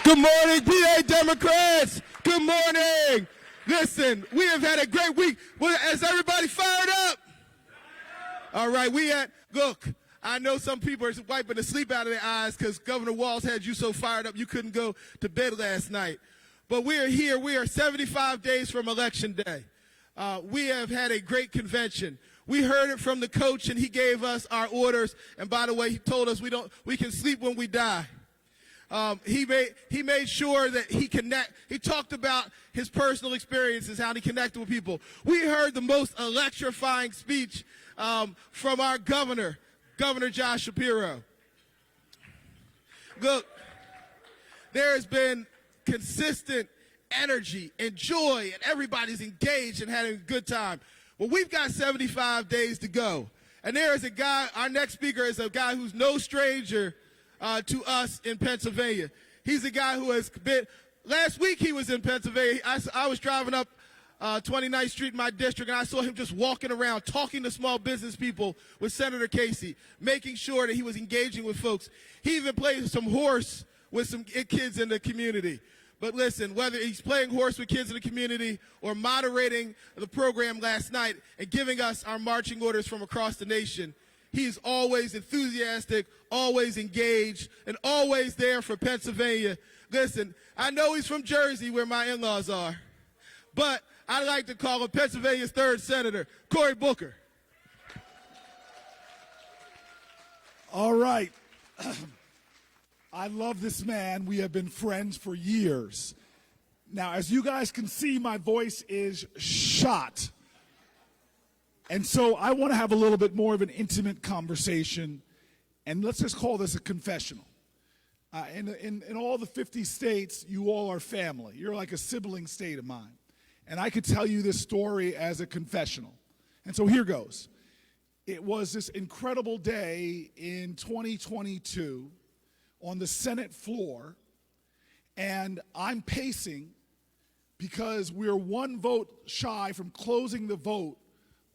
Good morning, PA Democrats. Good morning. Listen, we have had a great week. Is everybody fired up? All right, look, I know some people are wiping the sleep out of their eyes because Governor Walz had you so fired up you couldn't go to bed last night. But we are here. We are 75 days from Election Day. We have had a great convention. We heard it from the coach, and he gave us our orders. And by the way, he told us we can sleep when we die. He made sure that he talked about his personal experiences, how he connected with people. We heard the most electrifying speech from our governor, Governor Josh Shapiro. Look, there has been consistent energy and joy, and everybody's engaged and having a good time. Well, we've got 75 days to go. And there is a guy, our next speaker is a guy who's no stranger to us in Pennsylvania. He's a guy who has been, last week he was in Pennsylvania. I was driving up 29th Street in my district, and I saw him just walking around, talking to small business people with Senator Casey, making sure that he was engaging with folks. He even played some horse with some kids in the community. But listen, whether he's playing horse with kids in the community or moderating the program last night and giving us our marching orders from across the nation, he is always enthusiastic, always engaged, and always there for Pennsylvania. Listen, I know he's from Jersey, where my in-laws are, but I like to call him Pennsylvania's third senator, Cory Booker. All right. I love this man. We have been friends for years. Now, as you guys can see, my voice is shot. And so I want to have a little bit more of an intimate conversation, and let's just call this a confessional. In all the 50 states, you all are family. You're like a sibling state of mine. And I could tell you this story as a confessional. And so here goes. It was this incredible day in 2022 on the Senate floor, and I'm pacing because we're one vote shy from closing the vote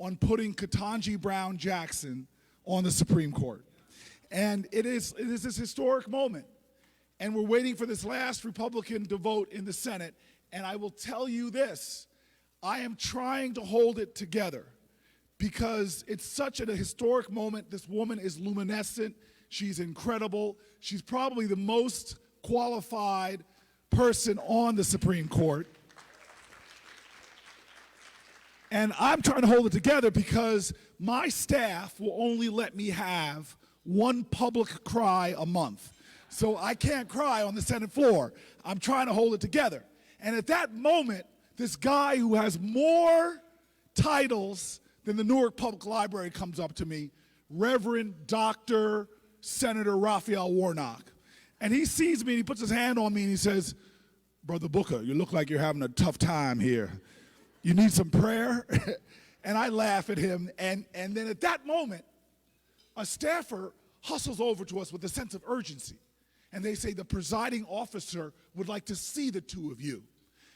on putting Ketanji Brown Jackson on the Supreme Court. And it is this historic moment. And we're waiting for this last Republican to vote in the Senate. And I will tell you this, I am trying to hold it together because it's such a historic moment. This woman is luminescent. She's incredible. She's probably the most qualified person on the Supreme Court. And I'm trying to hold it together because my staff will only let me have one public cry a month. So I can't cry on the Senate floor. I'm trying to hold it together. And at that moment, this guy who has more titles than the Newark Public Library comes up to me, Reverend Dr. Senator Raphael Warnock. And he sees me and he puts his hand on me and he says, "Brother Booker, you look like you're having a tough time here. You need some prayer?" And I laugh at him. And then at that moment, a staffer hustles over to us with a sense of urgency. And they say, "The presiding officer would like to see the two of you."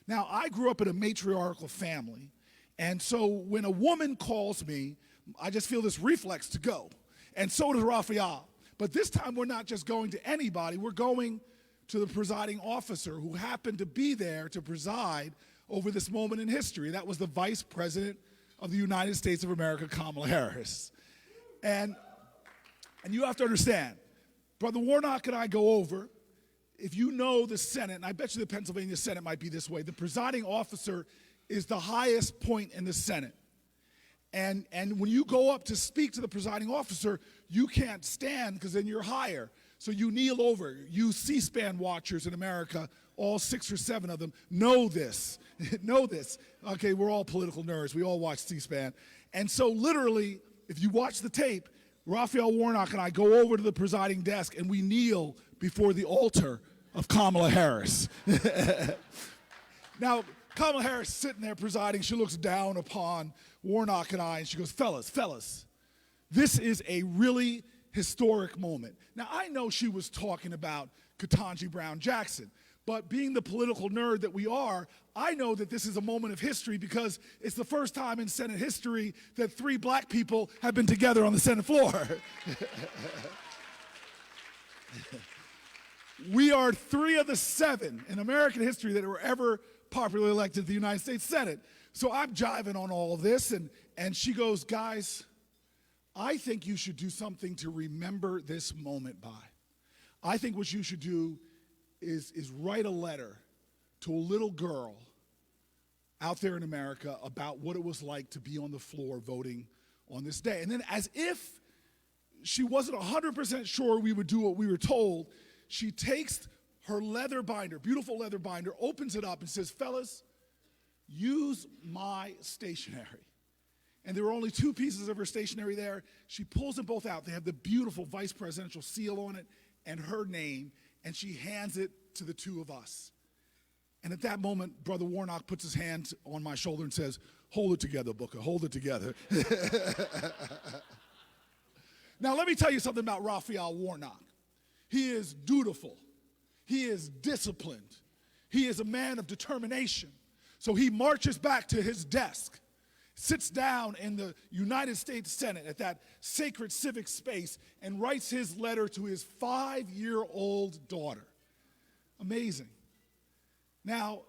Now, I grew up in a matriarchal family. And so when a woman calls me, I just feel this reflex to go. And so does Raphael. But this time we're not just going to anybody, we're going to the presiding officer who happened to be there to preside over this moment in history. That was the Vice President of the United States of America, Kamala Harris. And you have to understand, Brother Warnock and I go over, if you know the Senate, and I bet you the Pennsylvania Senate might be this way, the presiding officer is the highest point in the Senate. And when you go up to speak to the presiding officer, you can't stand because then you're higher. So you kneel over. You C-SPAN watchers in America, all 6 or 7 of them, know this. Know this. Okay, we're all political nerds. We all watch C-SPAN. And so literally, if you watch the tape, Raphael Warnock and I go over to the presiding desk and we kneel before the altar of Kamala Harris. Now, Kamala Harris is sitting there presiding. She looks down upon Warnock and I, and she goes, fellas, this is a really historic moment. Now, I know she was talking about Ketanji Brown Jackson, but being the political nerd that we are, I know that this is a moment of history because it's the first time in Senate history that 3 black people have been together on the Senate floor. We are 3 of the 7 in American history that were ever popularly elected to the United States Senate. So I'm jiving on all of this, and she goes, guys, I think you should do something to remember this moment by. I think what you should do is write a letter to a little girl out there in America about what it was like to be on the floor voting on this day. And then as if she wasn't 100% sure we would do what we were told, she takes her leather binder, beautiful leather binder, opens it up and says, fellas, use my stationery. And there were only 2 pieces of her stationery there. She pulls them both out. They have the beautiful vice presidential seal on it and her name, and she hands it to the 2 of us. And at that moment, Brother Warnock puts his hand on my shoulder and says, hold it together, Booker, hold it together. Now, let me tell you something about Raphael Warnock. He is dutiful. He is disciplined. He is a man of determination. So he marches back to his desk, sits down in the United States Senate at that sacred civic space, and writes his letter to his 5-year-old daughter. Amazing. Now,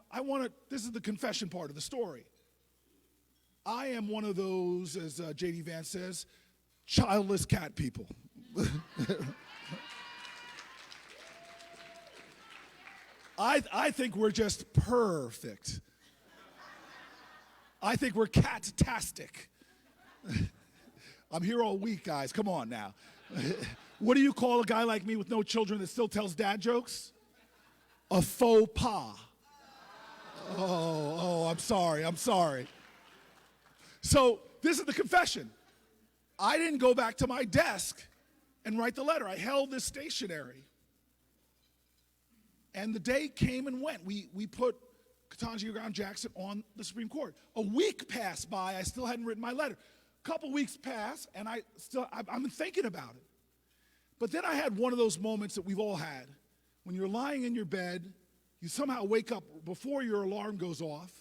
this is the confession part of the story. I am one of those, as J.D. Vance says, childless cat people. I think we're just perfect. I think we're cat-tastic. I'm here all week, guys. Come on now. What do you call a guy like me with no children that still tells dad jokes? A faux pas. Oh, I'm sorry. So this is the confession. I didn't go back to my desk and write the letter. I held this stationery. And the day came and went. We put Ketanji Brown Jackson on the Supreme Court. A week passed by. I still hadn't written my letter. A couple weeks passed, and I'm thinking about it. But then I had one of those moments that we've all had. When you're lying in your bed, you somehow wake up before your alarm goes off,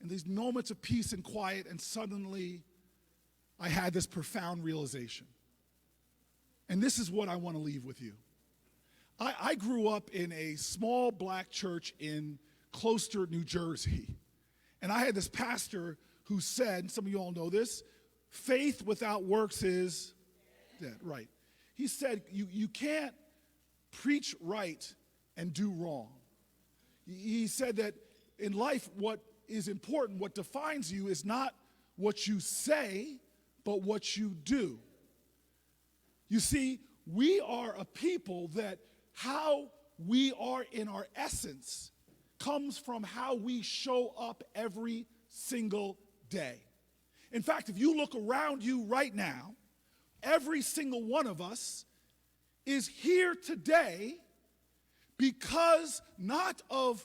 and these moments of peace and quiet, and suddenly I had this profound realization. And this is what I want to leave with you. I grew up in a small black church in Closter, New Jersey. And I had this pastor who said, some of you all know this, faith without works is dead. Right. He said, you can't preach right and do wrong. He said that in life, what is important, what defines you is not what you say, but what you do. You see, we are a people that how we are in our essence comes from how we show up every single day. In fact, if you look around you right now, every single one of us is here today because not of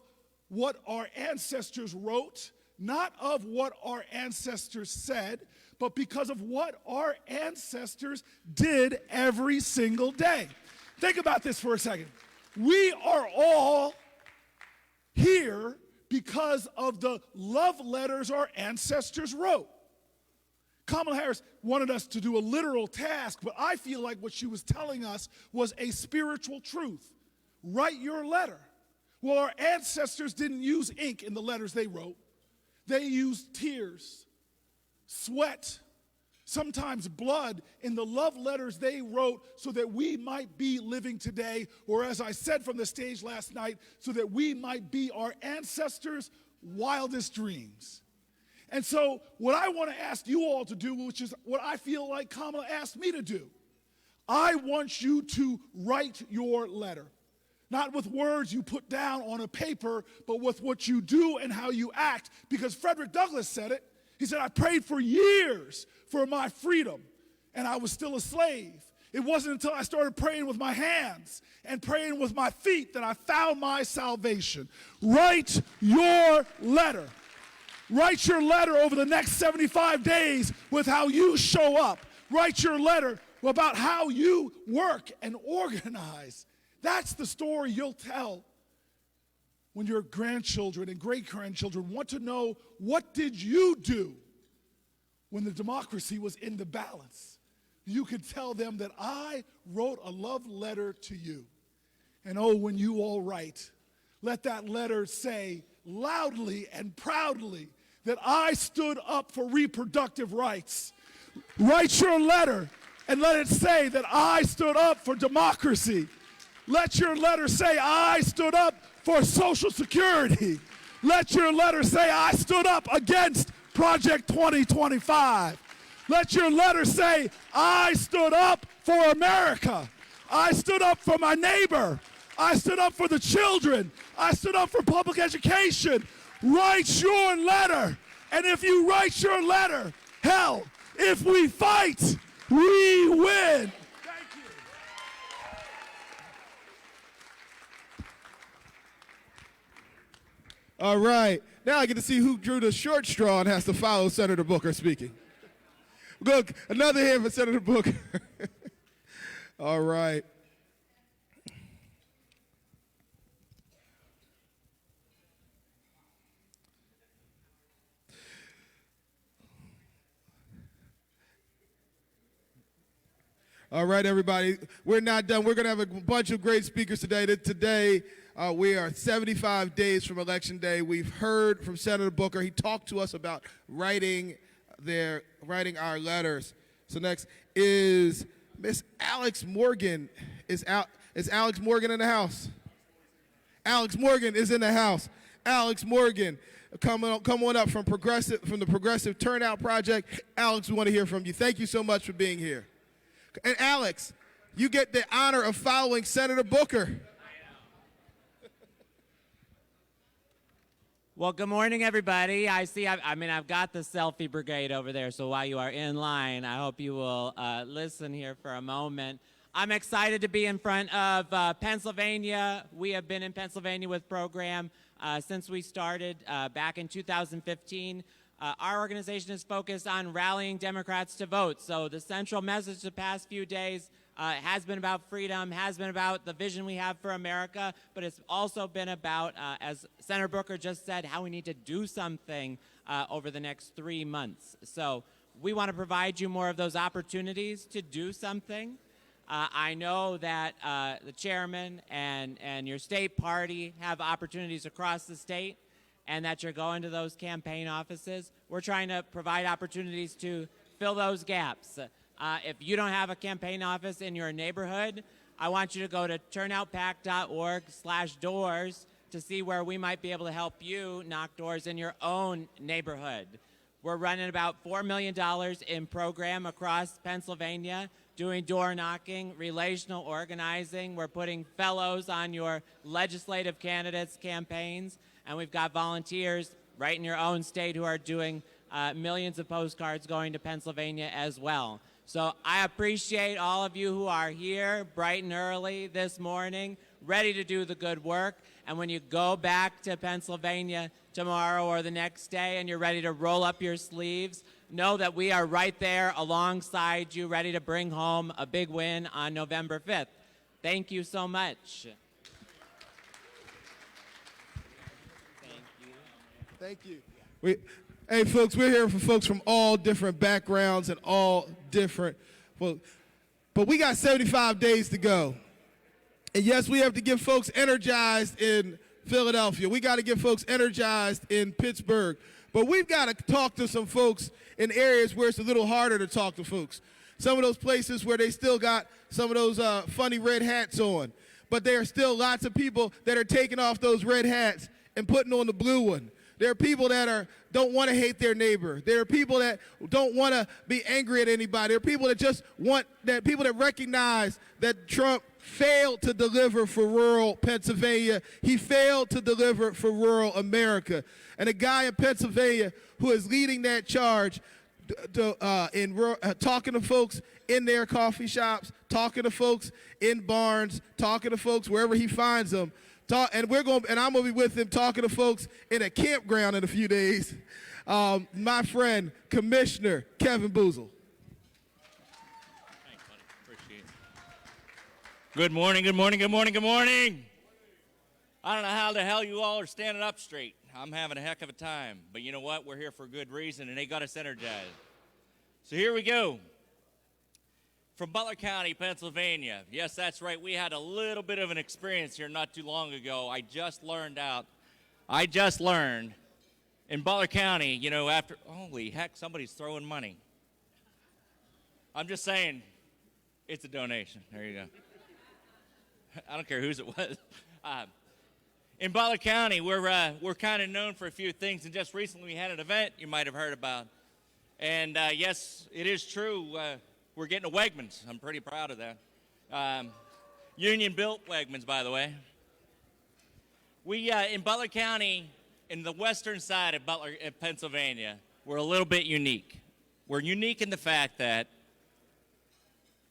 what our ancestors wrote, not of what our ancestors said, but because of what our ancestors did every single day. Think about this for a second. We are all here because of the love letters our ancestors wrote. Kamala Harris wanted us to do a literal task, but I feel like what she was telling us was a spiritual truth. Write your letter. Well, our ancestors didn't use ink in the letters they wrote. They used tears, sweat, sometimes blood in the love letters they wrote so that we might be living today, or as I said from the stage last night, so that we might be our ancestors' wildest dreams. And so what I want to ask you all to do, which is what I feel like Kamala asked me to do, I want you to write your letter. Not with words you put down on a paper, but with what you do and how you act. Because Frederick Douglass said it. He said, I prayed for years for my freedom, and I was still a slave. It wasn't until I started praying with my hands and praying with my feet that I found my salvation. Write your letter. Write your letter over the next 75 days with how you show up. Write your letter about how you work and organize. That's the story you'll tell when your grandchildren and great-grandchildren want to know, what did you do when the democracy was in the balance? You could tell them that I wrote a love letter to you. And oh, when you all write, let that letter say loudly and proudly that I stood up for reproductive rights. Write your letter and let it say that I stood up for democracy. Let your letter say I stood up for Social Security. Let your letter say I stood up against Project 2025. Let your letter say I stood up for America. I stood up for my neighbor. I stood up for the children. I stood up for public education. Write your letter. And if you write your letter, hell, if we fight, we win. Thank you. All right. Now I get to see who drew the short straw and has to follow Senator Booker speaking. Good. Another hand for Senator Booker. All right. All right, everybody. We're not done. We're going to have a bunch of great speakers today. Today, we are 75 days from Election Day. We've heard from Senator Booker. He talked to us about writing our letters. So next is Miss Alex Morgan. Is Alex Morgan in the house? Alex Morgan is in the house. Alex Morgan, come on up from the Progressive Turnout Project. Alex, we want to hear from you. Thank you so much for being here. And Alex, you get the honor of following Senator Booker. Well, good morning, everybody. I've got the selfie brigade over there, so while you are in line, I hope you will listen here for a moment. I'm excited to be in front of Pennsylvania. We have been in Pennsylvania with program since we started back in 2015. Our organization is focused on rallying Democrats to vote. So the central message the past few days has been about freedom, has been about the vision we have for America, but it's also been about, as Senator Booker just said, how we need to do something over the next 3 months. So we want to provide you more of those opportunities to do something. I know that the chairman and your state party have opportunities across the state, and that you're going to those campaign offices. We're trying to provide opportunities to fill those gaps. If you don't have a campaign office in your neighborhood, I want you to go to turnoutpac.org/doors to see where we might be able to help you knock doors in your own neighborhood. We're running about $4 million in program across Pennsylvania, doing door knocking, relational organizing. We're putting fellows on your legislative candidates' campaigns. And we've got volunteers right in your own state who are doing millions of postcards going to Pennsylvania as well. So I appreciate all of you who are here bright and early this morning, ready to do the good work. And when you go back to Pennsylvania tomorrow or the next day and you're ready to roll up your sleeves, know that we are right there alongside you, ready to bring home a big win on November 5th. Thank you so much. Thank you. Hey, folks, we're here for folks from all different backgrounds and all different folks. But we got 75 days to go. And yes, we have to get folks energized in Philadelphia. We got to get folks energized in Pittsburgh. But we've got to talk to some folks in areas where it's a little harder to talk to folks. Some of those places where they still got some of those funny red hats on. But there are still lots of people that are taking off those red hats and putting on the blue one. There are people that don't want to hate their neighbor. There are people that don't want to be angry at anybody. There are people that just people that recognize that Trump failed to deliver for rural Pennsylvania. He failed to deliver for rural America. And a guy in Pennsylvania who is leading that charge talking to folks in their coffee shops, talking to folks in barns, talking to folks wherever he finds them. I'm going to be with him talking to folks in a campground in a few days. My friend, Commissioner Kevin Boozle. Thanks, buddy. Appreciate it. Good morning, good morning, good morning, good morning. I don't know how the hell you all are standing up straight. I'm having a heck of a time. But you know what? We're here for a good reason, and they got us energized. So here we go. from Butler County, Pennsylvania. Yes, that's right. We had a little bit of an experience here not too long ago. I just learned in Butler County, you know, after, holy heck, somebody's throwing money. I'm just saying, it's a donation. There you go. I don't care whose it was. In Butler County, we're kind of known for a few things, and just recently we had an event you might have heard about. And yes, it is true, we're getting a Wegmans. I'm pretty proud of that. Union-built Wegmans, by the way. We, in Butler County, in the western side of Butler, Pennsylvania, we're a little bit unique. We're unique in the fact that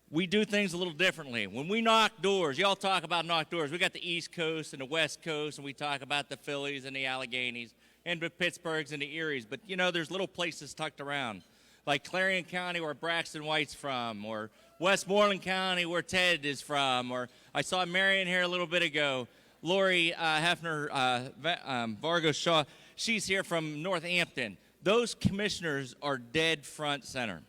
we do things a little differently. When we knock doors, y'all talk about knock doors. We got the East Coast and the West Coast, and we talk about the Phillies and the Alleghenies and the Pittsburghs and the Eries. But, you know, there's little places tucked around, like Clarion County, where Braxton White's from, or Westmoreland County, where Ted is from, or I saw Marion here a little bit ago. Lori Hefner Vargas Shaw, she's here from Northampton. Those commissioners are dead front center.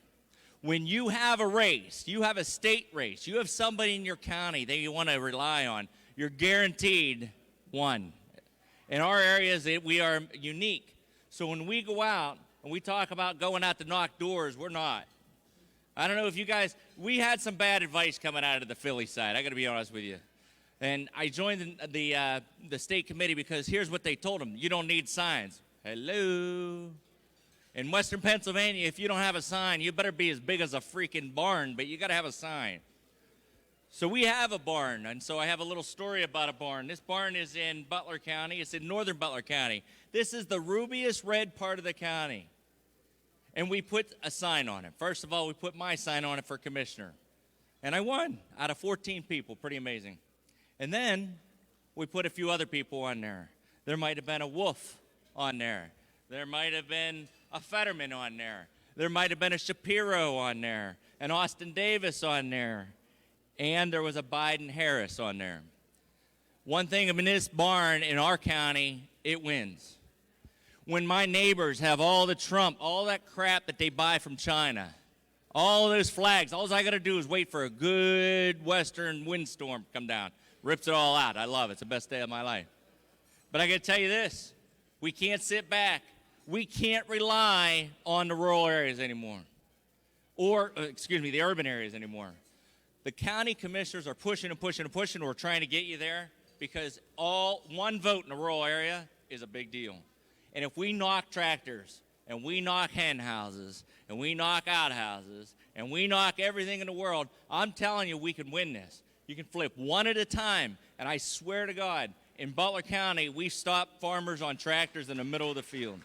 When you have a race, you have a state race, you have somebody in your county that you want to rely on, you're guaranteed one. In our areas, we are unique. So when we go out and we talk about going out to knock doors, we're not. I don't know if you guys, we had some bad advice coming out of the Philly side, I got to be honest with you. And I joined the state committee because here's what they told them. You don't need signs. Hello. In Western Pennsylvania, if you don't have a sign, you better be as big as a freaking barn, but you got to have a sign. So we have a barn, and so I have a little story about a barn. This barn is in Butler County. It's in northern Butler County. This is the rubiest red part of the county. And we put a sign on it. First of all, we put my sign on it for commissioner. And I won out of 14 people. Pretty amazing. And then we put a few other people on there. There might have been a Wolf on there. There might have been a Fetterman on there. There might have been a Shapiro on there, an Austin Davis on there, and there was a Biden Harris on there. One thing in this barn in our county, it wins. When my neighbors have all the Trump, all that crap that they buy from China, all those flags, all I got to do is wait for a good western windstorm to come down. Rips it all out. I love it. It's the best day of my life. But I got to tell you this. We can't sit back. We can't rely on the rural areas anymore. Or, the urban areas anymore. The county commissioners are pushing and pushing and pushing. We're trying to get you there because one vote in a rural area is a big deal. And if we knock tractors, and we knock hen houses, and we knock outhouses, and we knock everything in the world, I'm telling you we can win this. You can flip one at a time, and I swear to God, in Butler County, we stop farmers on tractors in the middle of the field.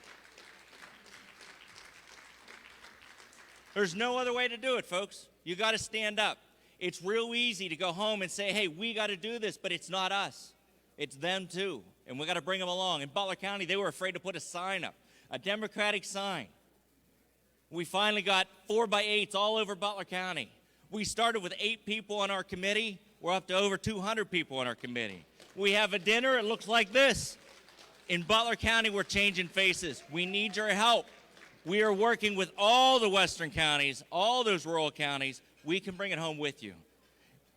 There's no other way to do it, folks. You got to stand up. It's real easy to go home and say, hey, we got to do this, but it's not us. It's them too, and we got to bring them along. In Butler County, they were afraid to put a sign up, a Democratic sign. We finally got 4x8s all over Butler County. We started with 8 people on our committee. We're up to over 200 people on our committee. We have a dinner. It looks like this. In Butler County, we're changing faces. We need your help. We are working with all the western counties, all those rural counties. We can bring it home with you.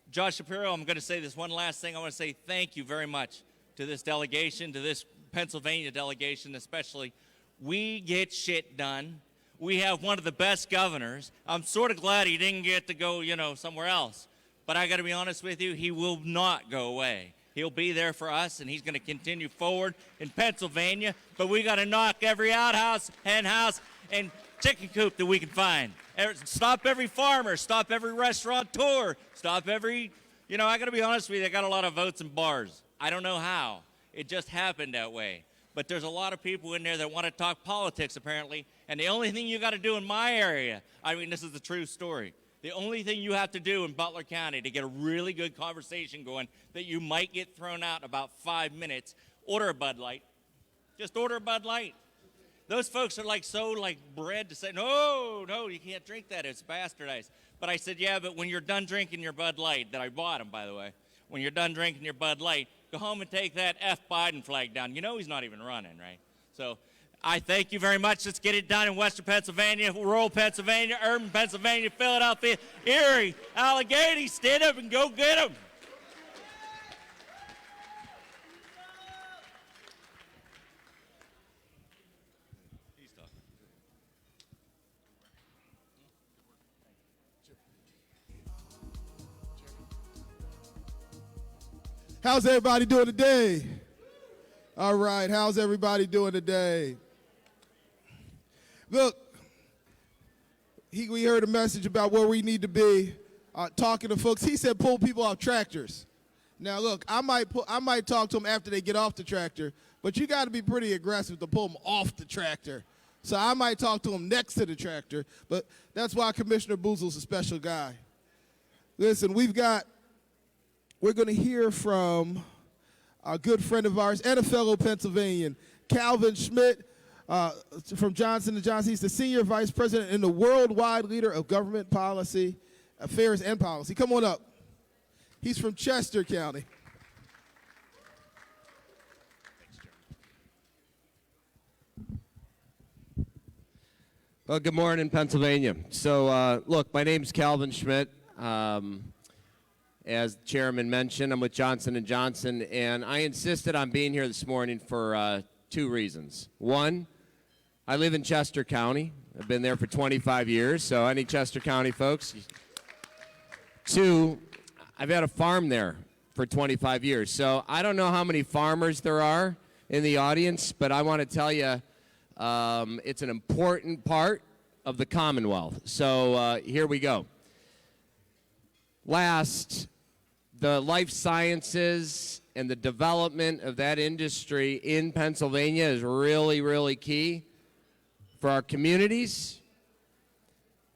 Josh Shapiro, I'm going to say this one last thing. I want to say thank you very much to this delegation, to this Pennsylvania delegation especially. We get shit done. We have one of the best governors. I'm sort of glad he didn't get to go, somewhere else. But I got to be honest with you, he will not go away. He'll be there for us, and he's going to continue forward in Pennsylvania. But we got to knock every outhouse, hen house, and chicken coop that we can find. Stop every farmer, stop every restaurateur, stop every, I got to be honest with you, I got a lot of votes in bars. I don't know how. It just happened that way. But there's a lot of people in there that want to talk politics, apparently, and the only thing you got to do in my area, this is the true story, the only thing you have to do in Butler County to get a really good conversation going that you might get thrown out in about 5 minutes, order a Bud Light. Just order a Bud Light. Those folks are so bred to say, no, you can't drink that. It's bastardized. But I said, yeah, but when you're done drinking your Bud Light, that I bought them, by the way, when you're done drinking your Bud Light, go home and take that F. Biden flag down. He's not even running, right? So I thank you very much. Let's get it done in Western Pennsylvania, rural Pennsylvania, urban Pennsylvania, Philadelphia, Erie, Allegheny. Stand up and go get them. How's everybody doing today? All right, how's everybody doing today? Look, we heard a message about where we need to be, talking to folks. He said pull people off tractors. Now, look, I might talk to them after they get off the tractor, but you got to be pretty aggressive to pull them off the tractor. So I might talk to them next to the tractor, but that's why Commissioner Boozle's a special guy. Listen, we're going to hear from a good friend of ours and a fellow Pennsylvanian, Calvin Schmidt from Johnson & Johnson. He's the Senior Vice President and the worldwide leader of government policy, affairs and policy. Come on up. He's from Chester County. Well, good morning, Pennsylvania. So, look, my name's Calvin Schmidt. As the chairman mentioned, I'm with Johnson & Johnson, and I insisted on being here this morning for two reasons. One, I live in Chester County. I've been there for 25 years, so any Chester County folks. Two, I've had a farm there for 25 years, so I don't know how many farmers there are in the audience, but I want to tell you it's an important part of the Commonwealth. So here we go. Last, the life sciences and the development of that industry in Pennsylvania is really, really key for our communities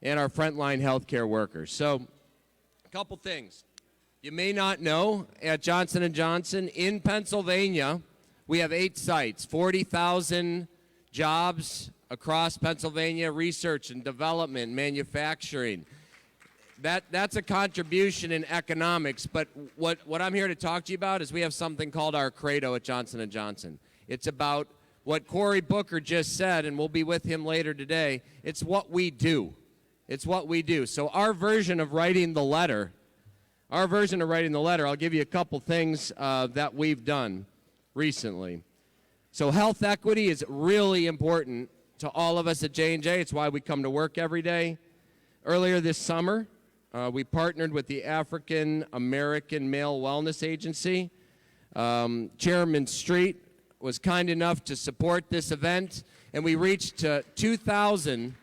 and our frontline healthcare workers. So, a couple things. You may not know, at Johnson & Johnson in Pennsylvania, we have 8 sites, 40,000 jobs across Pennsylvania, research and development, manufacturing. That's a contribution in economics, but what I'm here to talk to you about is we have something called our credo at Johnson & Johnson. It's about what Cory Booker just said, and we'll be with him later today. It's what we do. It's what we do. So our version of writing the letter, I'll give you a couple things that we've done recently. So health equity is really important to all of us at J&J. It's why we come to work every day. Earlier this summer, we partnered with the African American Male Wellness Agency. Chairman Street was kind enough to support this event, and we reached 2,000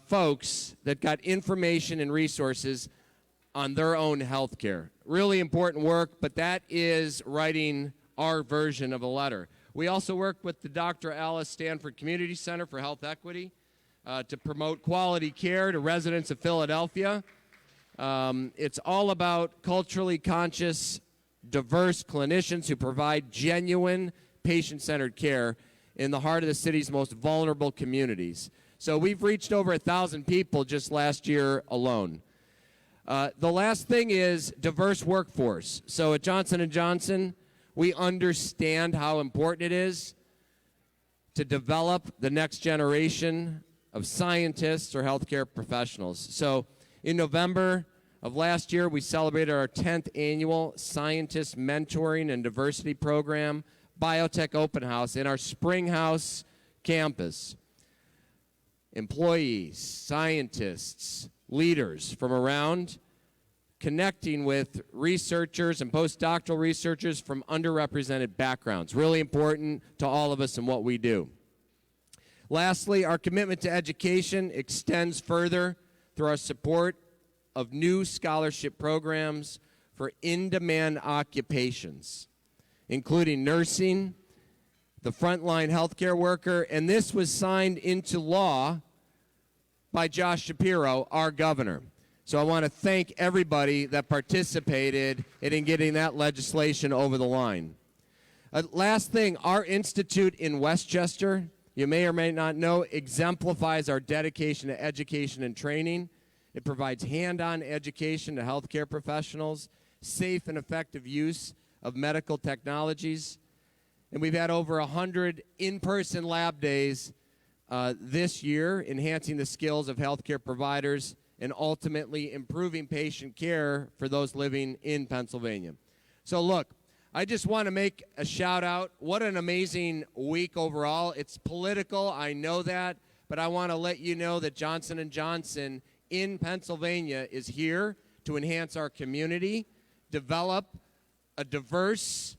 folks that got information and resources on their own health care. Really important work, but that is writing our version of a letter. We also work with the Dr. Alice Stanford Community Center for Health Equity to promote quality care to residents of Philadelphia. It's all about culturally conscious, diverse clinicians who provide genuine patient-centered care in the heart of the city's most vulnerable communities. So we've reached over 1,000 people just last year alone. The last thing is diverse workforce. So at Johnson & Johnson, we understand how important it is to develop the next generation of scientists or healthcare professionals. So in November of last year, we celebrated our 10th annual Scientist Mentoring and Diversity Program, Biotech Open House, in our Springhouse campus. Employees, scientists, leaders from around, connecting with researchers and postdoctoral researchers from underrepresented backgrounds. Really important to all of us in what we do. Lastly, our commitment to education extends further through our support of new scholarship programs for in-demand occupations, including nursing, the frontline healthcare worker, and this was signed into law by Josh Shapiro, our governor. So I want to thank everybody that participated in getting that legislation over the line. Last thing, our institute in Westchester, you may or may not know, exemplifies our dedication to education and training. It provides hand-on education to healthcare professionals, safe and effective use of medical technologies, and we've had over 100 in-person lab days this year, enhancing the skills of healthcare providers and ultimately improving patient care for those living in Pennsylvania. So look, I just want to make a shout out. What an amazing week overall. It's political, I know that, but I want to let you know that Johnson & Johnson in Pennsylvania is here to enhance our community, develop a diverse,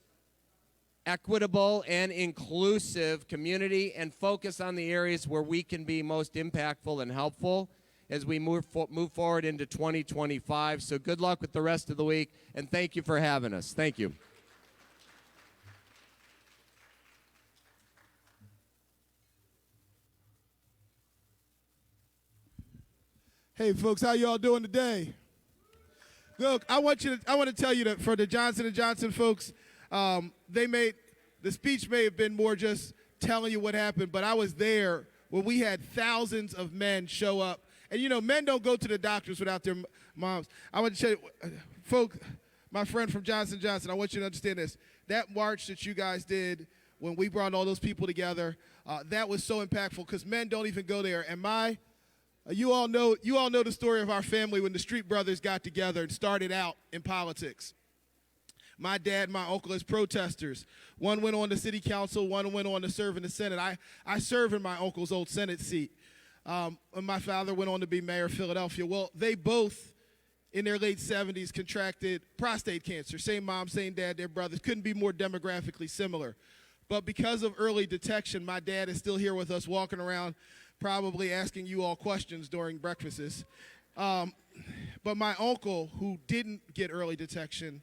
equitable, and inclusive community, and focus on the areas where we can be most impactful and helpful as we move forward into 2025. So good luck with the rest of the week, and thank you for having us. Thank you. Hey, folks, how y'all doing today? Look, I want to tell you that for the Johnson & Johnson folks, the speech may have been more just telling you what happened, but I was there when we had thousands of men show up. And, you know, men don't go to the doctors without their moms. I want to tell you, folks, my friend from Johnson & Johnson, I want you to understand this. That march that you guys did when we brought all those people together, that was so impactful because men don't even go there. And you all know the story of our family when the Street Brothers got together and started out in politics. My dad and my uncle as protesters. One went on to city council, one went on to serve in the Senate. I serve in my uncle's old Senate seat. And my father went on to be mayor of Philadelphia. Well, they both, in their late 70s, contracted prostate cancer. Same mom, same dad, they're brothers. Couldn't be more demographically similar. But because of early detection, my dad is still here with us, walking around, probably asking you all questions during breakfasts. But my uncle, who didn't get early detection,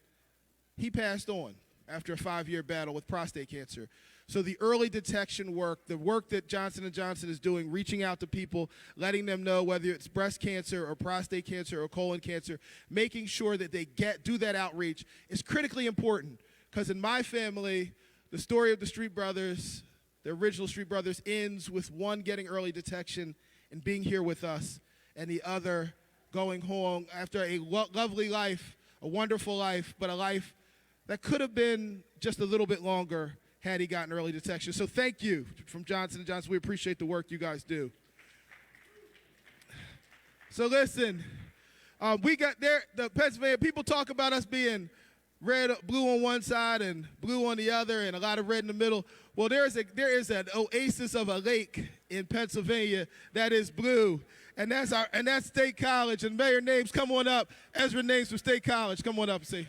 he passed on after a 5-year battle with prostate cancer. So the early detection work, the work that Johnson & Johnson is doing, reaching out to people, letting them know whether it's breast cancer or prostate cancer or colon cancer, making sure that they do that outreach is critically important. Because in my family, the story of the Street Brothers, the original Street Brothers, ends with one getting early detection and being here with us, and the other going home after a lovely life, a wonderful life, but a life that could have been just a little bit longer had he gotten early detection. So thank you from Johnson & Johnson. We appreciate the work you guys do. So listen, we got there, the Pennsylvania, people talk about us being blue on one side and blue on the other and a lot of red in the middle. Well, there is an oasis of a lake in Pennsylvania that is blue, and that's State College. And Mayor Names, come on up. Ezra Names from State College, come on up and say.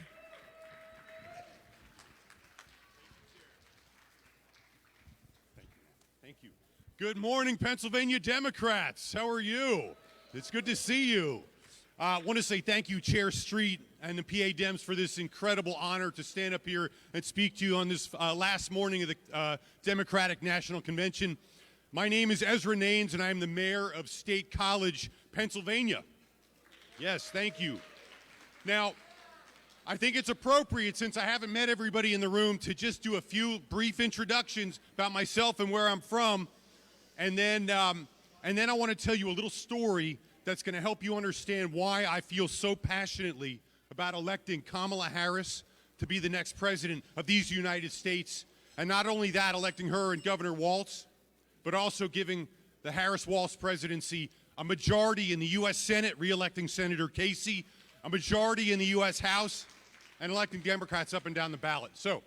Thank you. Good morning, Pennsylvania Democrats. How are you? It's good to see you. I want to say thank you, Chair Street and the PA Dems, for this incredible honor to stand up here and speak to you on this last morning of the Democratic National Convention. My name is Ezra Naines, and I am the mayor of State College, Pennsylvania. Yes, thank you. Now, I think it's appropriate, since I haven't met everybody in the room, to just do a few brief introductions about myself and where I'm from, and then I want to tell you a little story that's going to help you understand why I feel so passionately about electing Kamala Harris to be the next president of these United States. And not only that, electing her and Governor Walz, but also giving the Harris-Walz presidency a majority in the U.S. Senate, re-electing Senator Casey, a majority in the U.S. House, and electing Democrats up and down the ballot. So,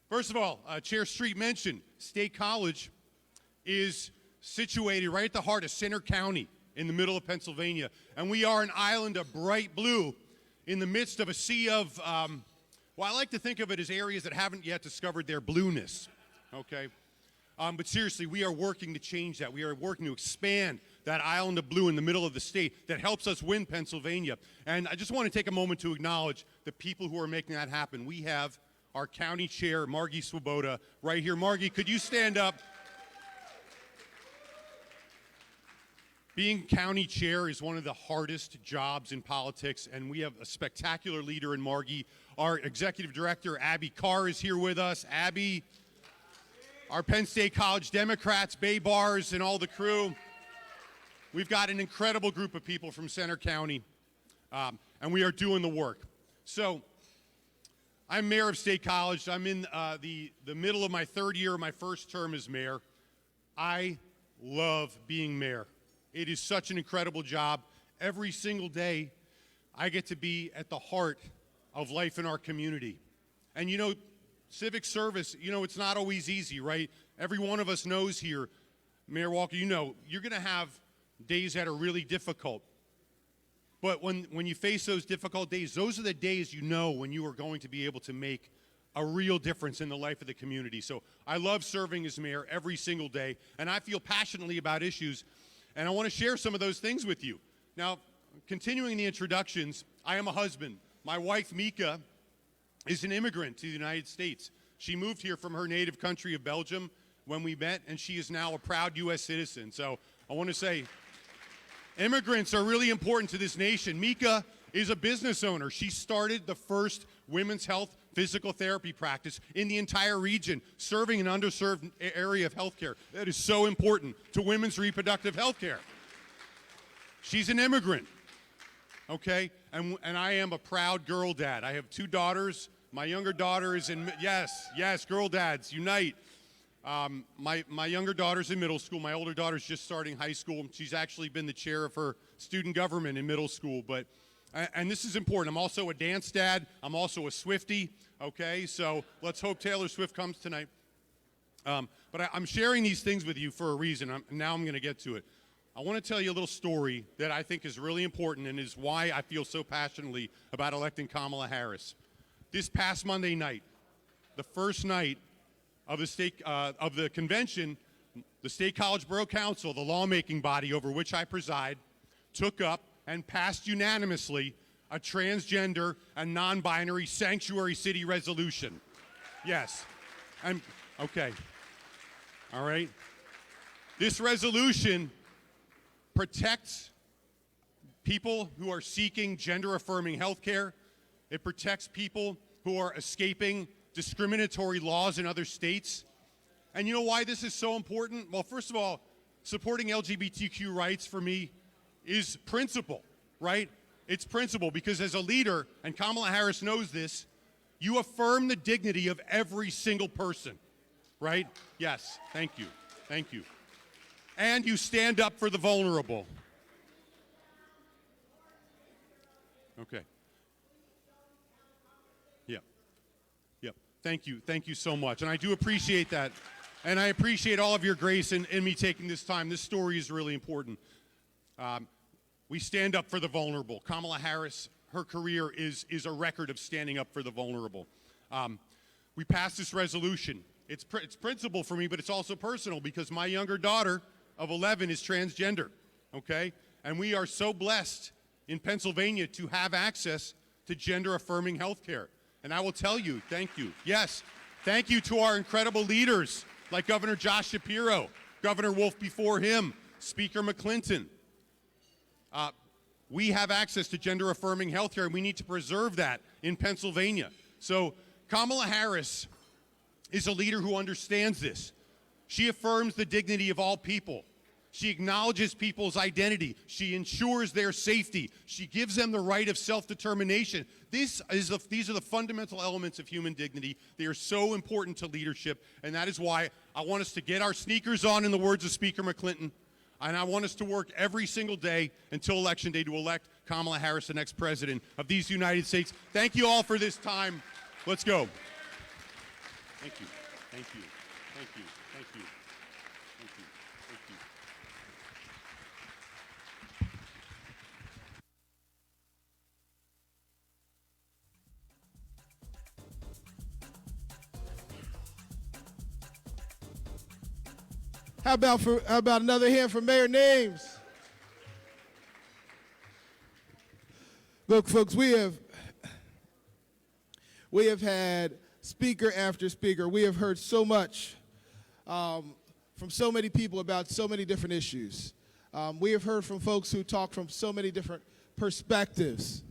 first of all, Chair Street mentioned State College is situated right at the heart of Center County, in the middle of Pennsylvania. And we are an island of bright blue in the midst of a sea of, well, I like to think of it as areas that haven't yet discovered their blueness, okay? But seriously, we are working to change that. We are working to expand that island of blue in the middle of the state that helps us win Pennsylvania. And I just want to take a moment to acknowledge the people who are making that happen. We have our county chair, Margie Swoboda, right here. Margie, could you stand up? Being county chair is one of the hardest jobs in politics, and we have a spectacular leader in Margie. Our executive director, Abby Carr, is here with us. Abby, our Penn State College Democrats, Bay Bars, and all the crew. We've got an incredible group of people from Center County, and we are doing the work. So I'm mayor of State College. I'm in the middle of my third year of my first term as mayor. I love being mayor. It is such an incredible job. Every single day, I get to be at the heart of life in our community. And you know, civic service, you know, it's not always easy, right? Every one of us knows here, Mayor Walker, you know, you're going to have days that are really difficult. But when you face those difficult days, those are the days you know when you are going to be able to make a real difference in the life of the community. So I love serving as mayor every single day, and I feel passionately about issues, and I want to share some of those things with you. Now, continuing the introductions, I am a husband. My wife, Mika, is an immigrant to the United States. She moved here from her native country of Belgium when we met, and she is now a proud U.S. citizen. So I want to say, immigrants are really important to this nation. Mika is a business owner. She started the first women's health physical therapy practice in the entire region, serving an underserved area of healthcare that is so important to women's reproductive health care. She's an immigrant, okay? And I am a proud girl dad. I have 2 daughters. My younger daughter is in, yes, girl dads, unite. My younger daughter's in middle school. My older daughter's just starting high school. She's actually been the chair of her student government in middle school. And this is important. I'm also a dance dad. I'm also a Swiftie, okay? So let's hope Taylor Swift comes tonight. But I'm sharing these things with you for a reason. Now I'm going to get to it. I want to tell you a little story that I think is really important and is why I feel so passionately about electing Kamala Harris. This past Monday night, the first night of the convention, the State College Borough Council, the lawmaking body over which I preside, took up and passed unanimously a transgender and non-binary sanctuary city resolution. Yes. Okay. All right. This resolution protects people who are seeking gender-affirming health care. It protects people who are escaping discriminatory laws in other states. And you know why this is so important? Well, first of all, supporting LGBTQ rights for me is principle, right? It's principle because as a leader, and Kamala Harris knows this, you affirm the dignity of every single person, right? Yes, thank you, thank you. And you stand up for the vulnerable. Okay. Thank you so much. And I do appreciate that. And I appreciate all of your grace in me taking this time. This story is really important. We stand up for the vulnerable. Kamala Harris, her career is a record of standing up for the vulnerable. We passed this resolution. It's principle for me, but it's also personal because my younger daughter of 11 is transgender, okay? And we are so blessed in Pennsylvania to have access to gender-affirming health care. And I will tell you, thank you. Yes, thank you to our incredible leaders like Governor Josh Shapiro, Governor Wolf before him, Speaker McClinton. We have access to gender-affirming health care, and we need to preserve that in Pennsylvania. So Kamala Harris is a leader who understands this. She affirms the dignity of all people. She acknowledges people's identity. She ensures their safety. She gives them the right of self-determination. These are the fundamental elements of human dignity. They are so important to leadership, and that is why I want us to get our sneakers on, in the words of Speaker McClinton, and I want us to work every single day until Election Day to elect Kamala Harris, the next president of these United States. Thank you all for this time. Let's go. Thank you. Thank you. Thank you. Thank you. Thank you. Thank you. How about another hand for Mayor Names? Look, folks, we have had speaker after speaker. We have heard so much from so many people about so many different issues. We have heard from folks who talk from so many different perspectives.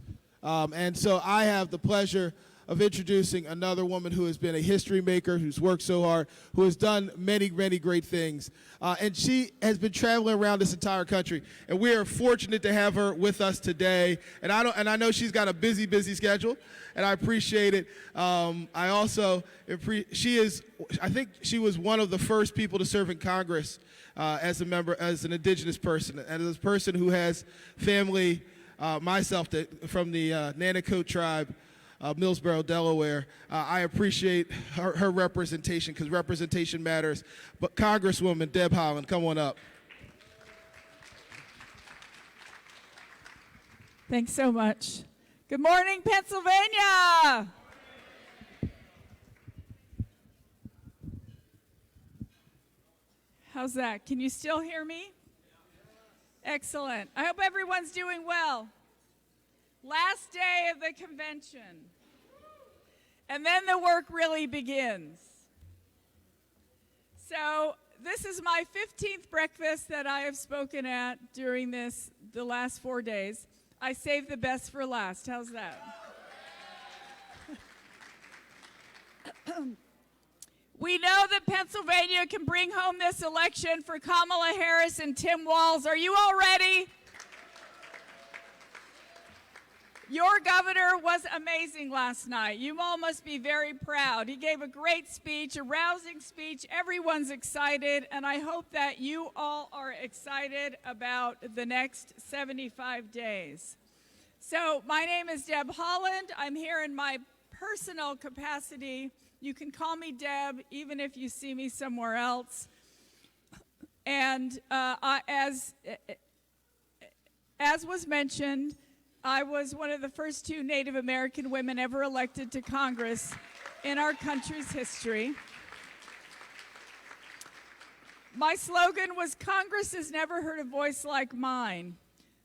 And so I have the pleasure of introducing another woman who has been a history maker, who's worked so hard, who has done many, many great things. And she has been traveling around this entire country. And we are fortunate to have her with us today. And I know she's got a busy, busy schedule, and I appreciate it. I also, I think she was one of the first people to serve in Congress as an Indigenous person, and as a person who has family, myself, from the Nanticoke tribe, Millsboro, Delaware. I appreciate her representation, because representation matters. But Congresswoman Deb Haaland, come on up. Thanks so much. Good morning, Pennsylvania. How's that? Can you still hear me? Excellent. I hope everyone's doing well. Last day of the convention. And then the work really begins. So this is my 15th breakfast that I have spoken at during the last 4 days. I saved the best for last. How's that? We know that Pennsylvania can bring home this election for Kamala Harris and Tim Walz. Are you all ready? Your governor was amazing last night. You all must be very proud. He gave a great speech, a rousing speech. Everyone's excited, and I hope that you all are excited about the next 75 days. So my name is Deb Haaland. I'm here in my personal capacity. You can call me Deb, even if you see me somewhere else. And as was mentioned, I was one of the first 2 Native American women ever elected to Congress in our country's history. My slogan was, "Congress has never heard a voice like mine."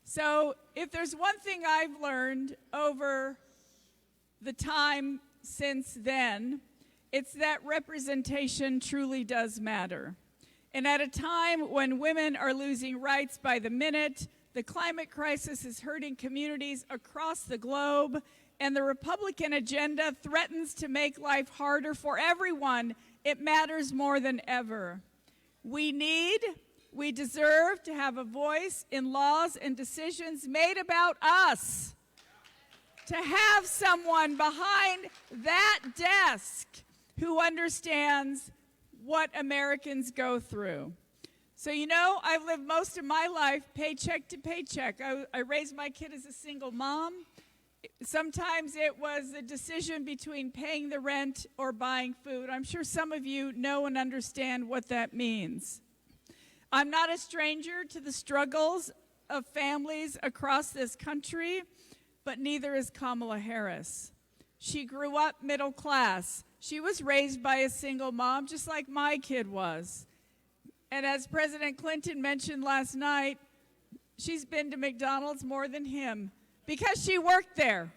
So if there's one thing I've learned over the time since then, it's that representation truly does matter. And at a time when women are losing rights by the minute, the climate crisis is hurting communities across the globe, and the Republican agenda threatens to make life harder for everyone, it matters more than ever. We deserve to have a voice in laws and decisions made about us. To have someone behind that desk who understands what Americans go through. So, I've lived most of my life paycheck to paycheck. I raised my kid as a single mom. Sometimes it was a decision between paying the rent or buying food. I'm sure some of you know and understand what that means. I'm not a stranger to the struggles of families across this country, but neither is Kamala Harris. She grew up middle class. She was raised by a single mom, just like my kid was. And as President Clinton mentioned last night, she's been to McDonald's more than him because she worked there.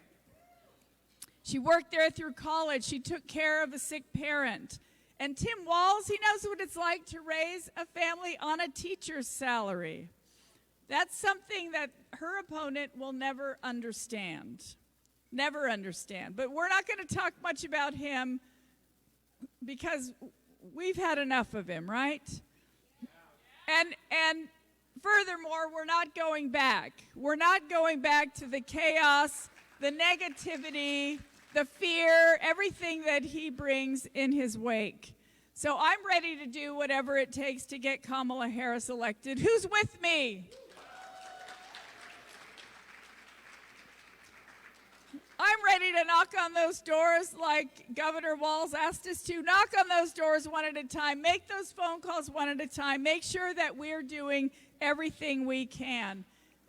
She worked there through college. She took care of a sick parent. And Tim Walz, he knows what it's like to raise a family on a teacher's salary. That's something that her opponent will never understand. Never understand. But we're not going to talk much about him because we've had enough of him, right? And furthermore, we're not going back. We're not going back to the chaos, the negativity, the fear, everything that he brings in his wake. So I'm ready to do whatever it takes to get Kamala Harris elected. Who's with me? I'm ready to knock on those doors like Governor Walz asked us to. Knock on those doors one at a time. Make those phone calls one at a time. Make sure that we're doing everything we can.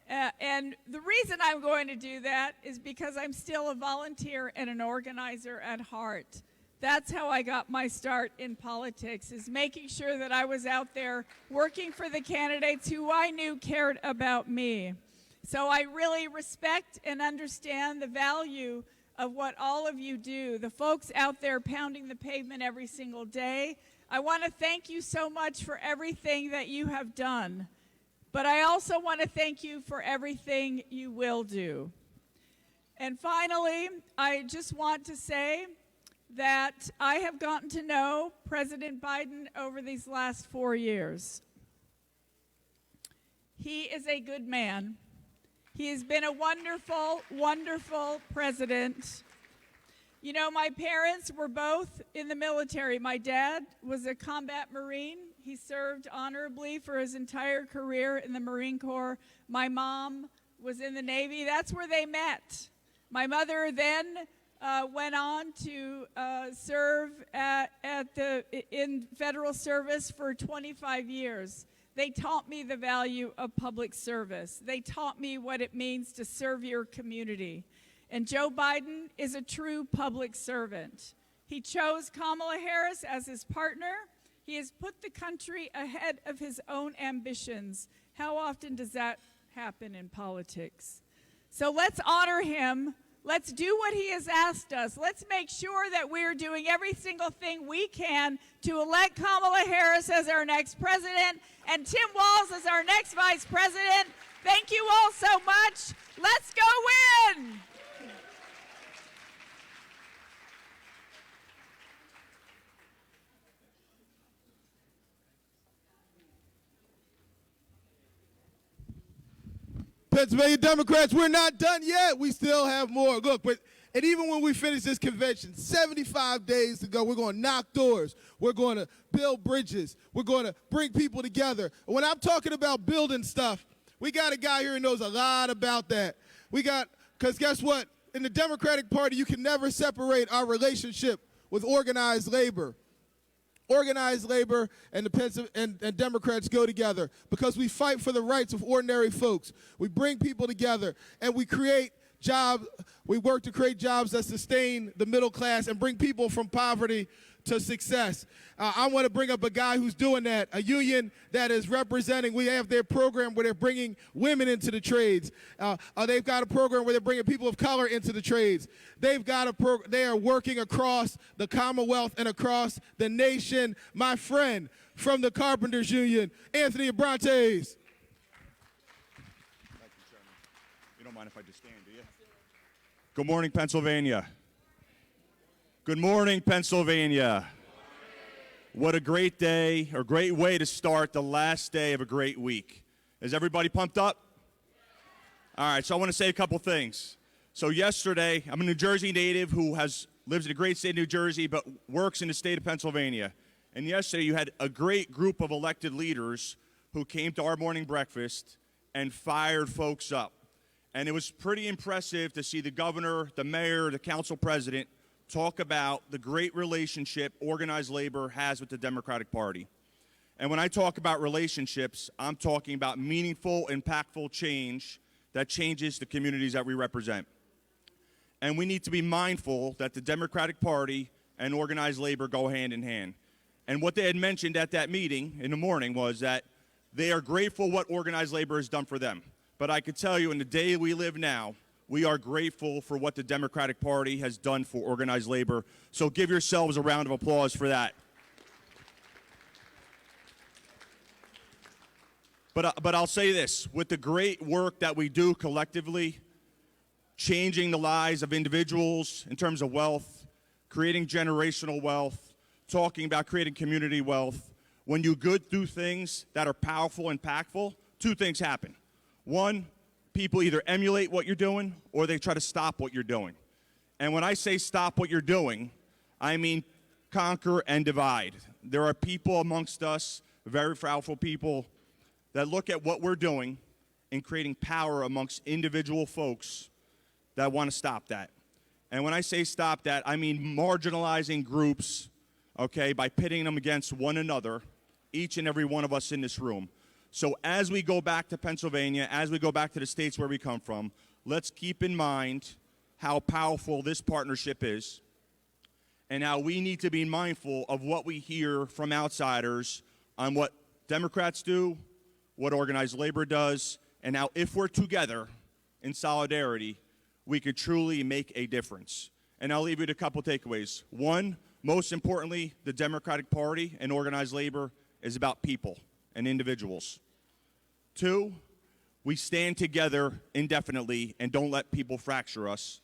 And the reason I'm going to do that is because I'm still a volunteer and an organizer at heart. That's how I got my start in politics, is making sure that I was out there working for the candidates who I knew cared about me. So I really respect and understand the value of what all of you do, the folks out there pounding the pavement every single day. I want to thank you so much for everything that you have done. But I also want to thank you for everything you will do. And finally, I just want to say that I have gotten to know President Biden over these last 4 years. He is a good man. He has been a wonderful, wonderful president. You know, my parents were both in the military. My dad was a combat Marine. He served honorably for his entire career in the Marine Corps. My mom was in the Navy. That's where they met. My mother then went on to serve in federal service for 25 years. They taught me the value of public service. They taught me what it means to serve your community. And Joe Biden is a true public servant. He chose Kamala Harris as his partner. He has put the country ahead of his own ambitions. How often does that happen in politics? So let's honor him. Let's do what he has asked us. Let's make sure that we're doing every single thing we can to elect Kamala Harris as our next president and Tim Walz as our next vice president. Thank you all so much. Let's go win! Pennsylvania Democrats, we're not done yet. We still have more. Look, and even when we finish this convention, 75 days to go, we're going to knock doors. We're going to build bridges. We're going to bring people together. And when I'm talking about building stuff, we got a guy here who knows a lot about that. Because guess what? In the Democratic Party, you can never separate our relationship with organized labor. Organized labor and Democrats go together because we fight for the rights of ordinary folks. We bring people together and we create jobs. We work to create jobs that sustain the middle class and bring people from poverty to success. I want to bring up a guy who's doing that, a union that is representing. We have their program where they're bringing women into the trades. They've got a program where they're bringing people of color into the trades. They've got they are working across the Commonwealth and across the nation. My friend from the Carpenters Union, Anthony Abrantes. Thank you, Chairman. You don't mind if I just stand, do you? Good morning, Pennsylvania. Good morning, Pennsylvania. What a great day, or great way to start the last day of a great week. Is everybody pumped up? All right, so I want to say a couple things. So yesterday, I'm a New Jersey native who lives in a great state of New Jersey, but works in the state of Pennsylvania. And yesterday, you had a great group of elected leaders who came to our morning breakfast and fired folks up. And it was pretty impressive to see the governor, the mayor, the council president talk about the great relationship organized labor has with the Democratic Party. And when I talk about relationships, I'm talking about meaningful, impactful change that changes the communities that we represent. And we need to be mindful that the Democratic Party and organized labor go hand in hand. And what they had mentioned at that meeting in the morning was that they are grateful what organized labor has done for them. But I could tell you, in the day we live now, we are grateful for what the Democratic Party has done for organized labor. So give yourselves a round of applause for that. But I'll say this, with the great work that we do collectively, changing the lives of individuals in terms of wealth, creating generational wealth, talking about creating community wealth, when you go through things that are powerful and impactful, two things happen. One, people either emulate what you're doing or they try to stop what you're doing. And when I say stop what you're doing, I mean conquer and divide. There are people amongst us, very powerful people, that look at what we're doing and creating power amongst individual folks that want to stop that. And when I say stop that, I mean marginalizing groups, okay, by pitting them against one another, each and every one of us in this room. So as we go back to Pennsylvania, as we go back to the states where we come from, let's keep in mind how powerful this partnership is and how we need to be mindful of what we hear from outsiders on what Democrats do, what organized labor does, and how if we're together in solidarity, we could truly make a difference. And I'll leave you with a couple takeaways. One, most importantly, the Democratic Party and organized labor is about people and individuals. Two, we stand together indefinitely and don't let people fracture us.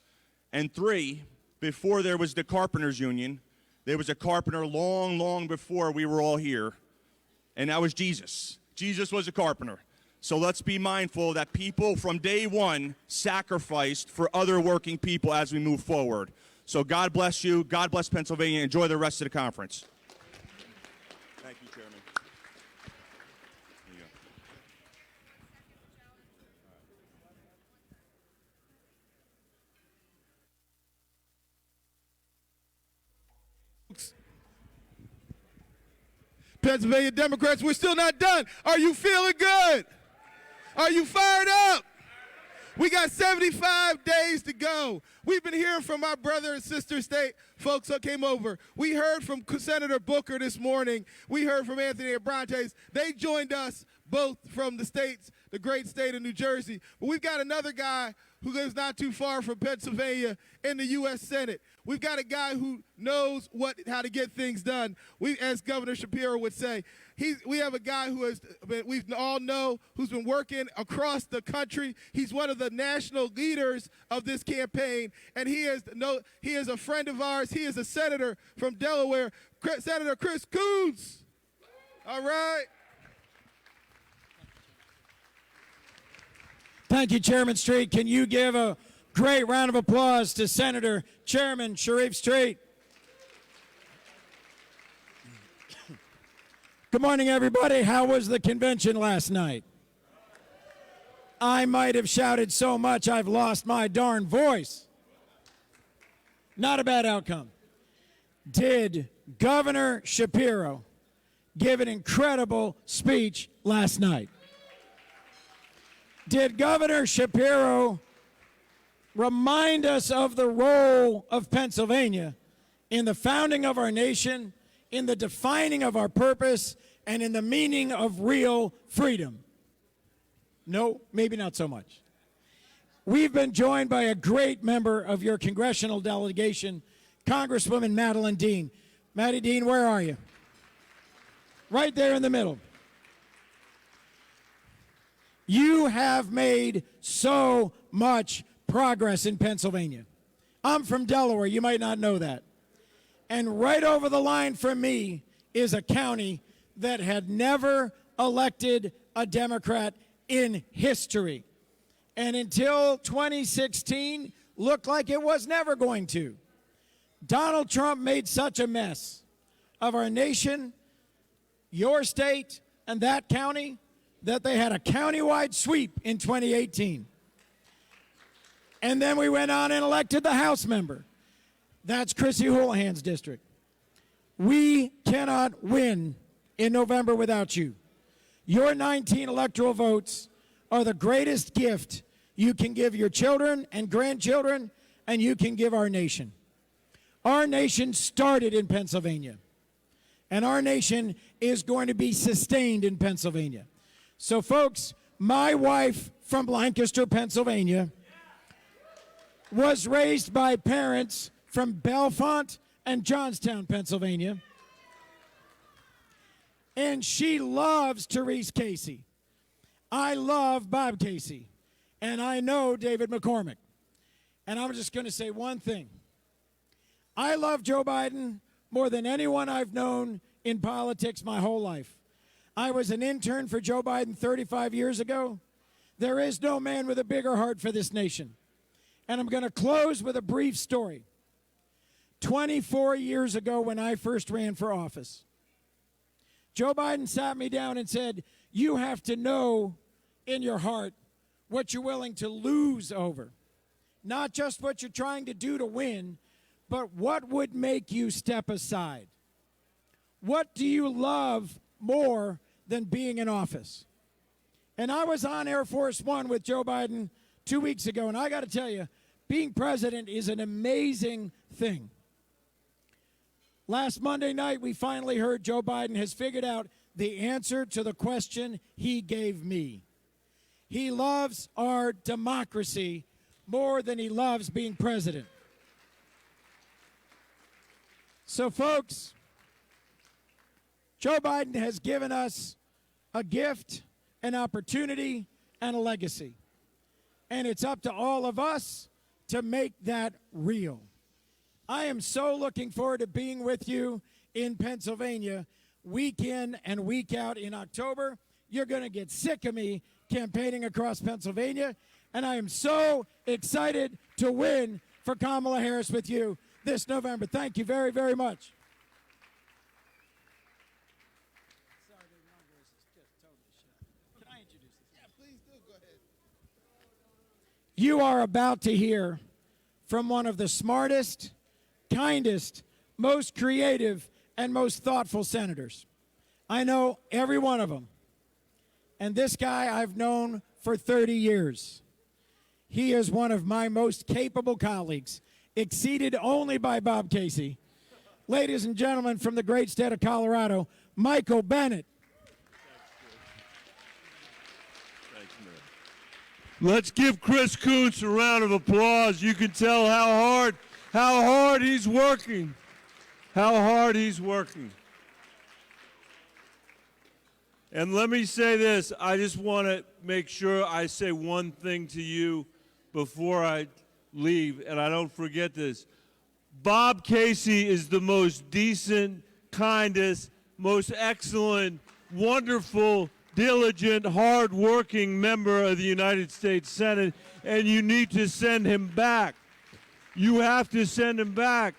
And 3, before there was the Carpenters Union, there was a carpenter long, long before we were all here, and that was Jesus. Jesus was a carpenter. So let's be mindful that people from day one sacrificed for other working people as we move forward. So God bless you. God bless Pennsylvania. Enjoy the rest of the conference. Thank you, Chairman. There you go. Pennsylvania Democrats, we're still not done. Are you feeling good? Are you fired up? We got 75 days to go. We've been hearing from our brother and sister state folks that came over. We heard from Senator Booker this morning. We heard from Anthony Abrantes. They joined us both from the states, the great state of New Jersey. But we've got another guy who lives not too far from Pennsylvania in the U.S. Senate. We've got a guy who knows how to get things done. As Governor Shapiro would say, we have a guy we all know who's been working across the country. He's one of the national leaders of this campaign, and he is a friend of ours. He is a senator from Delaware, Senator Chris Coons. All right. Thank you, Chairman Street. Can you give a great round of applause to Senator Chairman Sharif Street? Good morning, everybody. How was the convention last night? I might have shouted so much I've lost my darn voice. Not a bad outcome. Did Governor Shapiro give an incredible speech last night? Did Governor Shapiro remind us of the role of Pennsylvania in the founding of our nation, in the defining of our purpose, and in the meaning of real freedom? No, maybe not so much. We've been joined by a great member of your congressional delegation, Congresswoman Madeline Dean. Maddie Dean, where are you? Right there in the middle. You have made so much progress in Pennsylvania. I'm from Delaware. You might not know that. And right over the line from me is a county that had never elected a Democrat in history. And until 2016, looked like it was never going to. Donald Trump made such a mess of our nation, your state, and that county that they had a countywide sweep in 2018. And then we went on and elected the House member. That's Chrissy Houlihan's district. We cannot win in November without you. Your 19 electoral votes are the greatest gift you can give your children and grandchildren, and you can give our nation. Our nation started in Pennsylvania, and our nation is going to be sustained in Pennsylvania. So, folks, my wife from Lancaster, Pennsylvania, was raised by parents from Bellefonte and Johnstown, Pennsylvania. And she loves Therese Casey. I love Bob Casey. And I know David McCormick. And I'm just going to say one thing. I love Joe Biden more than anyone I've known in politics my whole life. I was an intern for Joe Biden 35 years ago. There is no man with a bigger heart for this nation. And I'm going to close with a brief story. 24 years ago when I first ran for office, Joe Biden sat me down and said, you have to know in your heart what you're willing to lose over. Not just what you're trying to do to win, but what would make you step aside. What do you love more than being in office? And I was on Air Force One with Joe Biden 2 weeks ago, and I got to tell you, being president is an amazing thing. Last Monday night, we finally heard Joe Biden has figured out the answer to the question he gave me. He loves our democracy more than he loves being president. So, folks, Joe Biden has given us a gift, an opportunity, and a legacy. And it's up to all of us to make that real. I am so looking forward to being with you in Pennsylvania week in and week out in October. You're going to get sick of me campaigning across Pennsylvania, and I am so excited to win for Kamala Harris with you this November. Thank you very, very much. You are about to hear from one of the smartest, kindest, most creative, and most thoughtful senators. I know every one of them. And this guy I've known for 30 years. He is one of my most capable colleagues, exceeded only by Bob Casey. Ladies and gentlemen, from the great state of Colorado, Michael Bennet. Let's give Chris Kuntz a round of applause. You can tell how hard he's working. How hard he's working. And let me say this, I just want to make sure I say one thing to you before I leave, and I don't forget this. Bob Casey is the most decent, kindest, most excellent, wonderful, diligent, hard-working member of the United States Senate, and you need to send him back. You have to send him back.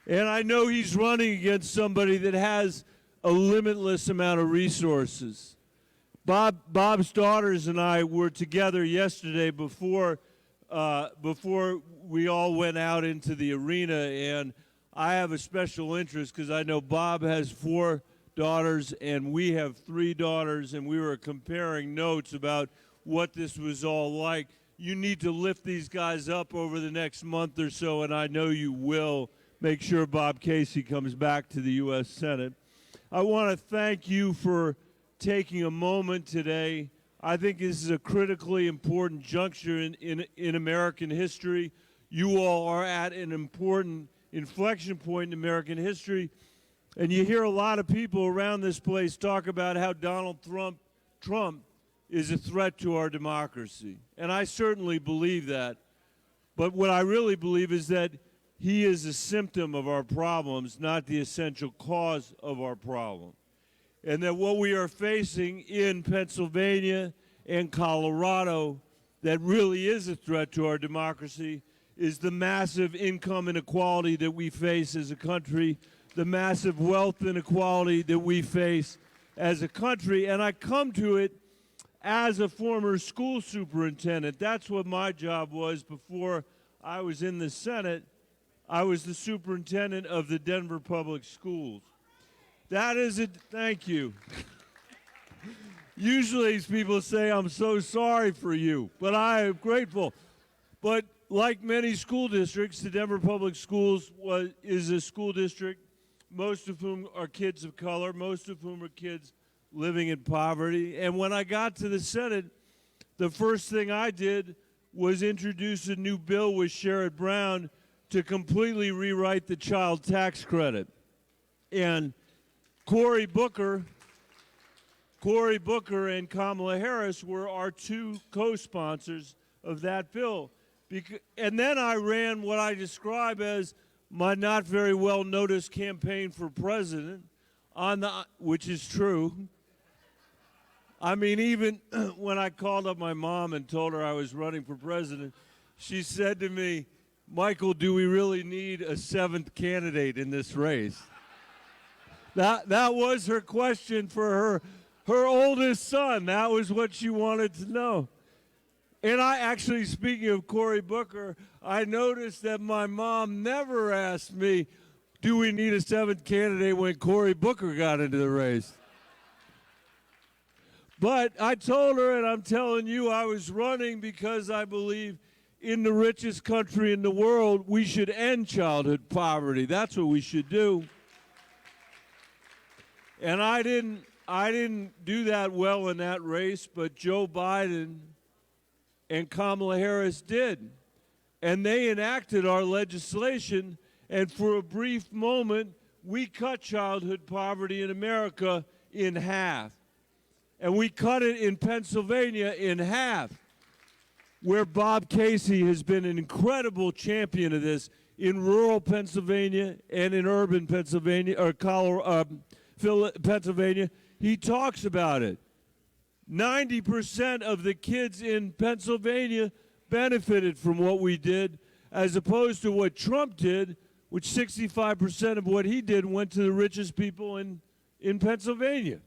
And I know he's running against somebody that has a limitless amount of resources. Bob's daughters and I were together yesterday before we all went out into the arena, and I have a special interest because I know Bob has 4 daughters and we have 3 daughters, and we were comparing notes about what this was all like. You need to lift these guys up over the next month or so, and I know you will. Make sure Bob Casey comes back to the U.S. Senate. I want to thank you for taking a moment today. I think this is a critically important juncture in American history. You all are at an important inflection point in American history. And you hear a lot of people around this place talk about how Donald Trump is a threat to our democracy. And I certainly believe that. But what I really believe is that he is a symptom of our problems, not the essential cause of our problem. And that what we are facing in Pennsylvania and Colorado that really is a threat to our democracy is the massive income inequality that we face as a country, the massive wealth inequality that we face as a country. And I come to it as a former school superintendent. That's what my job was before I was in the Senate. I was the superintendent of the Denver Public Schools. That is it. Thank you. Usually people say, I'm so sorry for you, but I am grateful. But like many school districts, the Denver Public Schools is a school district, most of whom are kids of color, most of whom are kids living in poverty. And when I got to the Senate, the first thing I did was introduce a new bill with Sherrod Brown to completely rewrite the child tax credit. And Cory Booker and Kamala Harris were our 2 co-sponsors of that bill. And then I ran what I describe as my not very well noticed campaign for president, which is true. I mean, even when I called up my mom and told her I was running for president, she said to me, Michael, do we really need a 7th candidate in this race? That was her question for her oldest son. That was what she wanted to know. And I actually, speaking of Cory Booker, I noticed that my mom never asked me, do we need a 7th candidate when Cory Booker got into the race? But I told her, and I'm telling you, I was running because I believe in the richest country in the world, we should end childhood poverty. That's what we should do. And I didn't do that well in that race, but Joe Biden and Kamala Harris did. And they enacted our legislation, and for a brief moment, we cut childhood poverty in America in half. And we cut it in Pennsylvania in half. where Bob Casey has been an incredible champion of this in rural Pennsylvania and in urban Pennsylvania, or Pennsylvania. He talks about it. 90% of the kids in Pennsylvania benefited from what we did, as opposed to what Trump did, which 65% of what he did went to the richest people in Pennsylvania,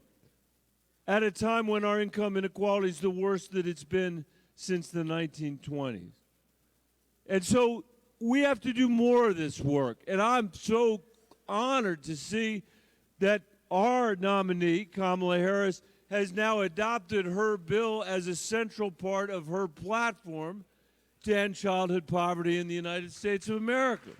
at a time when our income inequality is the worst that it's been since the 1920s. And so we have to do more of this work. And I'm so honored to see that our nominee, Kamala Harris, has now adopted her bill as a central part of her platform to end childhood poverty in the United States of America.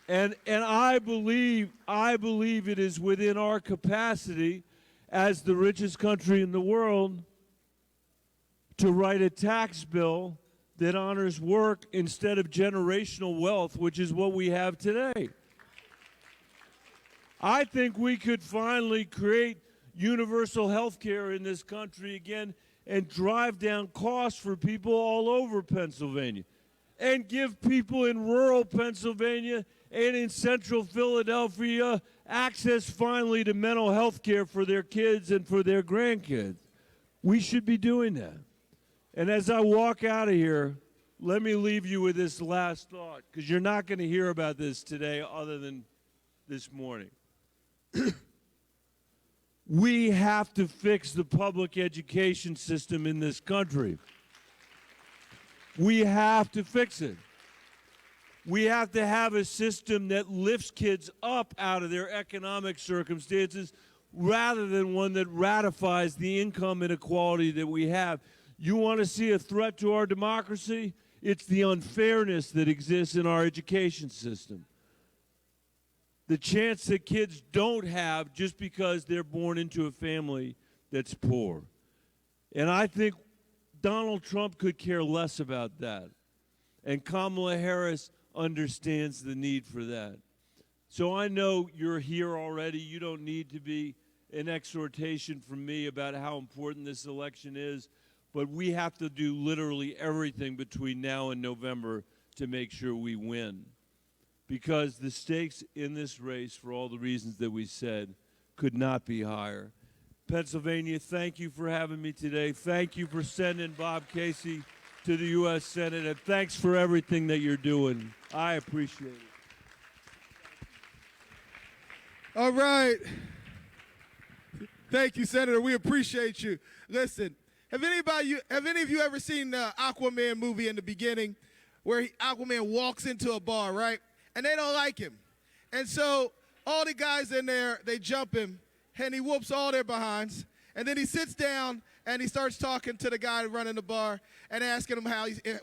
And I believe it is within our capacity as the richest country in the world to write a tax bill that honors work instead of generational wealth, which is what we have today. I think we could finally create universal health care in this country again and drive down costs for people all over Pennsylvania and give people in rural Pennsylvania and in central Philadelphia access finally to mental health care for their kids and for their grandkids. We should be doing that. And as I walk out of here, let me leave you with this last thought, because you're not going to hear about this today other than this morning. We have to fix the public education system in this country. We have to fix it. We have to have a system that lifts kids up out of their economic circumstances rather than one that ratifies the income inequality that we have. You want to see a threat to our democracy? It's the unfairness that exists in our education system. The chance that kids don't have just because they're born into a family that's poor. And I think Donald Trump could care less about that. And Kamala Harris understands the need for that. So I know you're here already. You don't need to be an exhortation from me about how important this election is. But we have to do literally everything between now and November to make sure we win. Because the stakes in this race, for all the reasons that we said, could not be higher. Pennsylvania, thank you for having me today. Thank you for sending Bob Casey to the U.S. Senate. And thanks for everything that you're doing. I appreciate it. All right. Thank you, Senator. We appreciate you. Listen, have any of you ever seen the Aquaman movie in the beginning where Aquaman walks into a bar, right? And they don't like him. And so all the guys in there, they jump him, and he whoops all their behinds. And then he sits down, and he starts talking to the guy running the bar and asking him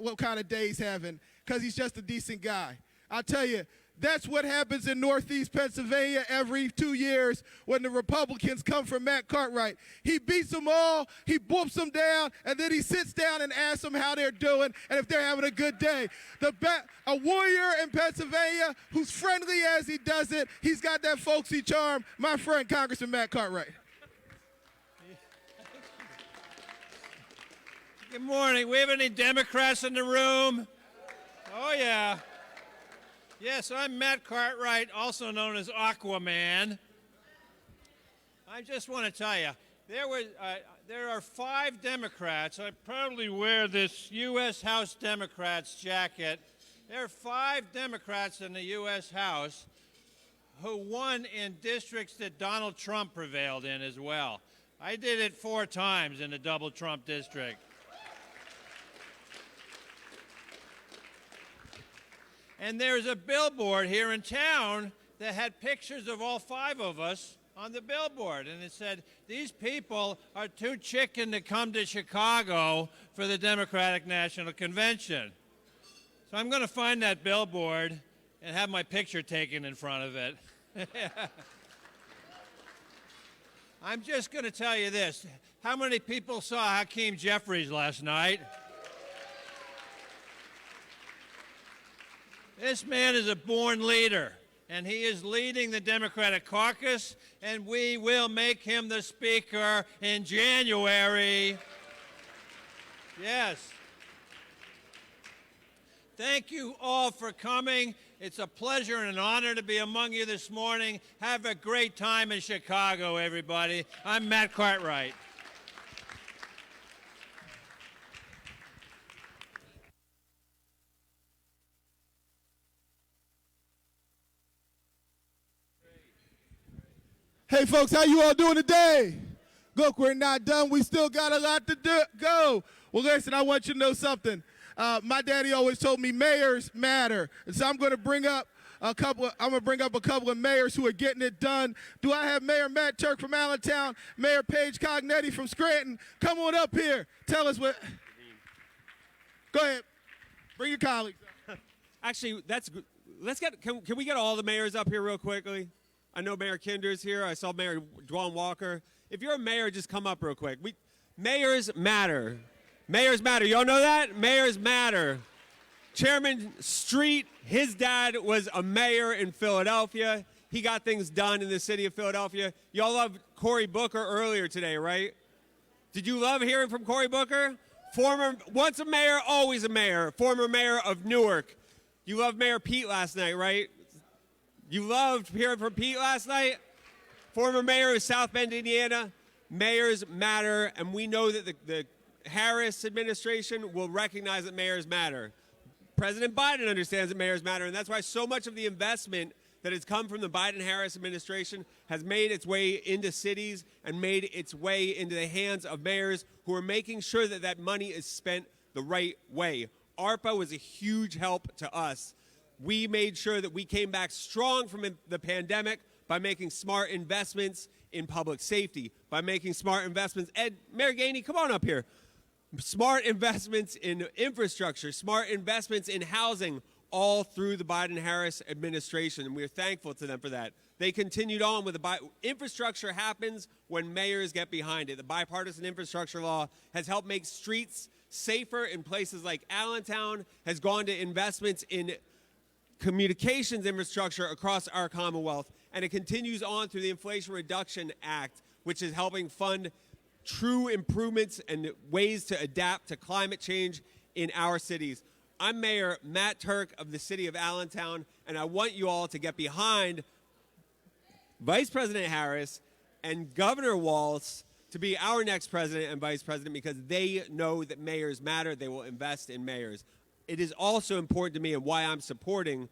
what kind of day he's having, because he's just a decent guy. I'll tell you, that's what happens in Northeast Pennsylvania every 2 years when the Republicans come for Matt Cartwright. He beats them all, he whoops them down, and then he sits down and asks them how they're doing and if they're having a good day. A warrior in Pennsylvania who's friendly as he does it, he's got that folksy charm, my friend Congressman Matt Cartwright. Good morning. We have any Democrats in the room? Oh, yeah. Yes, I'm Matt Cartwright, also known as Aquaman. I just want to tell you, there are 5 Democrats. I probably wear this U.S. House Democrats jacket. There are 5 Democrats in the U.S. House who won in districts that Donald Trump prevailed in as well. I did it 4 times in the double Trump district. And there's a billboard here in town that had pictures of all 5 of us on the billboard. And it said, these people are too chicken to come to Chicago for the Democratic National Convention. So I'm going to find that billboard and have my picture taken in front of it. I'm just going to tell you this. How many people saw Hakeem Jeffries last night? This man is a born leader, and he is leading the Democratic caucus, and we will make him the Speaker in January. Yes. Thank you all for coming. It's a pleasure and an honor to be among you this morning. Have a great time in Chicago, everybody. I'm Matt Cartwright. Hey, folks, how you all doing today? Look, we're not done. We still got a lot to go. Well, listen, I want you to know something. My daddy always told me mayors matter. And so I'm going to bring up a couple of mayors who are getting it done. Do I have Mayor Matt Turk from Allentown, Mayor Paige Cognetti from Scranton? Come on up here. Tell us what. Go ahead. Bring your colleagues up. Actually, can we get all the mayors up here real quickly? I know Mayor Kinder's here. I saw Mayor Dwan Walker. If you're a mayor, just come up real quick. Mayors matter. Mayors matter. You all know that? Mayors matter. Chairman Street, his dad was a mayor in Philadelphia. He got things done in the city of Philadelphia. Y'all loved Cory Booker earlier today, right? Did you love hearing from Cory Booker? Once a mayor, always a mayor. Former mayor of Newark. You loved Mayor Pete last night, right? You loved hearing from Pete last night? Former mayor of South Bend, Indiana. Mayors matter, and we know that the Harris administration will recognize that mayors matter. President Biden understands that mayors matter, and that's why so much of the investment that has come from the Biden-Harris administration has made its way into cities and made its way into the hands of mayors who are making sure that that money is spent the right way. ARPA was a huge help to us. We made sure that we came back strong from the pandemic by making smart investments in public safety, by making smart investments. Ed, Mayor Gainey, come on up here. Smart investments in infrastructure, smart investments in housing, all through the Biden-Harris administration, and we're thankful to them for that. They continued on with infrastructure happens when mayors get behind it. The bipartisan infrastructure law has helped make streets safer in places like Allentown, has gone to investments in communications infrastructure across our Commonwealth, and it continues on through the Inflation Reduction Act, which is helping fund true improvements and ways to adapt to climate change in our cities. I'm Mayor Matt Turk of the city of Allentown, and I want you all to get behind Vice President Harris and Governor Walz to be our next president and vice president, because they know that mayors matter. They will invest in mayors. It is also important to me, and why I'm supporting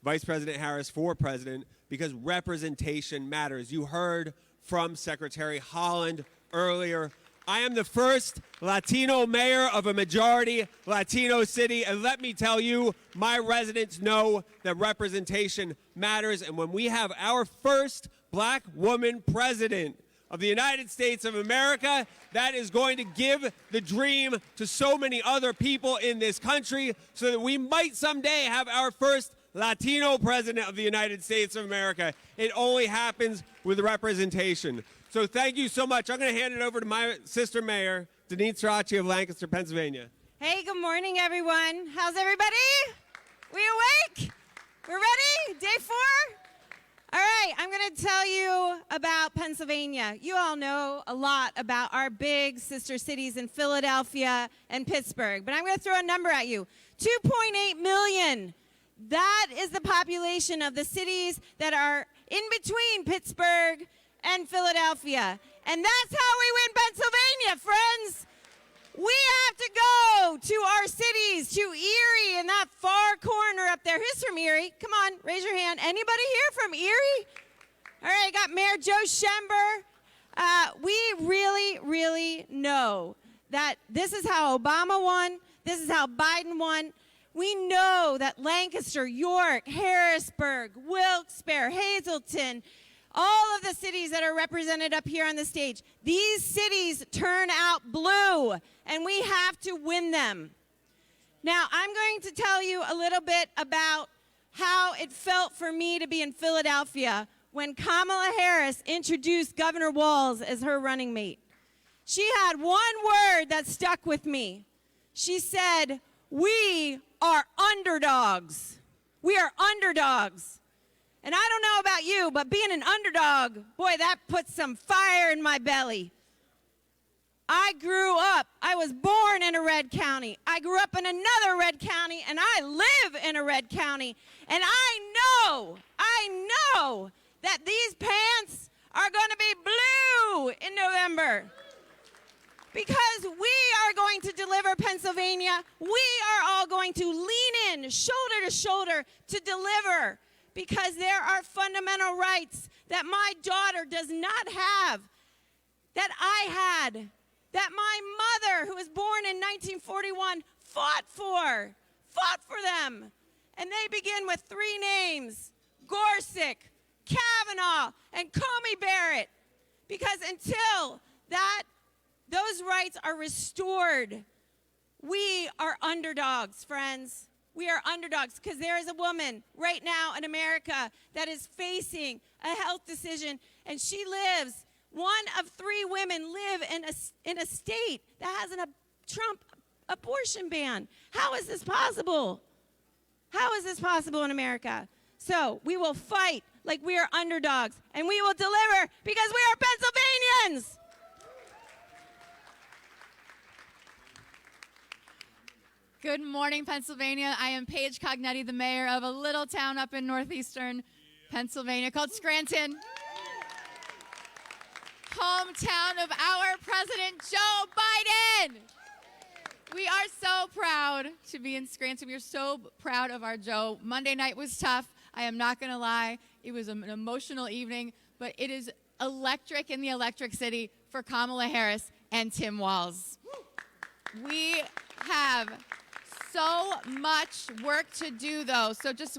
Vice President Harris for president, because representation matters. You heard from Secretary Holland earlier. I am the first Latino mayor of a majority Latino city, and let me tell you, my residents know that representation matters, and when we have our first black woman president of the United States of America, that is going to give the dream to so many other people in this country, so that we might someday have our first Latino president of the United States of America. It only happens with representation. So thank you so much. I'm going to hand it over to my sister mayor, Denise Strachey of Lancaster, Pennsylvania. Hey, good morning, everyone. How's everybody? We awake? We're ready? Day 4? All right, I'm going to tell you about Pennsylvania. You all know a lot about our big sister cities in Philadelphia and Pittsburgh, but I'm going to throw a number at you. 2.8 million. That is the population of the cities that are in between Pittsburgh and Philadelphia. And that's how we win Pennsylvania, friends. We have to go to our cities, to Erie in that far corner up there. Who's from Erie? Come on, raise your hand. Anybody here from Erie? All right, got Mayor Joe Schember. We really, really know that this is how Obama won. This is how Biden won. We know that Lancaster, York, Harrisburg, Wilkes-Barre, Hazleton, all of the cities that are represented up here on the stage, these cities turn out blue, and we have to win them. Now, I'm going to tell you a little bit about how it felt for me to be in Philadelphia when Kamala Harris introduced Governor Walz as her running mate. She had one word that stuck with me. She said, "We are underdogs. We are underdogs." And I don't know about you, but being an underdog, boy, that puts some fire in my belly. I was born in a red county. I grew up in another red county, and I live in a red county. And I know that these pants are going to be blue in November. Because we are going to deliver Pennsylvania. We are all going to lean in, shoulder to shoulder, to deliver. Because there are fundamental rights that my daughter does not have, that I had, that my mother, who was born in 1941, fought for them. And they begin with 3 names: Gorsuch, Kavanaugh, and Comey Barrett. Because until those rights are restored, we are underdogs, friends. We are underdogs because there is a woman right now in America that is facing a health decision, and she lives, one of 3 women live in a state that has a Trump abortion ban. How is this possible? How is this possible in America? So we will fight like we are underdogs, and we will deliver because we are Pennsylvanians. Good morning, Pennsylvania. I am Paige Cognetti, the mayor of a little town up in northeastern Pennsylvania called Scranton. Hometown of our President Joe Biden. We are so proud to be in Scranton. We are so proud of our Joe. Monday night was tough. I am not going to lie. It was an emotional evening, but it is electric in the electric city for Kamala Harris and Tim Walz. We have so much work to do, though. So just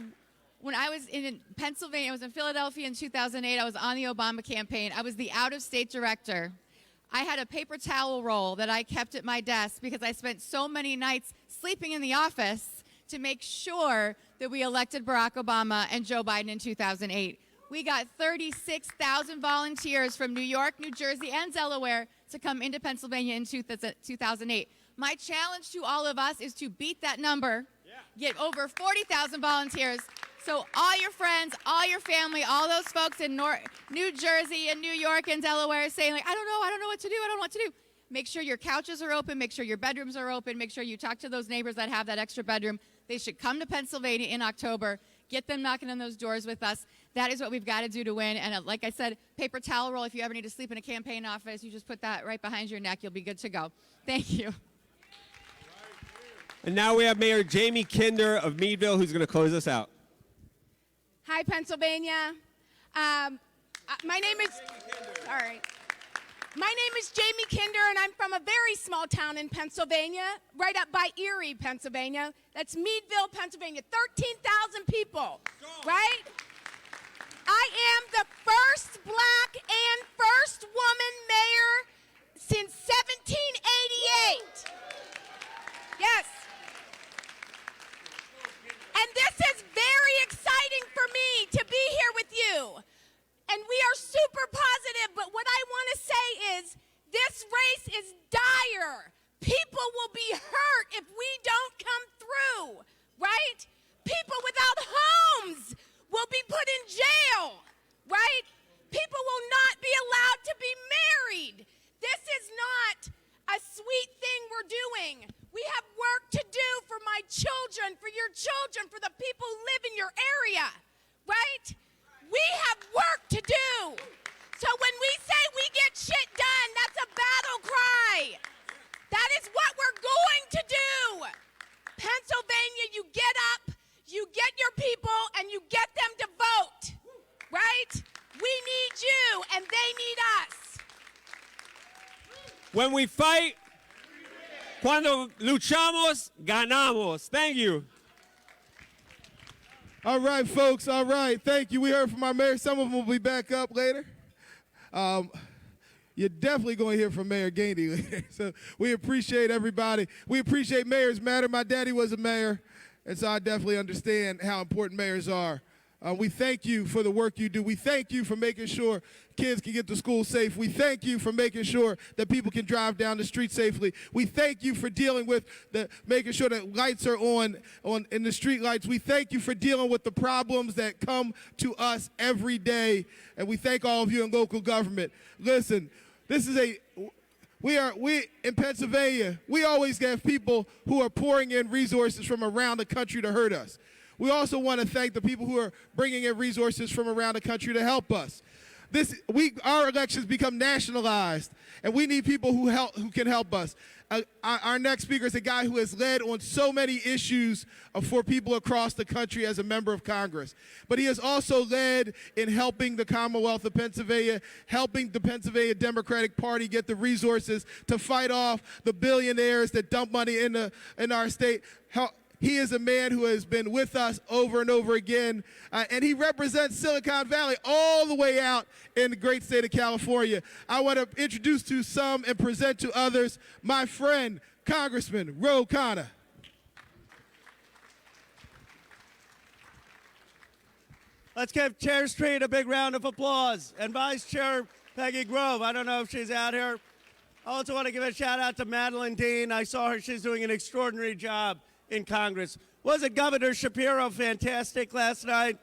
when I was in Pennsylvania, I was in Philadelphia in 2008. I was on the Obama campaign. I was the out-of-state director. I had a paper towel roll that I kept at my desk because I spent so many nights sleeping in the office to make sure that we elected Barack Obama and Joe Biden in 2008. We got 36,000 volunteers from New York, New Jersey, and Delaware to come into Pennsylvania in 2008. My challenge to all of us is to beat that number, get over 40,000 volunteers, so all your friends, all your family, all those folks in New Jersey and New York and Delaware saying, like, I don't know what to do. Make sure your couches are open, make sure your bedrooms are open, make sure you talk to those neighbors that have that extra bedroom. They should come to Pennsylvania in October, get them knocking on those doors with us. That is what we've got to do to win. And like I said, paper towel roll, if you ever need to sleep in a campaign office, you just put that right behind your neck. You'll be good to go. Thank you. And now we have Mayor Jamie Kinder of Meadville, who's going to close us out. Hi, Pennsylvania. My name is Jamie Kinder, and I'm from a very small town in Pennsylvania, right up by Erie, Pennsylvania. That's Meadville, Pennsylvania. 13,000 people, right? I am the first black and first woman mayor since 1788. Yes. And this is very exciting for me to be here with you. And we are super positive, but what I want to say is this race is dire. People will be hurt if we don't come through, right? People without homes will be put in jail, right? People will not be allowed to be married. This is not a sweet thing we're doing. We have work to do for my children, for your children, for the people who live in your area, right? We have work to do. So when we say we get shit done, that's a battle cry. That is what we're going to do. Pennsylvania, you get up, you get your people, and you get them to vote, right? We need you, and they need us. When we fight, cuando luchamos, ganamos. Thank you. All right, folks. All right. Thank you. We heard from our mayor. Some of them will be back up later. You're definitely going to hear from Mayor Gainey later. So we appreciate everybody. We appreciate Mayors Matter. My daddy was a mayor, and so I definitely understand how important mayors are. We thank you for the work you do. We thank you for making sure kids can get to school safe. We thank you for making sure that people can drive down the street safely. We thank you for dealing with making sure that lights are on in the street lights. We thank you for dealing with the problems that come to us every day. And we thank all of you in local government. Listen, We in Pennsylvania, we always have people who are pouring in resources from around the country to hurt us. We also want to thank the people who are bringing in resources from around the country to help us. Our elections become nationalized, and we need people who can help us. Our next speaker is a guy who has led on so many issues for people across the country as a member of Congress. But he has also led in helping the Commonwealth of Pennsylvania, helping the Pennsylvania Democratic Party get the resources to fight off the billionaires that dump money in our state. He is a man who has been with us over and over again, and he represents Silicon Valley all the way out in the great state of California. I want to introduce to some and present to others my friend, Congressman Ro Khanna. Let's give Chair Street a big round of applause. And Vice Chair Peggy Grove, I don't know if she's out here. I also want to give a shout out to Madeline Dean. I saw her, she's doing an extraordinary job in Congress. Wasn't Governor Shapiro fantastic last night?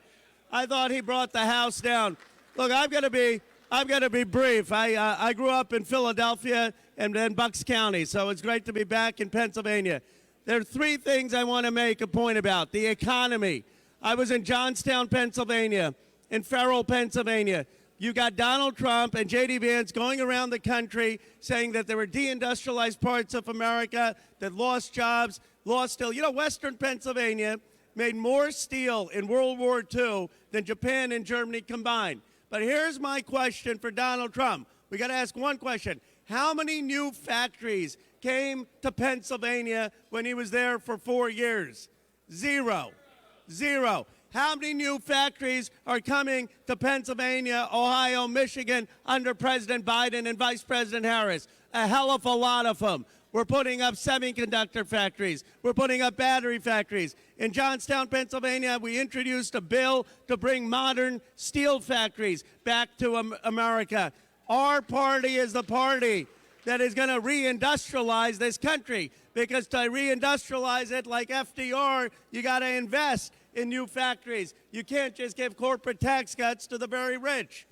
I thought he brought the House down. Look, I'm going to be brief. I grew up in Philadelphia and then Bucks County, so it's great to be back in Pennsylvania. There are three things I want to make a point about. The economy. I was in Johnstown, Pennsylvania, in Farrell, Pennsylvania. You got Donald Trump and J.D. Vance going around the country saying that there were deindustrialized parts of America that lost jobs, lost steel. You know, Western Pennsylvania made more steel in World War II than Japan and Germany combined. But here's my question for Donald Trump. We got to ask one question. How many new factories came to Pennsylvania when he was there for 4 years? Zero. Zero. How many new factories are coming to Pennsylvania, Ohio, Michigan under President Biden and Vice President Harris? A hell of a lot of them. We're putting up semiconductor factories. We're putting up battery factories. In Johnstown, Pennsylvania, we introduced a bill to bring modern steel factories back to America. Our party is the party that is going to reindustrialize this country, because to reindustrialize it like FDR, you got to invest in new factories. You can't just give corporate tax cuts to the very rich.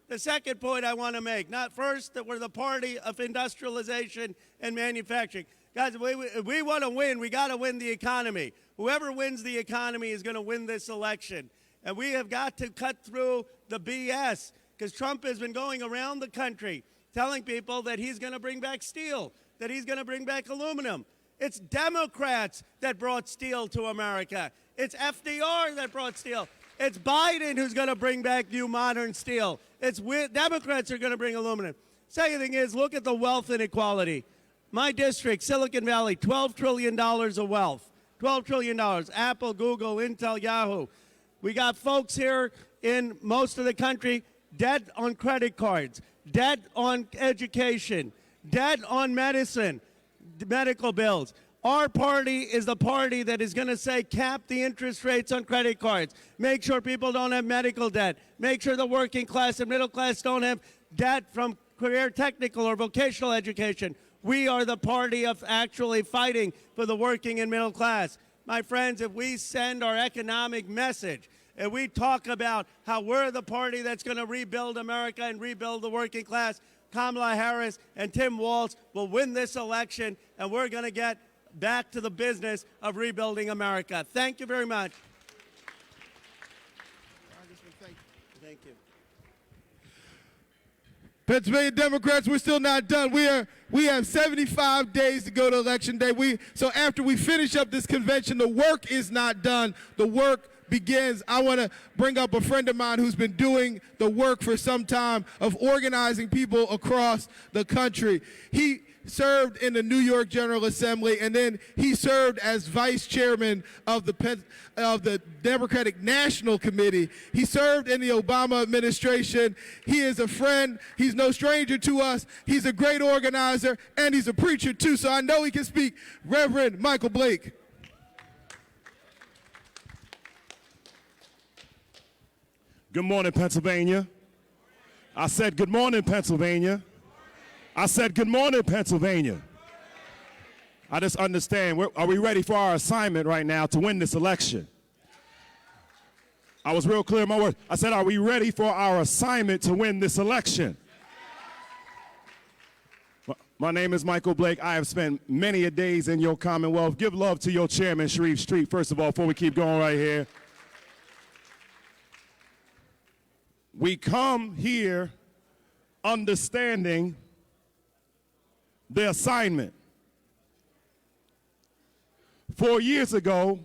The second point I want to make, not first, that we're the party of industrialization and manufacturing. Guys, if we want to win, we got to win the economy. Whoever wins the economy is going to win this election. And we have got to cut through the BS, because Trump has been going around the country telling people that he's going to bring back steel, that he's going to bring back aluminum. It's Democrats that brought steel to America. It's FDR that brought steel. It's Biden who's going to bring back new modern steel. Democrats are going to bring aluminum. Second thing is, look at the wealth inequality. My district, Silicon Valley, $12 trillion of wealth. $12 trillion. Apple, Google, Intel, Yahoo. We got folks here in most of the country, debt on credit cards, debt on education, debt on medicine, medical bills. Our party is the party that is going to say cap the interest rates on credit cards. Make sure people don't have medical debt. Make sure the working class and middle class don't have debt from career technical or vocational education. We are the party of actually fighting for the working and middle class. My friends, if we send our economic message, and we talk about how we're the party that's going to rebuild America and rebuild the working class, Kamala Harris and Tim Walz will win this election, and we're going to get back to the business of rebuilding America. Thank you very much. Thank you. Pennsylvania Democrats, we're still not done. We have 75 days to go to Election Day. So after we finish up this convention, the work is not done. The work begins. I want to bring up a friend of mine who's been doing the work for some time of organizing people across the country. He served in the New York General Assembly, and then he served as vice chairman of the Democratic National Committee. He served in the Obama administration. He is a friend. He's no stranger to us. He's a great organizer, and he's a preacher too, so I know he can speak. Reverend Michael Blake. Good morning, Pennsylvania. I said good morning, Pennsylvania. I said good morning, Pennsylvania. I just understand, are we ready for our assignment right now to win this election? I was real clear in my words. I said, are we ready for our assignment to win this election? My name is Michael Blake. I have spent many a days in your Commonwealth. Give love to your chairman, Sharif Street, first of all, before we keep going right here. We come here understanding the assignment. 4 years ago,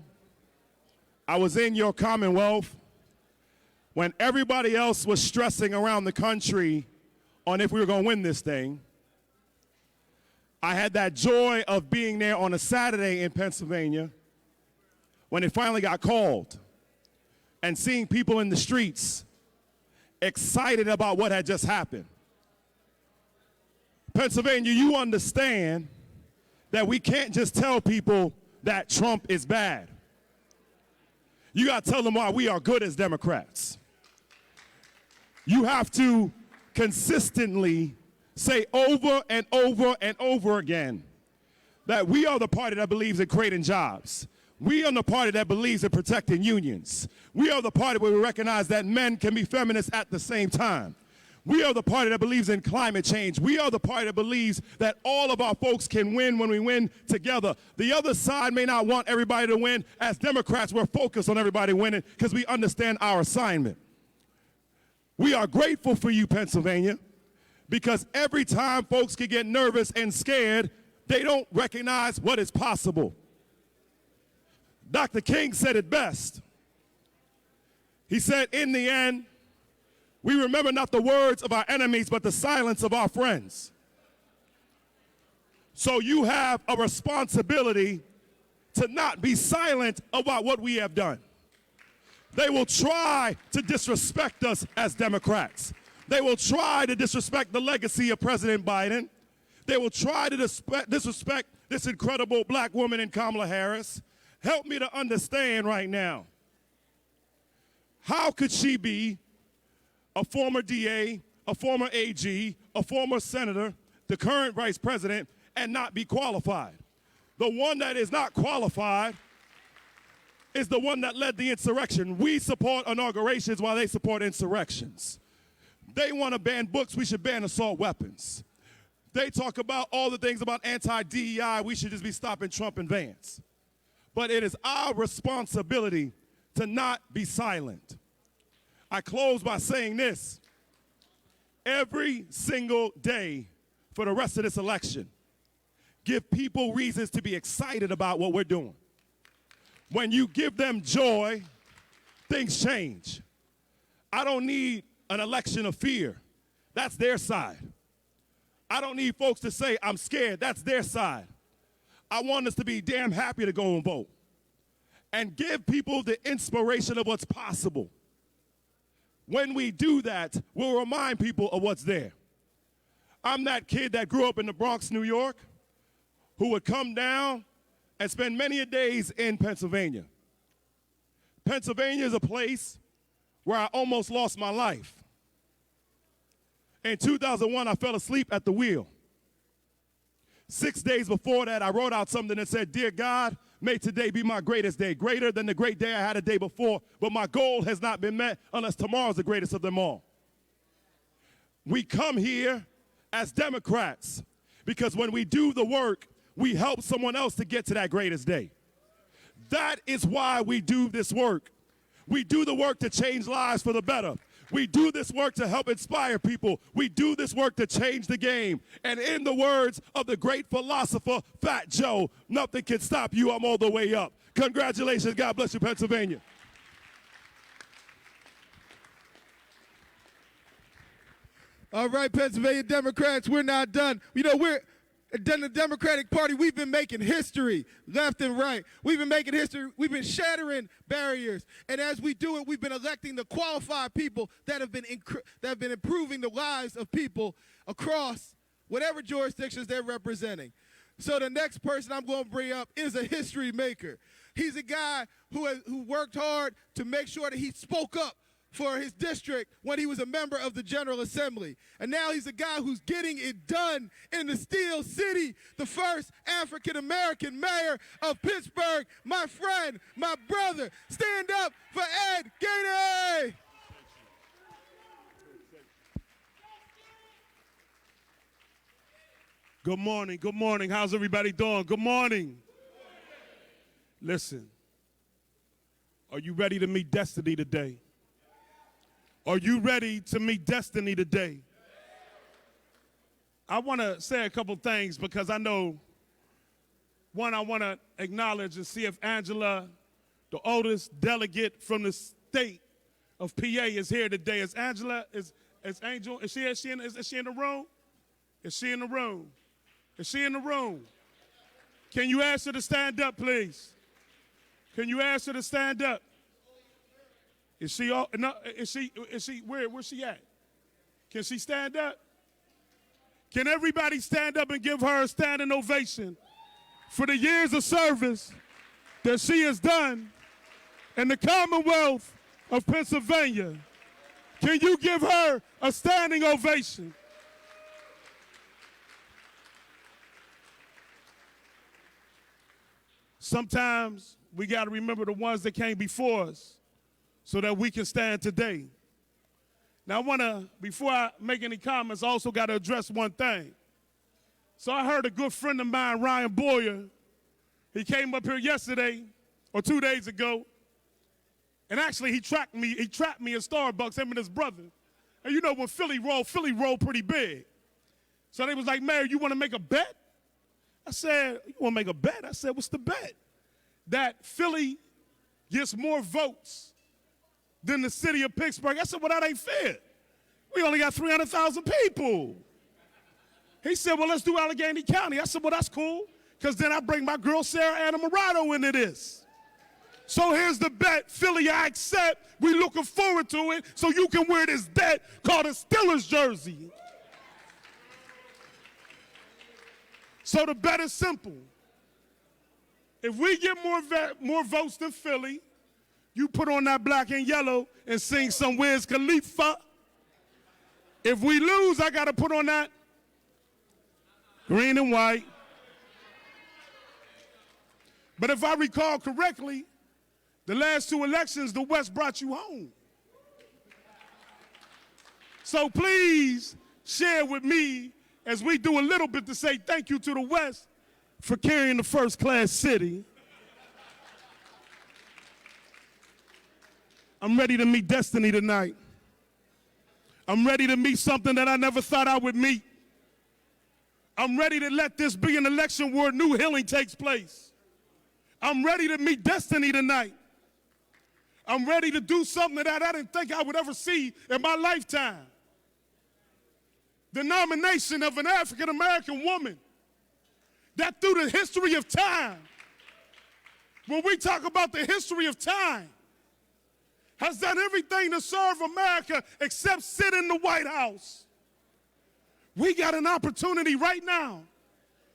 I was in your Commonwealth when everybody else was stressing around the country on if we were going to win this thing. I had that joy of being there on a Saturday in Pennsylvania when it finally got called and seeing people in the streets excited about what had just happened. Pennsylvania, you understand that we can't just tell people that Trump is bad. You got to tell them why we are good as Democrats. You have to consistently say over and over and over again that we are the party that believes in creating jobs. We are the party that believes in protecting unions. We are the party where we recognize that men can be feminists at the same time. We are the party that believes in climate change. We are the party that believes that all of our folks can win when we win together. The other side may not want everybody to win. As Democrats, we're focused on everybody winning because we understand our assignment. We are grateful for you, Pennsylvania, because every time folks can get nervous and scared, they don't recognize what is possible. Dr. King said it best. He said, in the end, we remember not the words of our enemies, but the silence of our friends. So you have a responsibility to not be silent about what we have done. They will try to disrespect us as Democrats. They will try to disrespect the legacy of President Biden. They will try to disrespect this incredible black woman in Kamala Harris. Help me to understand right now. How could she be a former DA, a former AG, a former senator, the current vice president, and not be qualified? The one that is not qualified is the one that led the insurrection. We support inaugurations while they support insurrections. They want to ban books, we should ban assault weapons. They talk about all the things about anti-DEI, we should just be stopping Trump and Vance. But it is our responsibility to not be silent. I close by saying this. Every single day for the rest of this election, give people reasons to be excited about what we're doing. When you give them joy, things change. I don't need an election of fear. That's their side. I don't need folks to say, I'm scared. That's their side. I want us to be damn happy to go and vote and give people the inspiration of what's possible. When we do that, we'll remind people of what's there. I'm that kid that grew up in the Bronx, New York, who would come down and spend many a days in Pennsylvania. Pennsylvania is a place where I almost lost my life. In 2001, I fell asleep at the wheel. 6 days before that, I wrote out something that said, Dear God, may today be my greatest day, greater than the great day I had a day before, but my goal has not been met unless tomorrow's the greatest of them all. We come here as Democrats because when we do the work, we help someone else to get to that greatest day. That is why we do this work. We do the work to change lives for the better. We do this work to help inspire people. We do this work to change the game. And in the words of the great philosopher, Fat Joe, nothing can stop you. I'm all the way up. Congratulations. God bless you, Pennsylvania. All right, Pennsylvania Democrats, we're not done. You know, we're done. The Democratic Party, we've been making history left and right. We've been making history. We've been shattering barriers. And as we do it, we've been electing the qualified people that have been improving the lives of people across whatever jurisdictions they're representing. So the next person I'm going to bring up is a history maker. He's a guy who worked hard to make sure that he spoke up for his district when he was a member of the General Assembly. And now he's a guy who's getting it done in the Steel City, the first African-American mayor of Pittsburgh, my friend, my brother. Stand up for Ed Gainey. Good morning. Good morning. How's everybody doing? Good morning. Listen, are you ready to meet destiny today? Are you ready to meet destiny today? I want to say a couple things because I know, one, I want to acknowledge and see if Angela, the oldest delegate from the state of PA, is here today. Is Angela, is Angel, is she in the room? Is she in the room? Is she in the room? Can you ask her to stand up, please? Can you ask her to stand up? Is she where's she at? Can she stand up? Can everybody stand up and give her a standing ovation for the years of service that she has done in the Commonwealth of Pennsylvania? Can you give her a standing ovation? Sometimes we got to remember the ones that came before us so that we can stand today. Now, I want to, before I make any comments, I also got to address one thing. So I heard a good friend of mine, Ryan Boyer, he came up here yesterday or 2 days ago, and actually he trapped me at Starbucks, him and his brother. And you know when Philly roll pretty big. So they was like, Mayor, you want to make a bet? I said, you want to make a bet? I said, what's the bet? That Philly gets more votes than the city of Pittsburgh. I said, well, that ain't fair. We only got 300,000 people. He said, well, let's do Allegheny County. I said, well, that's cool, because then I bring my girl Sarah Anna Morado into this. So here's the bet. Philly, I accept. We looking forward to it, so you can wear this bet called a Steelers jersey. So the bet is simple. If we get more votes than Philly, you put on that black and yellow and sing some Wiz Khalifa. If we lose, I got to put on that green and white. But if I recall correctly, the last two elections, the West brought you home. So please share with me as we do a little bit to say thank you to the West for carrying the first-class city. I'm ready to meet destiny tonight. I'm ready to meet something that I never thought I would meet. I'm ready to let this be an election where new healing takes place. I'm ready to meet destiny tonight. I'm ready to do something that I didn't think I would ever see in my lifetime. The nomination of an African-American woman that through the history of time, when we talk about the history of time, has done everything to serve America except sit in the White House. We got an opportunity right now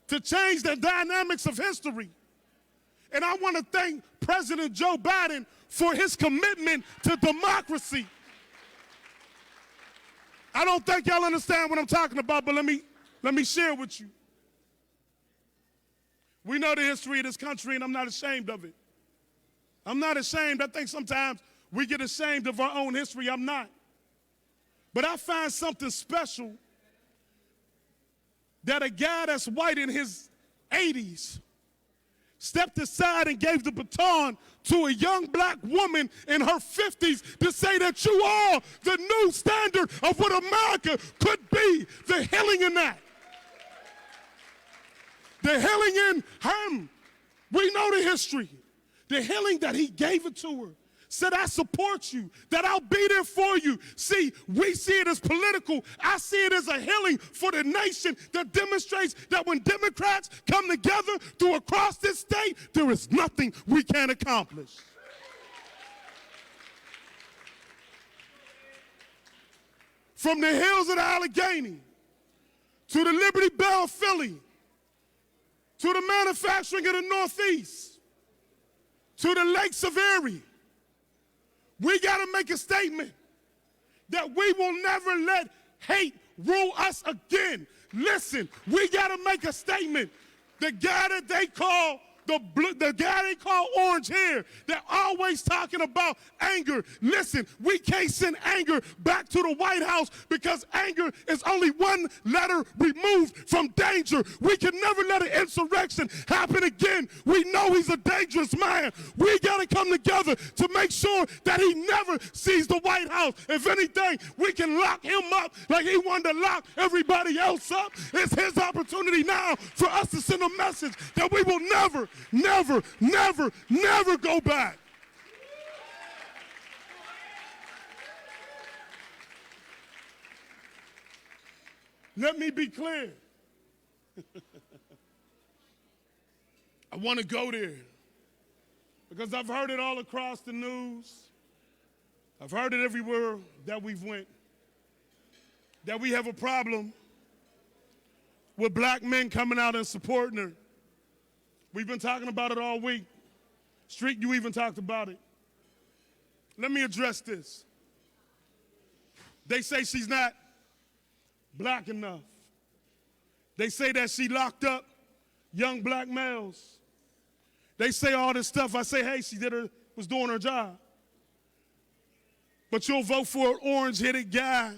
to change the dynamics of history. And I want to thank President Joe Biden for his commitment to democracy. I don't think y'all understand what I'm talking about, but let me share with you. We know the history of this country, and I'm not ashamed of it. I'm not ashamed. I think sometimes we get ashamed of our own history. I'm not. But I find something special that a guy that's white in his 80s stepped aside and gave the baton to a young black woman in her 50s to say that you are the new standard of what America could be. The healing in that. The healing in him. We know the history. The healing that he gave it to her. Said, I support you, that I'll be there for you. See, we see it as political. I see it as a healing for the nation that demonstrates that when Democrats come together through across this state, there is nothing we can't accomplish. From the hills of the Allegheny to the Liberty Bell, Philly, to the manufacturing of the Northeast, to the lakes of Erie, we got to make a statement that we will never let hate rule us again. Listen, we got to make a statement. The guy that they call the guy they call Orange here, they're always talking about anger. Listen, we can't send anger back to the White House because anger is only one letter removed from danger. We can never let an insurrection happen again. We know he's a dangerous man. We got to come together to make sure that he never sees the White House. If anything, we can lock him up like he wanted to lock everybody else up. It's his opportunity now for us to send a message that we will never, never, never, never go back. Let me be clear. I want to go there because I've heard it all across the news. I've heard it everywhere that we've went, that we have a problem with black men coming out and supporting her. We've been talking about it all week. Street, you even talked about it. Let me address this. They say she's not black enough. They say that she locked up young black males. They say all this stuff. I say, hey, she was doing her job. But you'll vote for an orange-headed guy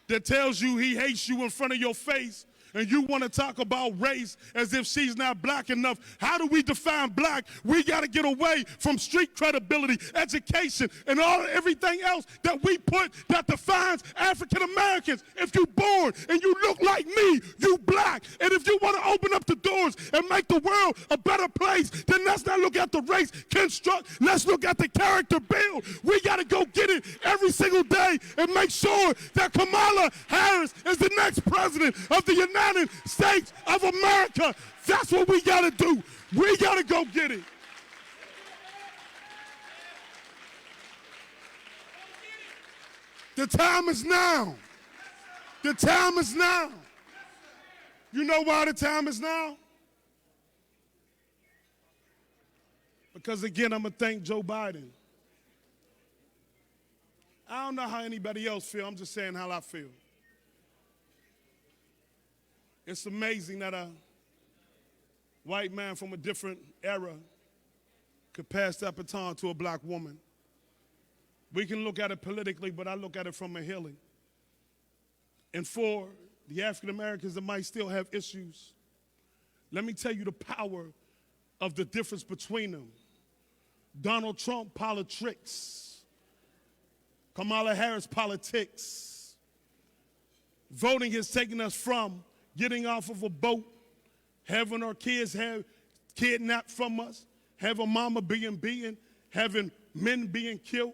that tells you he hates you in front of your face, and you want to talk about race as if she's not black enough. How do we define black? We got to get away from street credibility, education, and everything else that we put that defines African Americans. If you're born and you look like me, you black. And if you want to open up the doors and make the world a better place, then let's not look at the race construct. Let's look at the character build. We got to go get it every single day and make sure that Kamala Harris is the next president of the United States of America. That's what we got to do. We got to go get it. The time is now. The time is now. You know why the time is now? Because again, I'm going to thank Joe Biden. I don't know how anybody else feels. I'm just saying how I feel. It's amazing that a white man from a different era could pass that baton to a black woman. We can look at it politically, but I look at it from a healing. And for the African Americans that might still have issues, let me tell you the power of the difference between them. Donald Trump politics, Kamala Harris politics. Voting has taken us from getting off of a boat, having our kids kidnapped from us, having mama being beaten, having men being killed,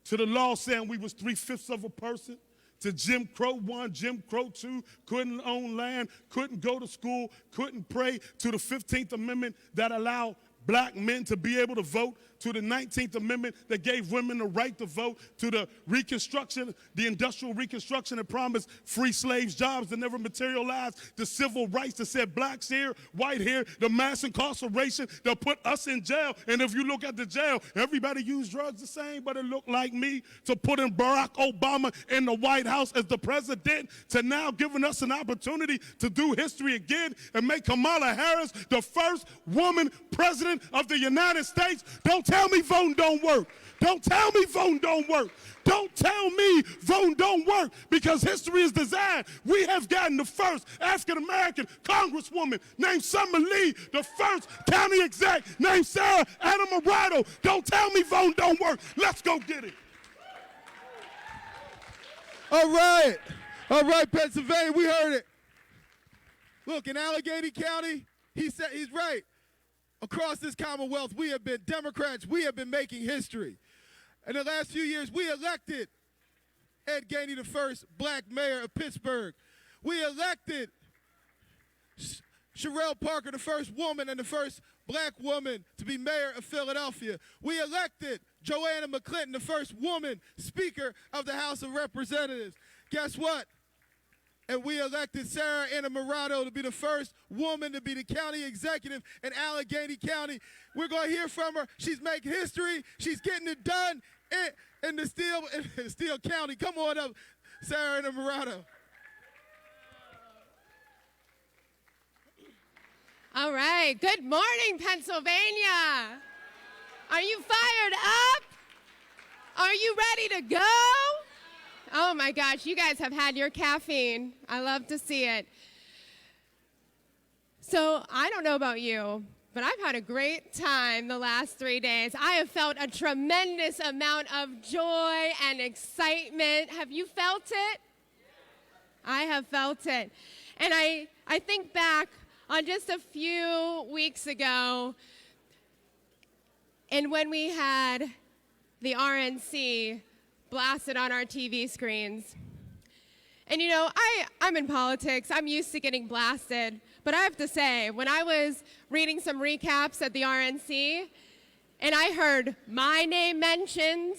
to the law saying we was 3/5 of a person, to Jim Crow 1, Jim Crow 2, couldn't own land, couldn't go to school, couldn't pray, to the 15th Amendment that allowed black men to be able to vote, to the 19th Amendment that gave women the right to vote, to the Reconstruction, the industrial Reconstruction that promised free slaves jobs that never materialized, the civil rights that said blacks here, white here, the mass incarceration that put us in jail. And if you look at the jail, everybody used drugs the same, but it looked like me, to put in Barack Obama in the White House as the president, to now giving us an opportunity to do history again and make Kamala Harris the first woman president of the United States. Don't tell me voting don't work. Don't tell me voting don't work. Don't tell me voting don't work, because history is designed. We have gotten the first African-American congresswoman named Summer Lee, the first county exec named Sarah Adamarato. Don't tell me voting don't work. Let's go get it. All right, Pennsylvania, we heard it. Look, in Allegheny County, he's right. Across this Commonwealth, we have been Democrats. We have been making history. In the last few years, we elected Ed Gainey, the first black mayor of Pittsburgh. We elected Sherelle Parker, the first woman and the first black woman to be mayor of Philadelphia. We elected Joanna McClinton, the first woman speaker of the House of Representatives. Guess what? And we elected Sarah Adamarato to be the first woman to be the county executive in Allegheny County. We're going to hear from her. She's making history. She's getting it done in the Steele County. Come on up, Sarah Adamarato. All right. Good morning, Pennsylvania. Are you fired up? Are you ready to go? Oh my gosh, you guys have had your caffeine. I love to see it. So I don't know about you, but I've had a great time the last 3 days. I have felt a tremendous amount of joy and excitement. Have you felt it? I have felt it. And I think back on just a few weeks ago, and when we had the RNC blasted on our TV screens. And you know, I'm in politics, I'm used to getting blasted, but I have to say, when I was reading some recaps at the RNC, and I heard my name mentioned,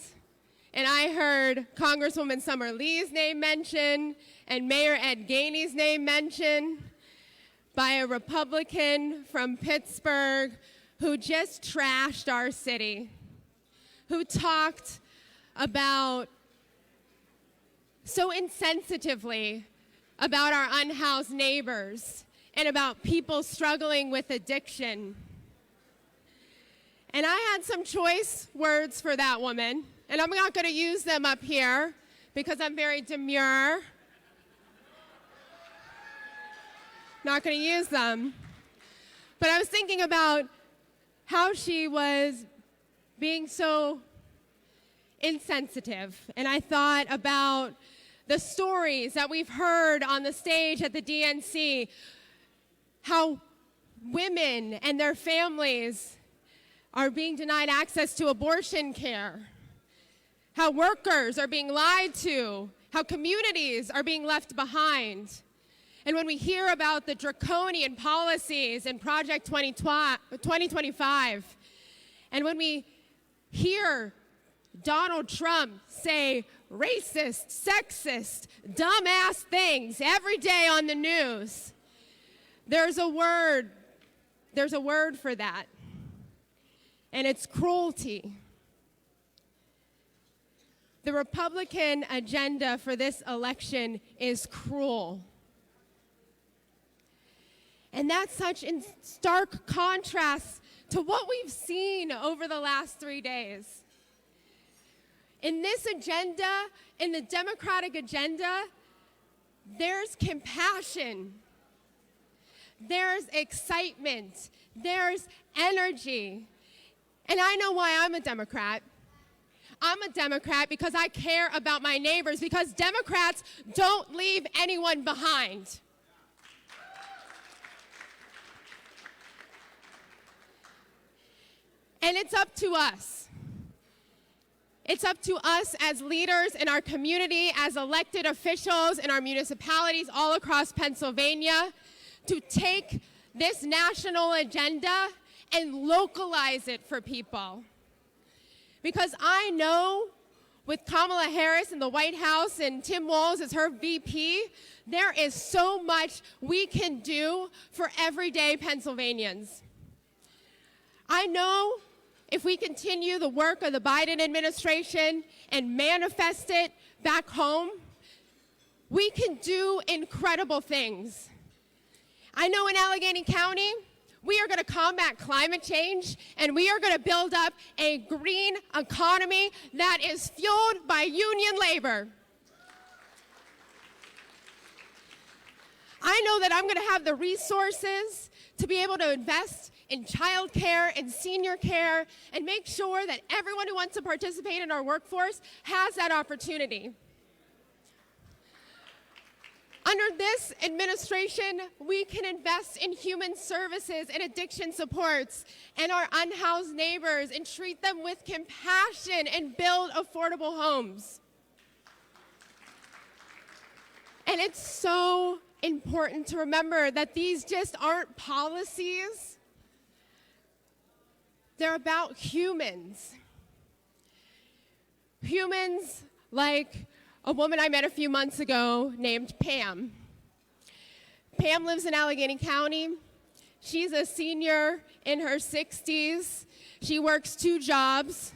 and I heard Congresswoman Summer Lee's name mentioned, and Mayor Ed Gainey's name mentioned, by a Republican from Pittsburgh who just trashed our city, who talked about so insensitively about our unhoused neighbors and about people struggling with addiction. And I had some choice words for that woman, and I'm not going to use them up here because I'm very demure. Not going to use them. But I was thinking about how she was being so insensitive. And I thought about the stories that we've heard on the stage at the DNC, how women and their families are being denied access to abortion care, how workers are being lied to, how communities are being left behind. And when we hear about the draconian policies in Project 2025, and when we hear Donald Trump say racist, sexist, dumbass things every day on the news, there's a word for that, and it's cruelty. The Republican agenda for this election is cruel. And that's such in stark contrast to what we've seen over the last 3 days. In this agenda, in the Democratic agenda, there's compassion, there's excitement, there's energy. And I know why I'm a Democrat. I'm a Democrat because I care about my neighbors, because Democrats don't leave anyone behind. And it's up to us. It's up to us as leaders in our community, as elected officials in our municipalities all across Pennsylvania, to take this national agenda and localize it for people. Because I know with Kamala Harris in the White House and Tim Walz as her VP, there is so much we can do for everyday Pennsylvanians. I know if we continue the work of the Biden administration and manifest it back home, we can do incredible things. I know in Allegheny County, we are going to combat climate change, and we are going to build up a green economy that is fueled by union labor. I know that I'm going to have the resources to be able to invest in childcare and senior care and make sure that everyone who wants to participate in our workforce has that opportunity. Under this administration, we can invest in human services and addiction supports and our unhoused neighbors and treat them with compassion and build affordable homes. And it's so important to remember that these just aren't policies. They're about humans. Humans like a woman I met a few months ago named Pam. Pam lives in Allegheny County. She's a senior in her 60s. She works 2 jobs,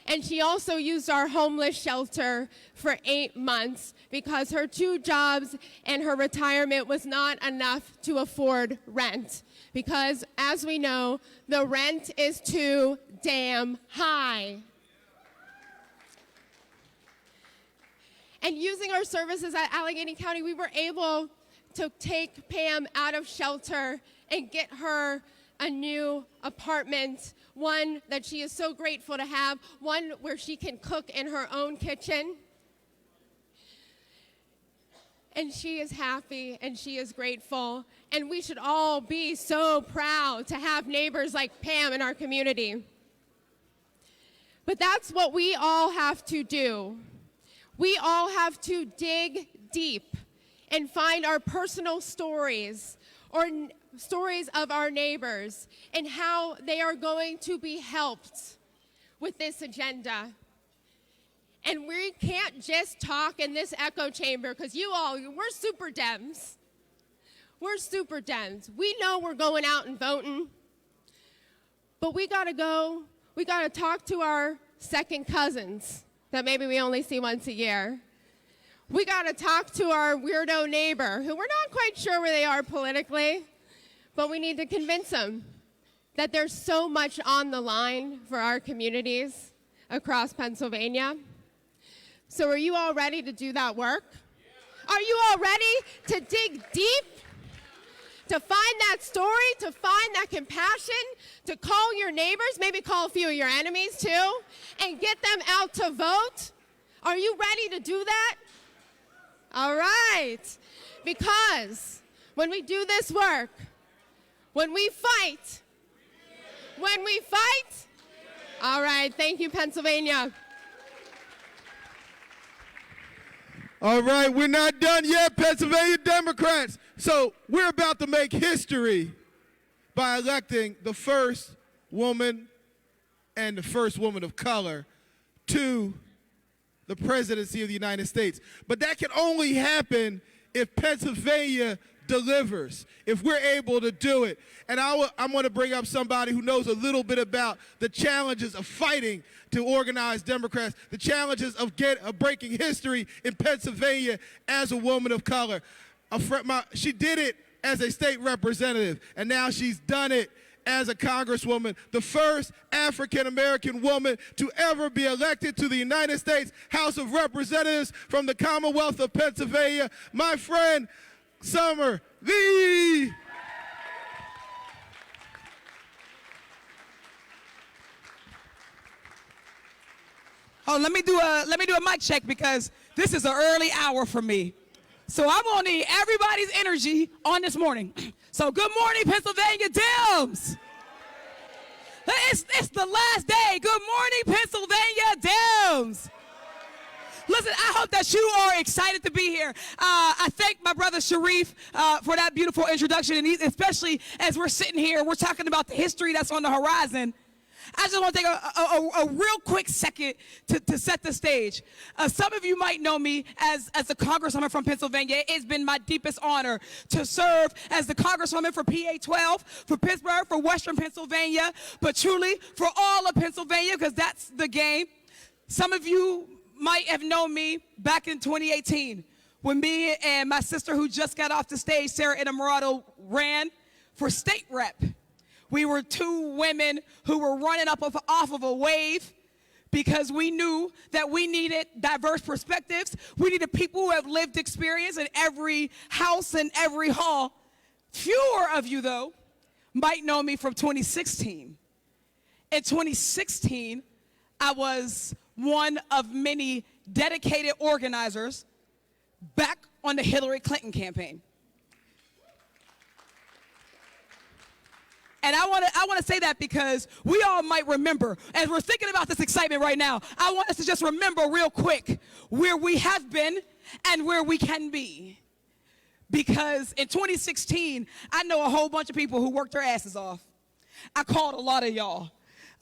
And she also used our homeless shelter for 8 months because her 2 jobs and her retirement was not enough to afford rent. Because, as we know, the rent is too damn high. And using our services at Allegheny County, we were able to take Pam out of shelter and get her a new apartment, one that she is so grateful to have, one where she can cook in her own kitchen. And she is happy and she is grateful. And we should all be so proud to have neighbors like Pam in our community. But that's what we all have to do. We all have to dig deep and find our personal stories or stories of our neighbors and how they are going to be helped with this agenda. And we can't just talk in this echo chamber because we're super Dems. We're super Dems. We know we're going out and voting, but we got to talk to our second cousins that maybe we only see once a year. We got to talk to our weirdo neighbor who we're not quite sure where they are politically, but we need to convince them that there's so much on the line for our communities across Pennsylvania. So are you all ready to do that work? Are you all ready to dig deep, to find that story, to find that compassion, to call your neighbors, maybe call a few of your enemies too, and get them out to vote? Are you ready to do that? All right. Because when we do this work, when we fight, all right, thank you, Pennsylvania. All right, we're not done yet, Pennsylvania Democrats. So we're about to make history by electing the first woman and the first woman of color to the presidency of the United States. But that can only happen if Pennsylvania delivers, if we're able to do it. And I'm going to bring up somebody who knows a little bit about the challenges of fighting to organize Democrats, the challenges of breaking history in Pennsylvania as a woman of color. She did it as a state representative, and now she's done it as a congresswoman, the first African-American woman to ever be elected to the United States House of Representatives from the Commonwealth of Pennsylvania, my friend, Summer Lee. Oh, let me do a mic check because this is an early hour for me. So I'm gonna need everybody's energy on this morning. So good morning, Pennsylvania Dems. It's the last day. Good morning, Pennsylvania Dems. Listen, I hope that you are excited to be here. I thank my brother Sharif for that beautiful introduction, and especially as we're sitting here, we're talking about the history that's on the horizon. I just want to take a real quick second to set the stage. Some of you might know me as a congresswoman from Pennsylvania. It's been my deepest honor to serve as the congresswoman for PA 12, for Pittsburgh, for Western Pennsylvania, but truly for all of Pennsylvania, because that's the game. Some of you might have known me back in 2018 when me and my sister who just got off the stage, Sarah Inamorado, ran for state rep. We were two women who were running off of a wave because we knew that we needed diverse perspectives. We needed people who have lived experience in every house and every hall. Fewer of you, though, might know me from 2016. In 2016, I was one of many dedicated organizers back on the Hillary Clinton campaign. And I want to say that because we all might remember, as we're thinking about this excitement right now, I want us to just remember real quick where we have been and where we can be. Because in 2016, I know a whole bunch of people who worked their asses off. I called a lot of y'all.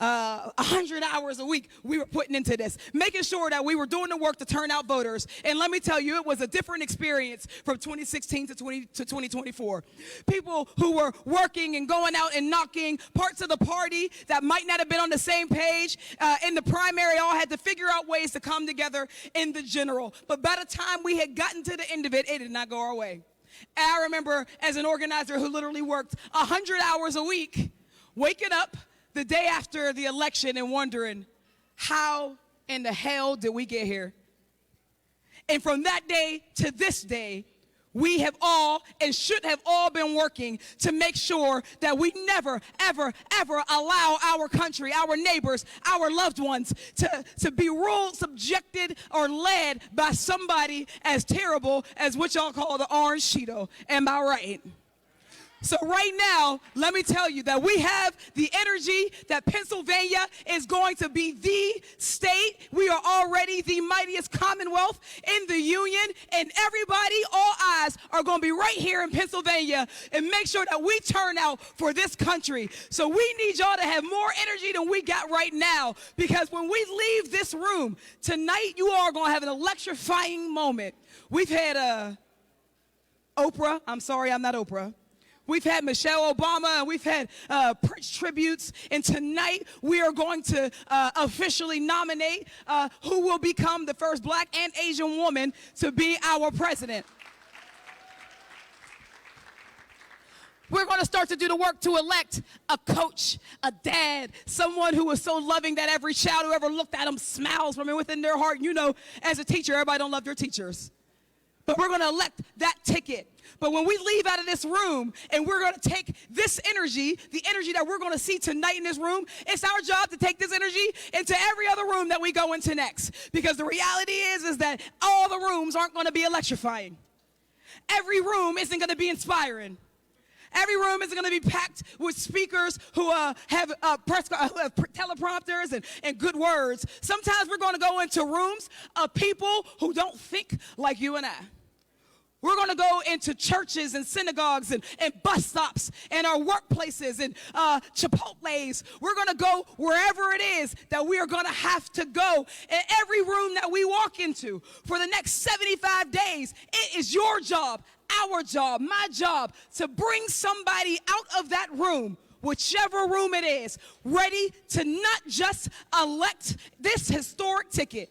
100 hours a week we were putting into this, making sure that we were doing the work to turn out voters. And let me tell you, it was a different experience from 2016 to 2024. People who were working and going out and knocking, parts of the party that might not have been on the same page in the primary all had to figure out ways to come together in the general. But by the time we had gotten to the end of it, it did not go our way. And I remember as an organizer who literally worked 100 hours a week, waking up the day after the election and wondering, how in the hell did we get here? And from that day to this day, we have all and should have all been working to make sure that we never, ever, ever allow our country, our neighbors, our loved ones to be ruled, subjected, or led by somebody as terrible as what y'all call the orange Cheeto. Am I right? So right now, let me tell you that we have the energy that Pennsylvania is going to be the state. We are already the mightiest commonwealth in the union, and everybody, all eyes are going to be right here in Pennsylvania and make sure that we turn out for this country. So we need y'all to have more energy than we got right now, because when we leave this room tonight, you are going to have an electrifying moment. We've had Oprah. I'm sorry, I'm not Oprah. We've had Michelle Obama, and we've had Prince tributes, and tonight we are going to officially nominate who will become the first black and Asian woman to be our president. We're going to start to do the work to elect a coach, a dad, someone who is so loving that every child who ever looked at him smiles from within their heart. You know, as a teacher, everybody don't love their teachers. But we're going to elect that ticket. But when we leave out of this room and we're going to take this energy, the energy that we're going to see tonight in this room, it's our job to take this energy into every other room that we go into next. Because the reality is that all the rooms aren't going to be electrifying. Every room isn't going to be inspiring. Every room is going to be packed with speakers who have teleprompters and good words. Sometimes we're going to go into rooms of people who don't think like you and I. We're going to go into churches and synagogues and bus stops and our workplaces and Chipotle's. We're going to go wherever it is that we are going to have to go. And every room that we walk into for the next 75 days, it is your job, our job, my job, to bring somebody out of that room, whichever room it is, ready to not just elect this historic ticket,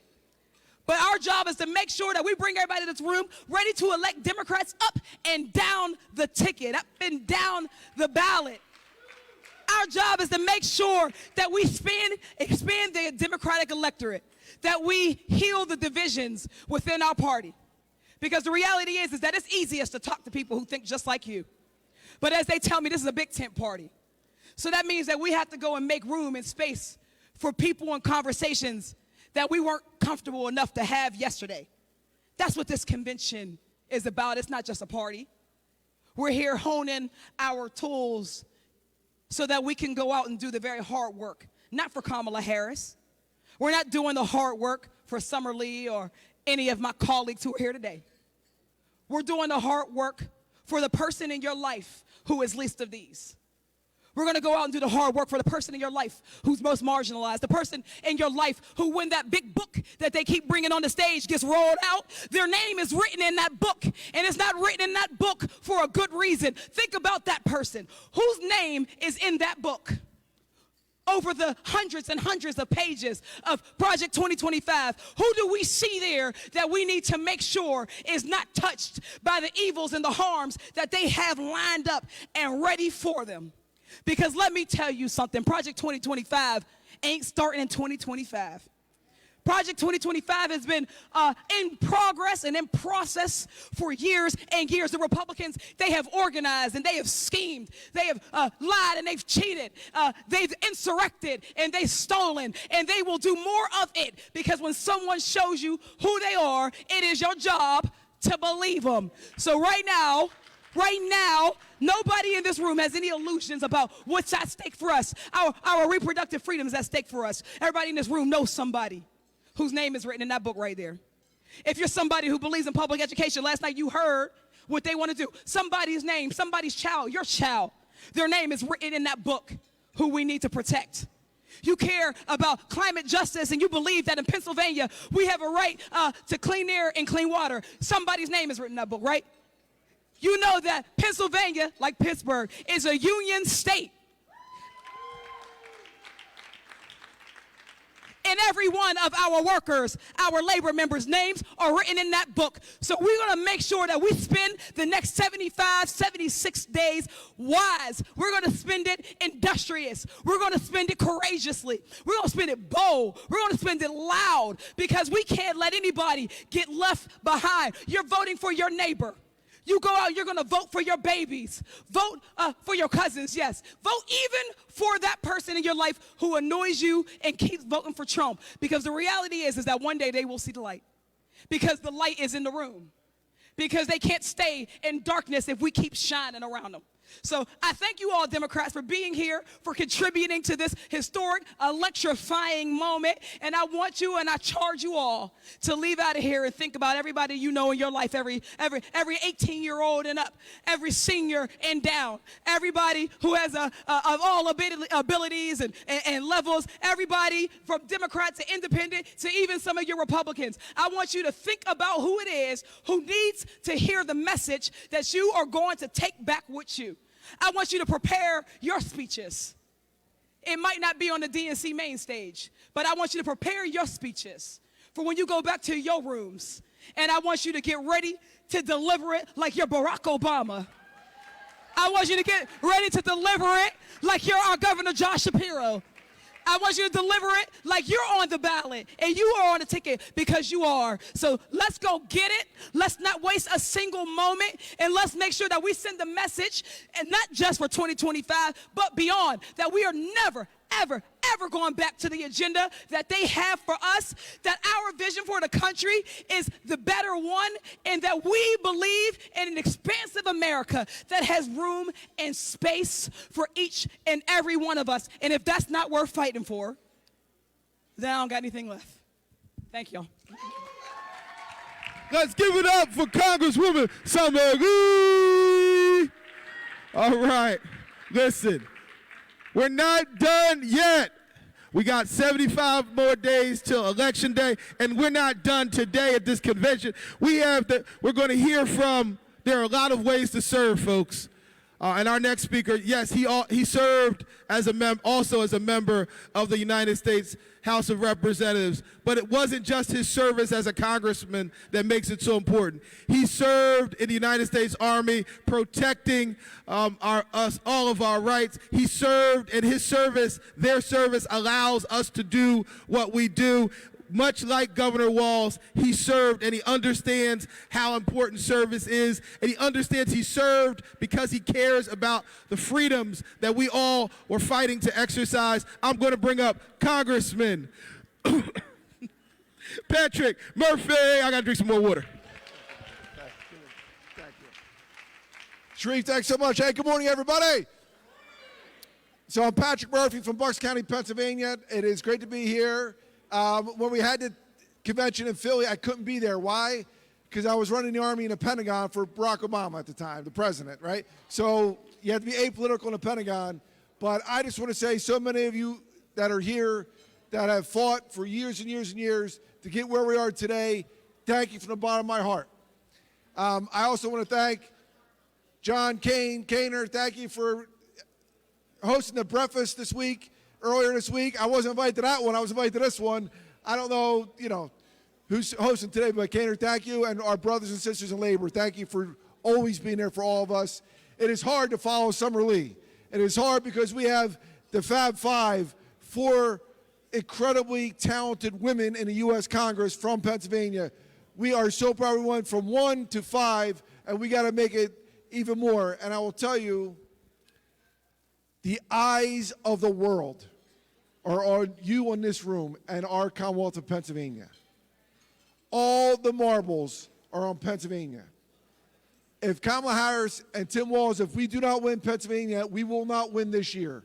but our job is to make sure that we bring everybody to this room ready to elect Democrats up and down the ticket, up and down the ballot. Our job is to make sure that we expand the Democratic electorate, that we heal the divisions within our party. Because the reality is that it's easiest to talk to people who think just like you. But as they tell me, this is a big tent party. So that means that we have to go and make room and space for people and conversations that we weren't comfortable enough to have yesterday. That's what this convention is about. It's not just a party. We're here honing our tools so that we can go out and do the very hard work, not for Kamala Harris. We're not doing the hard work for Summer Lee or any of my colleagues who are here today. We're doing the hard work for the person in your life who is least of these. We're going to go out and do the hard work for the person in your life who's most marginalized, the person in your life who, when that big book that they keep bringing on the stage gets rolled out, their name is written in that book, and it's not written in that book for a good reason. Think about that person whose name is in that book. Over the hundreds and hundreds of pages of Project 2025, who do we see there that we need to make sure is not touched by the evils and the harms that they have lined up and ready for them? Because let me tell you something, Project 2025 ain't starting in 2025. Project 2025 has been in progress and in process for years and years. The Republicans, they have organized and they have schemed. They have lied and they've cheated. They've insurrected and they've stolen, and they will do more of it, because when someone shows you who they are, it is your job to believe them. So right now, nobody in this room has any illusions about what's at stake for us. Our reproductive freedom is at stake for us. Everybody in this room knows somebody whose name is written in that book right there. If you're somebody who believes in public education, last night you heard what they want to do. Somebody's name, somebody's child, your child, their name is written in that book who we need to protect. You care about climate justice, and you believe that in Pennsylvania we have a right to clean air and clean water. Somebody's name is written in that book, right? You know that Pennsylvania, like Pittsburgh, is a union state. And every one of our workers, our labor members' names are written in that book. So we're going to make sure that we spend the next 75, 76 days wise. We're going to spend it industrious. We're going to spend it courageously. We're going to spend it bold. We're going to spend it loud, because we can't let anybody get left behind. You're voting for your neighbor. You go out, you're going to vote for your babies. Vote for your cousins, yes. Vote even for that person in your life who annoys you and keeps voting for Trump. Because the reality is that one day they will see the light. Because the light is in the room. Because they can't stay in darkness if we keep shining around them. So I thank you all, Democrats, for being here, for contributing to this historic, electrifying moment. And I want you and I charge you all to leave out of here and think about everybody you know in your life, every 18-year-old and up, every senior and down, everybody who has of all abilities and levels, everybody from Democrat to independent to even some of your Republicans. I want you to think about who it is who needs to hear the message that you are going to take back with you. I want you to prepare your speeches. It might not be on the DNC main stage, but I want you to prepare your speeches for when you go back to your rooms. And I want you to get ready to deliver it like you're Barack Obama. I want you to get ready to deliver it like you're our Governor Josh Shapiro. I want you to deliver it like you're on the ballot and you are on the ticket, because you are. So let's go get it. Let's not waste a single moment, and let's make sure that we send the message, and not just for 2025, but beyond, that we are never, ever, ever going back to the agenda that they have for us, that our vision for the country is the better one, and that we believe in an expansive America that has room and space for each and every one of us. And if that's not worth fighting for, then I don't got anything left. Thank y'all. Let's give it up for Congresswoman Summer Lee. All right, listen. We're not done yet. We got 75 more days till Election Day, and we're not done today at this convention. We're going to hear from, there are a lot of ways to serve, folks. And our next speaker, yes, he served as also as a member of the United States House of Representatives, but it wasn't just his service as a congressman that makes it so important. He served in the United States Army, protecting all of our rights. He served, and his service, their service, allows us to do what we do. Much like Governor Walz, he served, and he understands how important service is, and he understands he served because he cares about the freedoms that we all were fighting to exercise. I'm going to bring up Congressman Patrick Murphy. I got to drink some more water. Sharif, thanks so much. Hey, good morning, everybody. So I'm Patrick Murphy from Bucks County, Pennsylvania. It is great to be here. When we had the convention in Philly, I couldn't be there. Why? Because I was running the Army in the Pentagon for Barack Obama at the time, the president, right? So you have to be apolitical in the Pentagon. But I just want to say, so many of you that are here that have fought for years and years and years to get where we are today, thank you from the bottom of my heart. I also want to thank John Kaner. Thank you for hosting the breakfast this week. Earlier this week, I wasn't invited to that one. I was invited to this one. I don't know, who's hosting today, but Kaner, thank you. And our brothers and sisters in labor, thank you for always being there for all of us. It is hard to follow Summer Lee. It is hard because we have the Fab Five, 4 incredibly talented women in the U.S. Congress from Pennsylvania. We are so proud we went from 1 to 5, and we got to make it even more. And I will tell you, the eyes of the world are on you in this room and our Commonwealth of Pennsylvania. All the marbles are on Pennsylvania. If Kamala Harris and Tim Walz, if we do not win Pennsylvania, we will not win this year.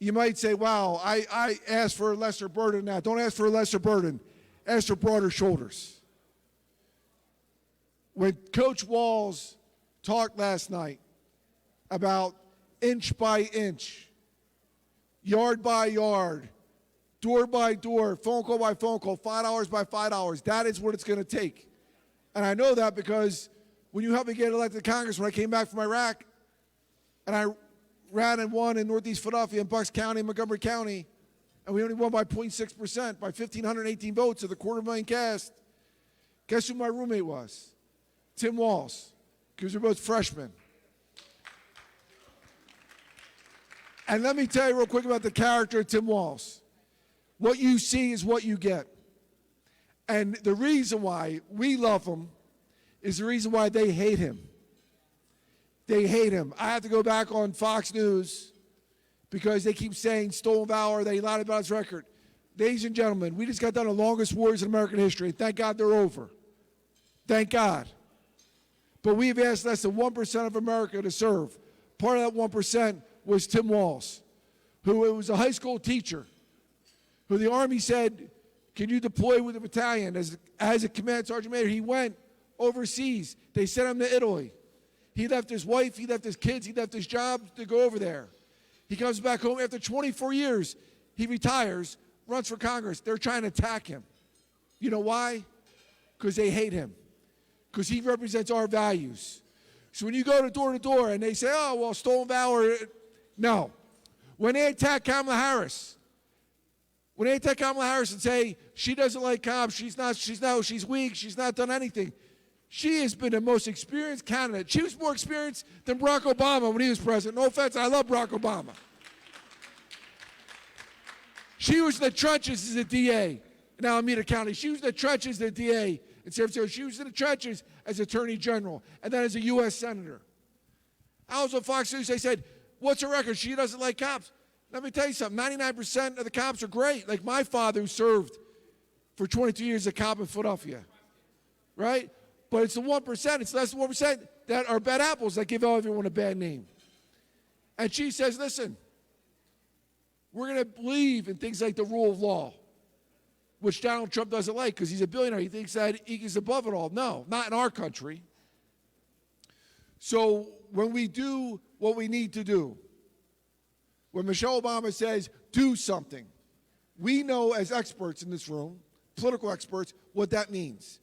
You might say, wow, I asked for a lesser burden now. Don't ask for a lesser burden. Ask for broader shoulders. When Coach Walz talked last night about inch by inch, yard by yard, door by door, phone call by phone call, $5 by $5. That is what it's going to take. And I know that because when you helped me get elected to Congress when I came back from Iraq, and I ran and won in Northeast Philadelphia and Bucks County, Montgomery County, and we only won by 0.6%, by 1,518 votes of the 250,000 cast. Guess who my roommate was? Tim Walz, because they're both freshmen. And let me tell you real quick about the character of Tim Walz. What you see is what you get. And the reason why we love him is the reason why they hate him. They hate him. I have to go back on Fox News because they keep saying stolen valor, they lied about his record. Ladies and gentlemen, we just got done the longest wars in American history. Thank God they're over. Thank God. But we've asked less than 1% of America to serve. Part of that 1% was Tim Walz, who was a high school teacher, who the Army said, can you deploy with a battalion? As a command sergeant major, he went overseas. They sent him to Italy. He left his wife, he left his kids, he left his job to go over there. He comes back home after 24 years. He retires, runs for Congress. They're trying to attack him. You know why? Because they hate him. Because he represents our values. So when you go to door and they say, oh, well, stolen valor, no. When they attack Kamala Harris, and say she doesn't like cops, she's weak, she's not done anything. She has been the most experienced candidate. She was more experienced than Barack Obama when he was president. No offense, I love Barack Obama. She was in the trenches as a DA in Alameda County. She was in the trenches as a DA in San Francisco. She was in the trenches as Attorney General and then as a U.S. Senator. I was on Fox News. They said, what's her record? She doesn't like cops. Let me tell you something. 99% of the cops are great. Like my father who served for 22 years as a cop in Philadelphia. Right? But it's the 1%, it's less than 1% that are bad apples that give everyone a bad name. And she says, listen, we're going to believe in things like the rule of law, which Donald Trump doesn't like because he's a billionaire. He thinks that he's above it all. No, not in our country. So when we do what we need to do, when Michelle Obama says, do something, we know as experts in this room, political experts, what that means.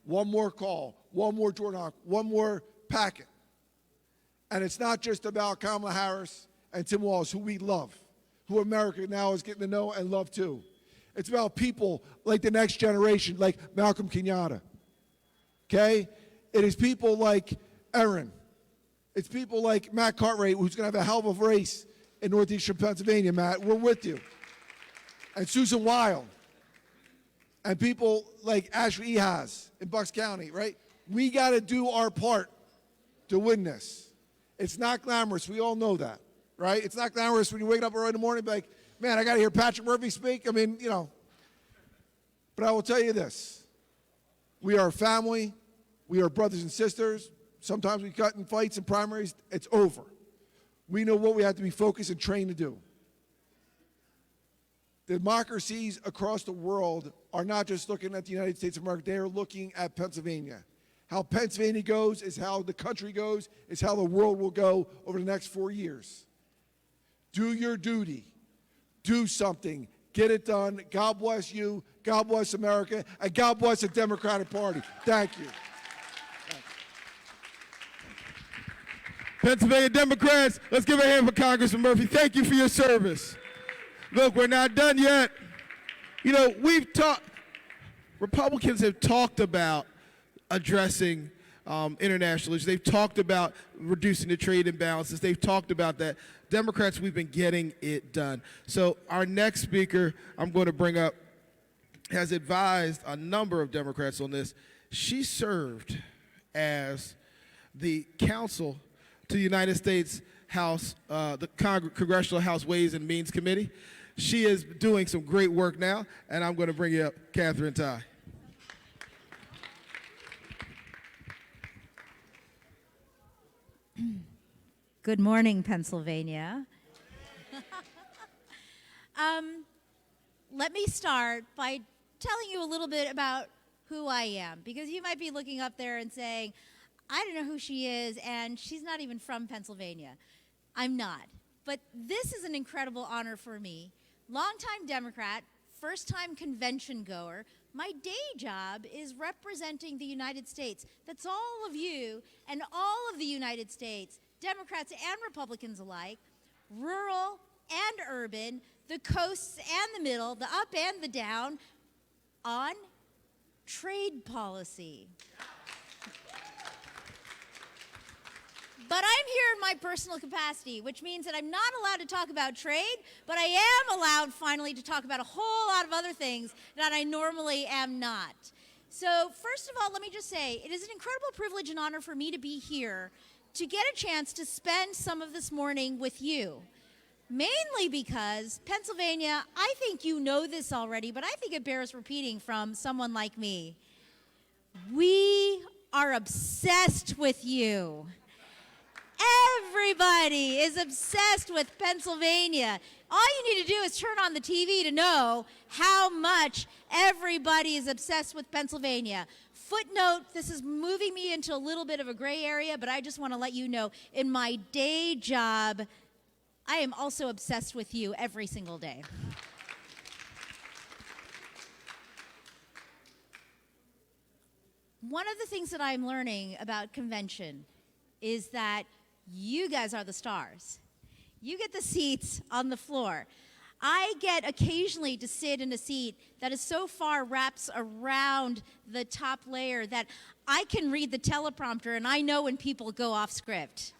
One more call, one more door knock, one more packet. And it's not just about Kamala Harris and Tim Walz, who we love, who America now is getting to know and love too. It's about people like the next generation, like Malcolm Kenyatta. Okay? It is people like Erin. It's people like Matt Cartwright, who's going to have a hell of a race in northeastern Pennsylvania, Matt. We're with you. And Susan Wild. And people like Ashley Ehaz in Bucks County, right? We got to do our part to win this. It's not glamorous. We all know that, right? It's not glamorous when you wake up early in the morning and be like, man, I got to hear Patrick Murphy speak. I mean, you know. But I will tell you this. We are family. We are brothers and sisters. Sometimes we cut in fights and primaries. It's over. We know what we have to be focused and trained to do. Democracies across the world are not just looking at the United States of America, they are looking at Pennsylvania. How Pennsylvania goes is how the country goes, is how the world will go over the next 4 years. Do your duty. Do something. Get it done. God bless you. God bless America. And God bless the Democratic Party. Thank you. Pennsylvania Democrats, let's give a hand for Congressman Murphy. Thank you for your service. Look, we're not done yet. You know, Republicans have talked about addressing international issues. They've talked about reducing the trade imbalances. They've talked about that. Democrats, we've been getting it done. So our next speaker I'm going to bring up has advised a number of Democrats on this. She served as the counsel to the United States House, the Congressional House Ways and Means Committee. She is doing some great work now, and I'm going to bring you up Catherine Tai. Good morning, Pennsylvania. Let me start by telling you a little bit about who I am, because you might be looking up there and saying, I don't know who she is, and she's not even from Pennsylvania. I'm not. But this is an incredible honor for me. Longtime Democrat, first-time convention goer. My day job is representing the United States. That's all of you and all of the United States, Democrats and Republicans alike, rural and urban, the coasts and the middle, the up and the down, on trade policy. But I'm here in my personal capacity, which means that I'm not allowed to talk about trade, but I am allowed finally to talk about a whole lot of other things that I normally am not. So first of all, let me just say, it is an incredible privilege and honor for me to be here to get a chance to spend some of this morning with you. Mainly because Pennsylvania, I think you know this already, but I think it bears repeating from someone like me. We are obsessed with you. Everybody is obsessed with Pennsylvania. All you need to do is turn on the TV to know how much everybody is obsessed with Pennsylvania. Footnote, this is moving me into a little bit of a gray area, but I just want to let you know, in my day job, I am also obsessed with you every single day. One of the things that I'm learning about convention is that you guys are the stars. You get the seats on the floor. I get occasionally to sit in a seat that is so far wraps around the top layer that I can read the teleprompter and I know when people go off script.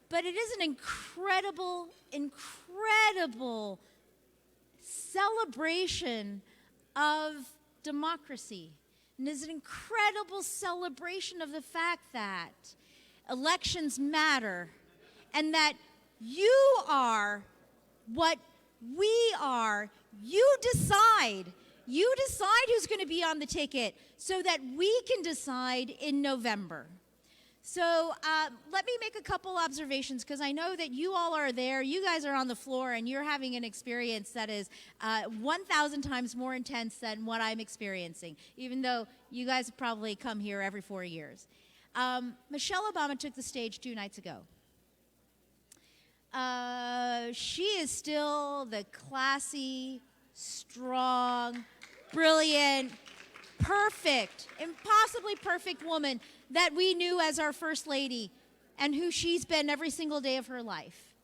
But it is an incredible, incredible celebration of democracy. And it's an incredible celebration of the fact that elections matter and that you are what we are. You decide. You decide who's going to be on the ticket so that we can decide in November. So let me make a couple observations because I know that you all are there. You guys are on the floor and you're having an experience that is 1,000 times more intense than what I'm experiencing, even though you guys have probably come here every 4 years. Michelle Obama took the stage 2 nights ago. She is still the classy, strong, brilliant, perfect, impossibly perfect woman that we knew as our First Lady and who she's been every single day of her life.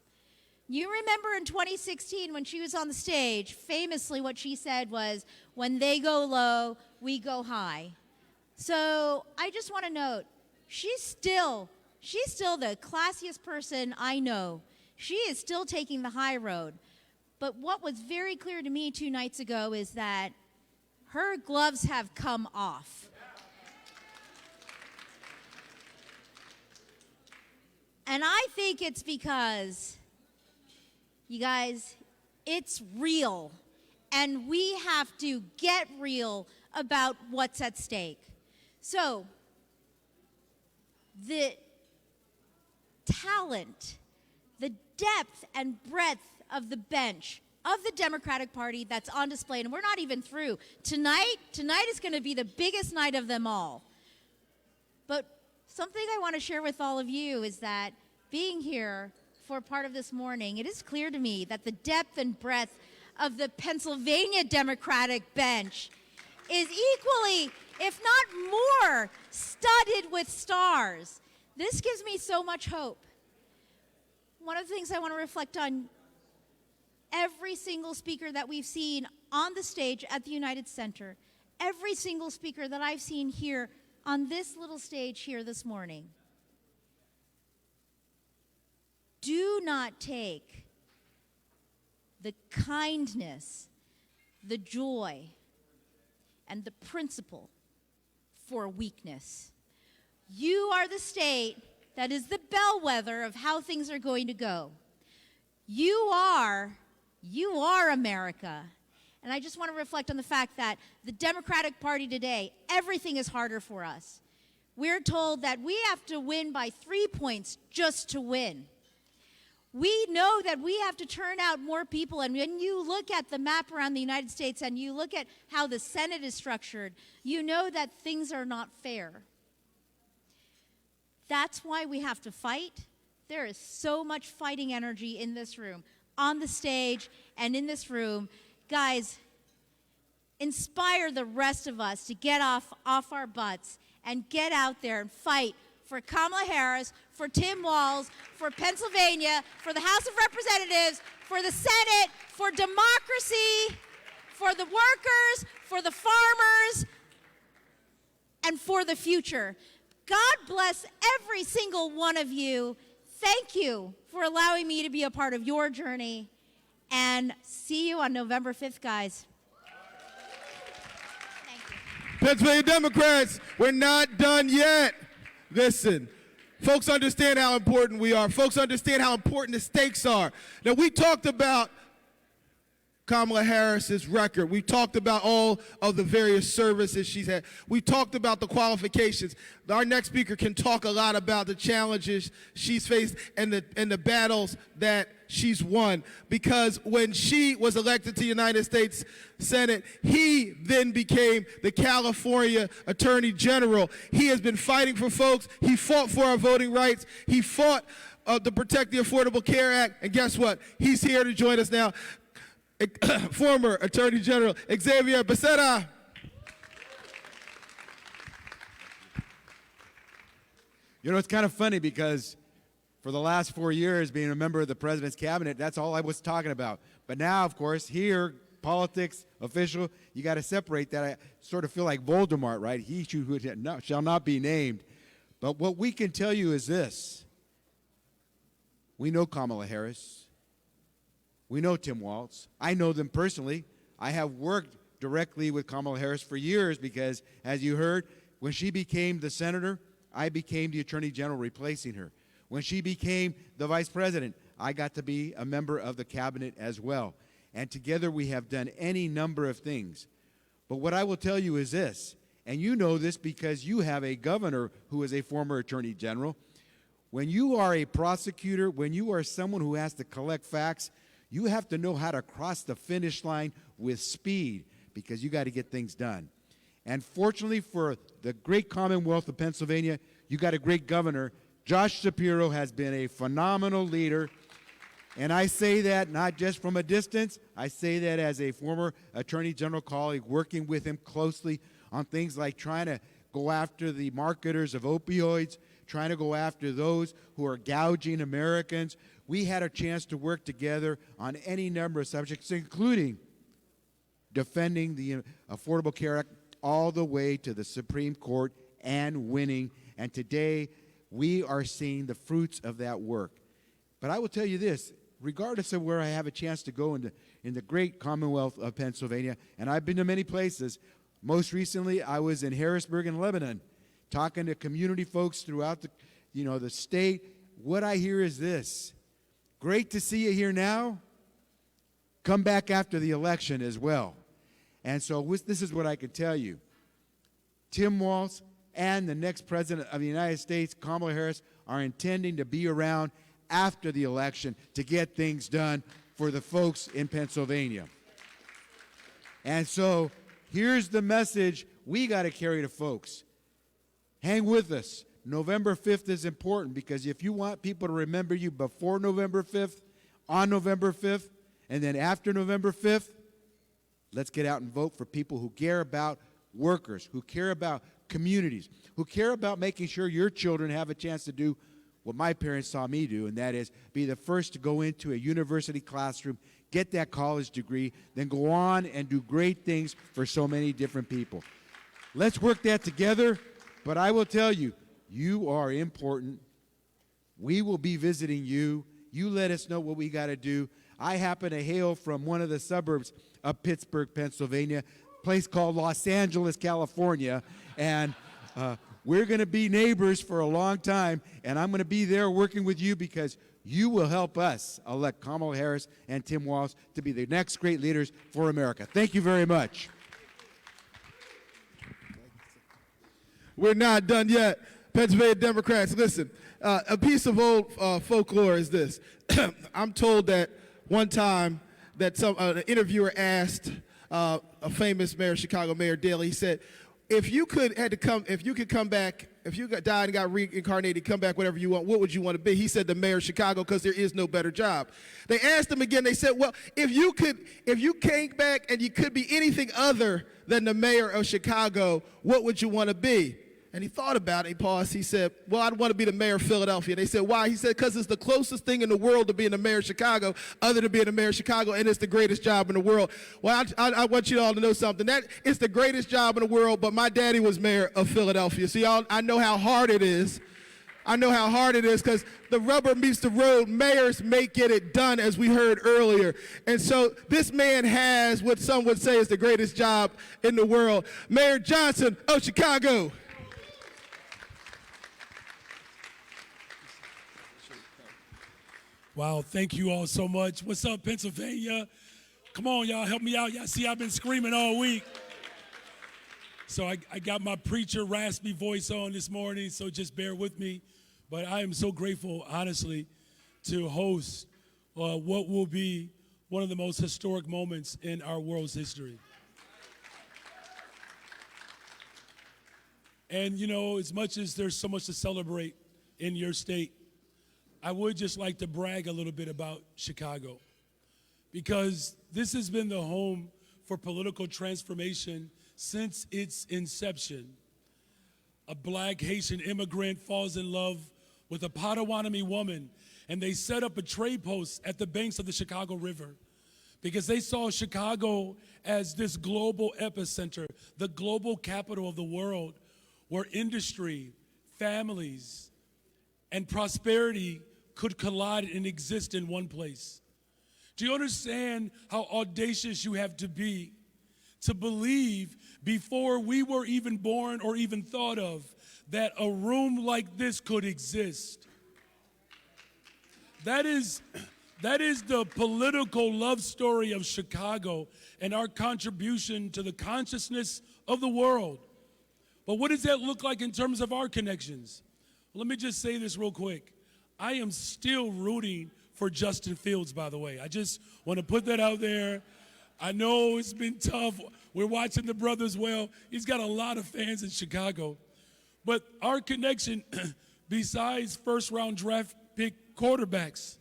You remember in 2016 when she was on the stage, famously what she said was, when they go low, we go high. So I just want to note, she's still the classiest person I know. She is still taking the high road. But what was very clear to me 2 nights ago is that her gloves have come off. And I think it's because, you guys, it's real. And we have to get real about what's at stake. So, the talent, the depth and breadth of the bench of the Democratic Party that's on display, and we're not even through. Tonight is going to be the biggest night of them all. But something I want to share with all of you is that being here for part of this morning, it is clear to me that the depth and breadth of the Pennsylvania Democratic bench is equally, if not more, studded with stars. This gives me so much hope. One of the things I want to reflect on, every single speaker that we've seen on the stage at the United Center, every single speaker that I've seen here on this little stage here this morning, do not take the kindness, the joy, and the principle for weakness. You are the state that is the bellwether of how things are going to go. You are America. And I just want to reflect on the fact that the Democratic Party today, everything is harder for us. We're told that we have to win by 3 points just to win. We know that we have to turn out more people, and when you look at the map around the United States and you look at how the Senate is structured, you know that things are not fair. That's why we have to fight. There is so much fighting energy in this room, on the stage and in this room. Guys, inspire the rest of us to get off our butts and get out there and fight for Kamala Harris, for Tim Walz, for Pennsylvania, for the House of Representatives, for the Senate, for democracy, for the workers, for the farmers, and for the future. God bless every single one of you. Thank you for allowing me to be a part of your journey. And see you on November 5th, guys. Pennsylvania Democrats, we're not done yet. Listen, folks understand how important we are. Folks understand how important the stakes are. Now, we talked about Kamala Harris's record. We talked about all of the various services she's had. We talked about the qualifications. Our next speaker can talk a lot about the challenges she's faced and the battles that she's won. Because when she was elected to the United States Senate, he then became the California Attorney General. He has been fighting for folks. He fought for our voting rights. He fought to protect the Affordable Care Act. And guess what? He's here to join us now. Former Attorney General Xavier Becerra. You know, it's kind of funny because for the last 4 years being a member of the president's cabinet, that's all I was talking about. But now, of course, here, politics, official, you got to separate that. I sort of feel like Voldemort, right? He who shall not be named. But what we can tell you is this. We know Kamala Harris. We know Tim Walz. I know them personally. I have worked directly with Kamala Harris for years because, as you heard, when she became the senator, I became the attorney general replacing her. When she became the vice president, I got to be a member of the cabinet as well. And together we have done any number of things. But what I will tell you is this, and you know this because you have a governor who is a former attorney general. When you are a prosecutor, when you are someone who has to collect facts, you have to know how to cross the finish line with speed because you got to get things done. And fortunately for the great Commonwealth of Pennsylvania, you got a great governor. Josh Shapiro has been a phenomenal leader. And I say that not just from a distance. I say that as a former Attorney General colleague working with him closely on things like trying to go after the marketers of opioids, trying to go after those who are gouging Americans. We had a chance to work together on any number of subjects, including defending the Affordable Care Act all the way to the Supreme Court and winning. And today, we are seeing the fruits of that work. But I will tell you this, regardless of where I have a chance to go in the great Commonwealth of Pennsylvania, and I've been to many places, most recently I was in Harrisburg in Lebanon, talking to community folks throughout the state. What I hear is this: great to see you here now. Come back after the election as well. And so this is what I can tell you. Tim Walz and the next president of the United States, Kamala Harris, are intending to be around after the election to get things done for the folks in Pennsylvania. And so here's the message we got to carry to folks. Hang with us. November 5th is important because if you want people to remember you before November 5th, on November 5th, and then after November 5th, let's get out and vote for people who care about workers, who care about communities, who care about making sure your children have a chance to do what my parents saw me do, and that is be the first to go into a university classroom, get that college degree, then go on and do great things for so many different people. Let's work that together, but I will tell you, you are important. We will be visiting you. You let us know what we got to do. I happen to hail from one of the suburbs of Pittsburgh, Pennsylvania, a place called Los Angeles, California, and we're going to be neighbors for a long time, and I'm going to be there working with you because you will help us elect Kamala Harris and Tim Walz to be the next great leaders for America. Thank you very much. We're not done yet. Pennsylvania Democrats, listen, a piece of old folklore is this. I'm told that one time that an interviewer asked a famous mayor, Chicago Mayor Daley, he said, if you could come back, if you died and got reincarnated, come back, whatever you want, what would you want to be? He said the mayor of Chicago because there is no better job. They asked him again. They said, well, if you came back and you could be anything other than the mayor of Chicago, what would you want to be? And he thought about it. He paused. He said, well, I'd want to be the mayor of Philadelphia. They said, why? He said, because it's the closest thing in the world to being the mayor of Chicago, other than being the mayor of Chicago, and it's the greatest job in the world. Well, I want you all to know something. That it's the greatest job in the world, but my daddy was mayor of Philadelphia. See, I know how hard it is. I know how hard it is because the rubber meets the road. Mayors may get it done, as we heard earlier. And so this man has what some would say is the greatest job in the world. Mayor Johnson of Chicago. Wow, thank you all so much. What's up, Pennsylvania? Come on, y'all, help me out. Y'all see I've been screaming all week. So I got my preacher raspy voice on this morning, so just bear with me. But I am so grateful, honestly, to host what will be one of the most historic moments in our world's history. And, you know, as much as there's so much to celebrate in your state, I would just like to brag a little bit about Chicago, because this has been the home for political transformation since its inception. A black Haitian immigrant falls in love with a Potawatomi woman, and they set up a trade post at the banks of the Chicago River because they saw Chicago as this global epicenter, the global capital of the world, where industry, families, and prosperity could collide and exist in one place. Do you understand how audacious you have to be to believe before we were even born or even thought of that a room like this could exist? That is the political love story of Chicago and our contribution to the consciousness of the world. But what does that look like in terms of our connections? Let me just say this real quick. I am still rooting for Justin Fields, by the way. I just want to put that out there. I know it's been tough. We're watching the brothers well. He's got a lot of fans in Chicago. But our connection, besides first-round draft pick quarterbacks,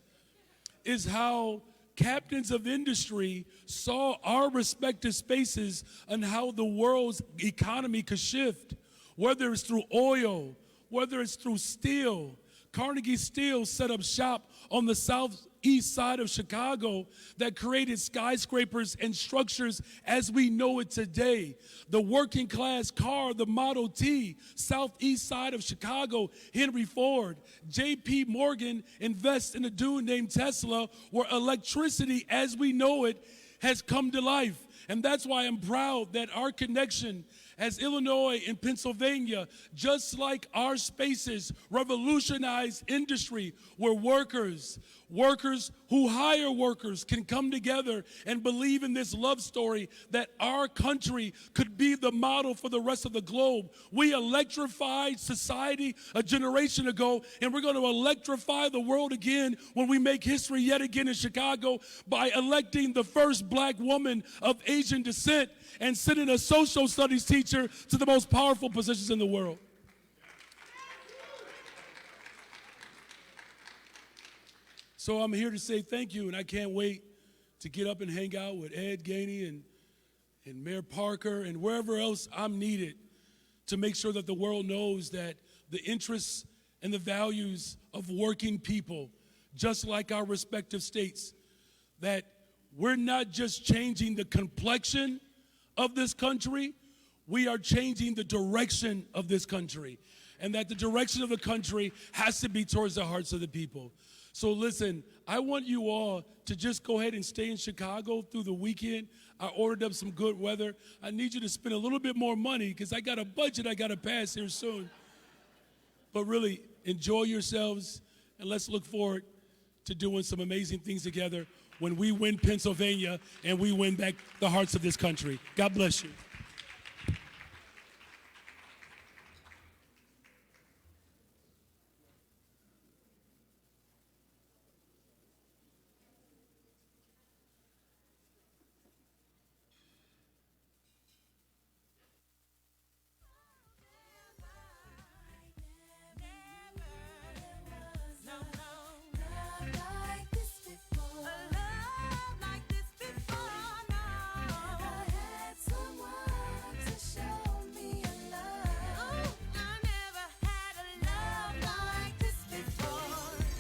is how captains of industry saw our respective spaces and how the world's economy could shift, whether it's through oil, whether it's through steel. Carnegie Steel set up shop on the southeast side of Chicago that created skyscrapers and structures as we know it today. The working class car, the Model T, southeast side of Chicago, Henry Ford. J.P. Morgan invests in a dude named Tesla, where electricity as we know it has come to life. And that's why I'm proud that our connection as Illinois and Pennsylvania, just like our spaces, revolutionize industry where workers who hire workers can come together and believe in this love story that our country could be the model for the rest of the globe. We electrified society a generation ago, and we're going to electrify the world again when we make history yet again in Chicago by electing the first black woman of Asian descent and sending a social studies teacher to the most powerful positions in the world. So I'm here to say thank you, and I can't wait to get up and hang out with Ed Gainey and Mayor Parker and wherever else I'm needed to make sure that the world knows that the interests and the values of working people, just like our respective states, that we're not just changing the complexion of this country, we are changing the direction of this country, and that the direction of the country has to be towards the hearts of the people. So listen, I want you all to just go ahead and stay in Chicago through the weekend. I ordered up some good weather. I need you to spend a little bit more money because I got a budget I got to pass here soon. But really, enjoy yourselves, and let's look forward to doing some amazing things together when we win Pennsylvania and we win back the hearts of this country. God bless you.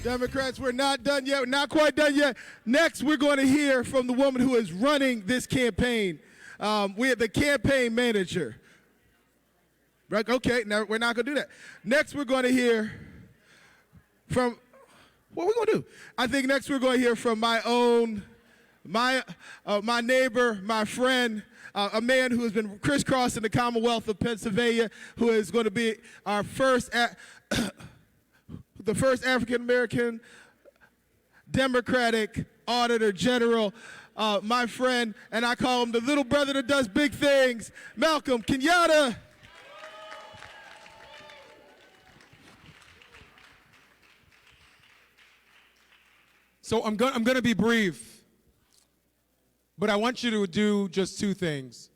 Democrats, we're not done yet. We're not quite done yet. Next, we're going to hear from the woman who is running this campaign. We have the campaign manager. Right? Okay, now we're not going to do that. Next, we're going to hear from, what are we going to do? I think next we're going to hear from my neighbor, my friend, a man who has been crisscrossing the Commonwealth of Pennsylvania, who is going to be our first, the first African-American Democratic Auditor General, my friend, and I call him the little brother that does big things, Malcolm Kenyatta. So I'm going to be brief, but I want you to do just two things.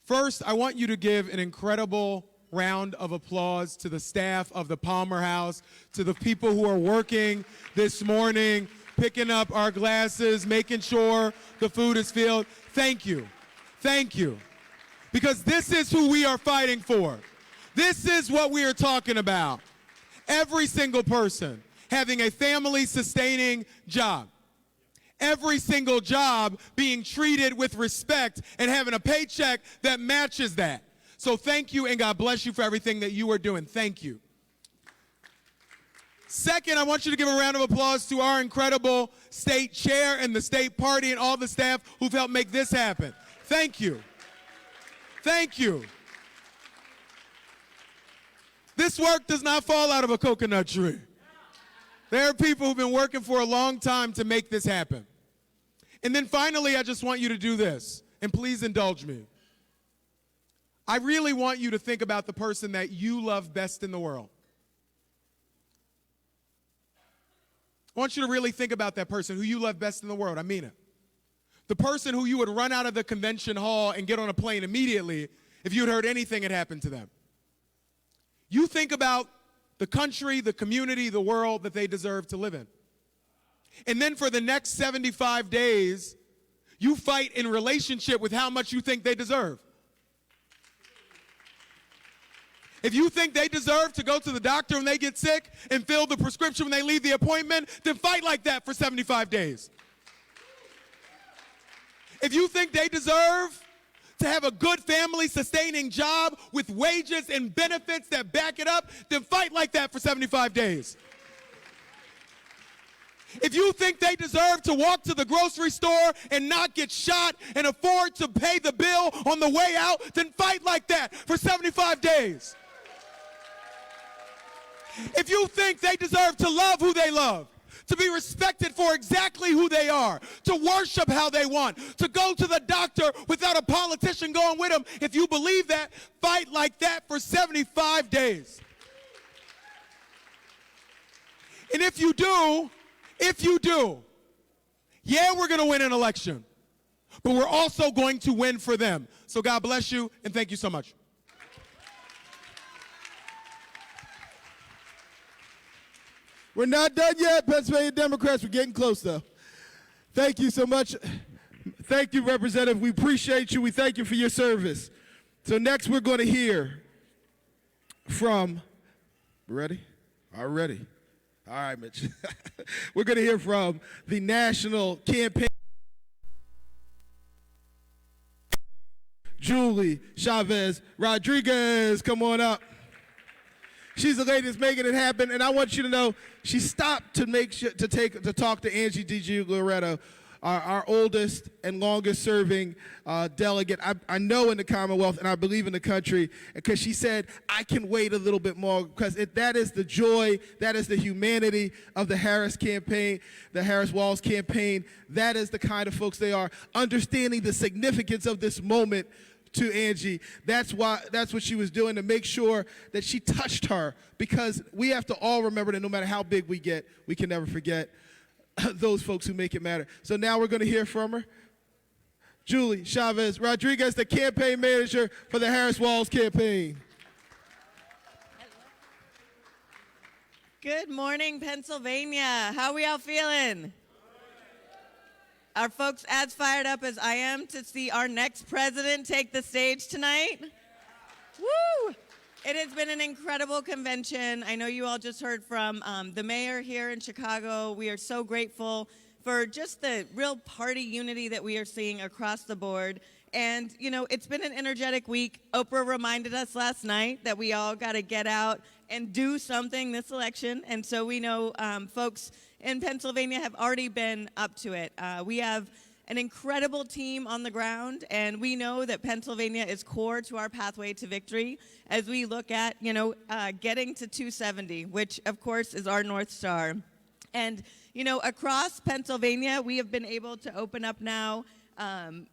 First, I want you to give an incredible round of applause to the staff of the Palmer House, to the people who are working this morning, picking up our glasses, making sure the food is filled. Thank you. Thank you. Because this is who we are fighting for. This is what we are talking about. Every single person having a family-sustaining job. Every single job being treated with respect and having a paycheck that matches that. So thank you, and God bless you for everything that you are doing. Thank you. Second, I want you to give a round of applause to our incredible state chair and the state party and all the staff who've helped make this happen. Thank you. Thank you. This work does not fall out of a coconut tree. There are people who've been working for a long time to make this happen. And then finally, I just want you to do this, and please indulge me. I really want you to think about the person that you love best in the world. I want you to really think about that person who you love best in the world. I mean it. The person who you would run out of the convention hall and get on a plane immediately if you'd heard anything had happened to them. You think about the country, the community, the world that they deserve to live in. And then for the next 75 days, you fight in relationship with how much you think they deserve. If you think they deserve to go to the doctor when they get sick and fill the prescription when they leave the appointment, then fight like that for 75 days. If you think they deserve to have a good family-sustaining job with wages and benefits that back it up, then fight like that for 75 days. If you think they deserve to walk to the grocery store and not get shot and afford to pay the bill on the way out, then fight like that for 75 days. If you think they deserve to love who they love, to be respected for exactly who they are, to worship how they want, to go to the doctor without a politician going with them, if you believe that, fight like that for 75 days. And if you do, yeah, we're going to win an election, but we're also going to win for them. So God bless you, and thank you so much. We're not done yet, Pennsylvania Democrats. We're getting close, though. Thank you so much. Thank you, Representative. We appreciate you. We thank you for your service. So next we're going to hear from, ready? All ready. All right, Mitch. We're going to hear from the national campaign, Julie Chavez Rodriguez. Come on up. She's the lady that's making it happen, and I want you to know she stopped to talk to Angie DiGiuliretto, our oldest and longest serving delegate. I know in the Commonwealth, and I believe in the country, because she said, I can wait a little bit more, because that is the joy, that is the humanity of the Harris campaign, the Harris-Walz campaign. That is the kind of folks they are, understanding the significance of this moment to Angie. That's what she was doing, to make sure that she touched her, because we have to all remember that no matter how big we get, we can never forget those folks who make it matter. So now we're going to hear from her. Julie Chavez Rodriguez, the campaign manager for the Harris-Walz campaign. Good morning, Pennsylvania. How we all feeling? Are folks as fired up as I am to see our next president take the stage tonight? Woo! It has been an incredible convention. I know you all just heard from the mayor here in Chicago. We are so grateful for just the real party unity that we are seeing across the board. And, you know, it's been an energetic week. Oprah reminded us last night that we all got to get out and do something this election. And so we know folks in Pennsylvania have already been up to it. We have an incredible team on the ground, and we know that Pennsylvania is core to our pathway to victory as we look at, you know, getting to 270, which, of course, is our North Star. And, you know, across Pennsylvania, we have been able to open up now.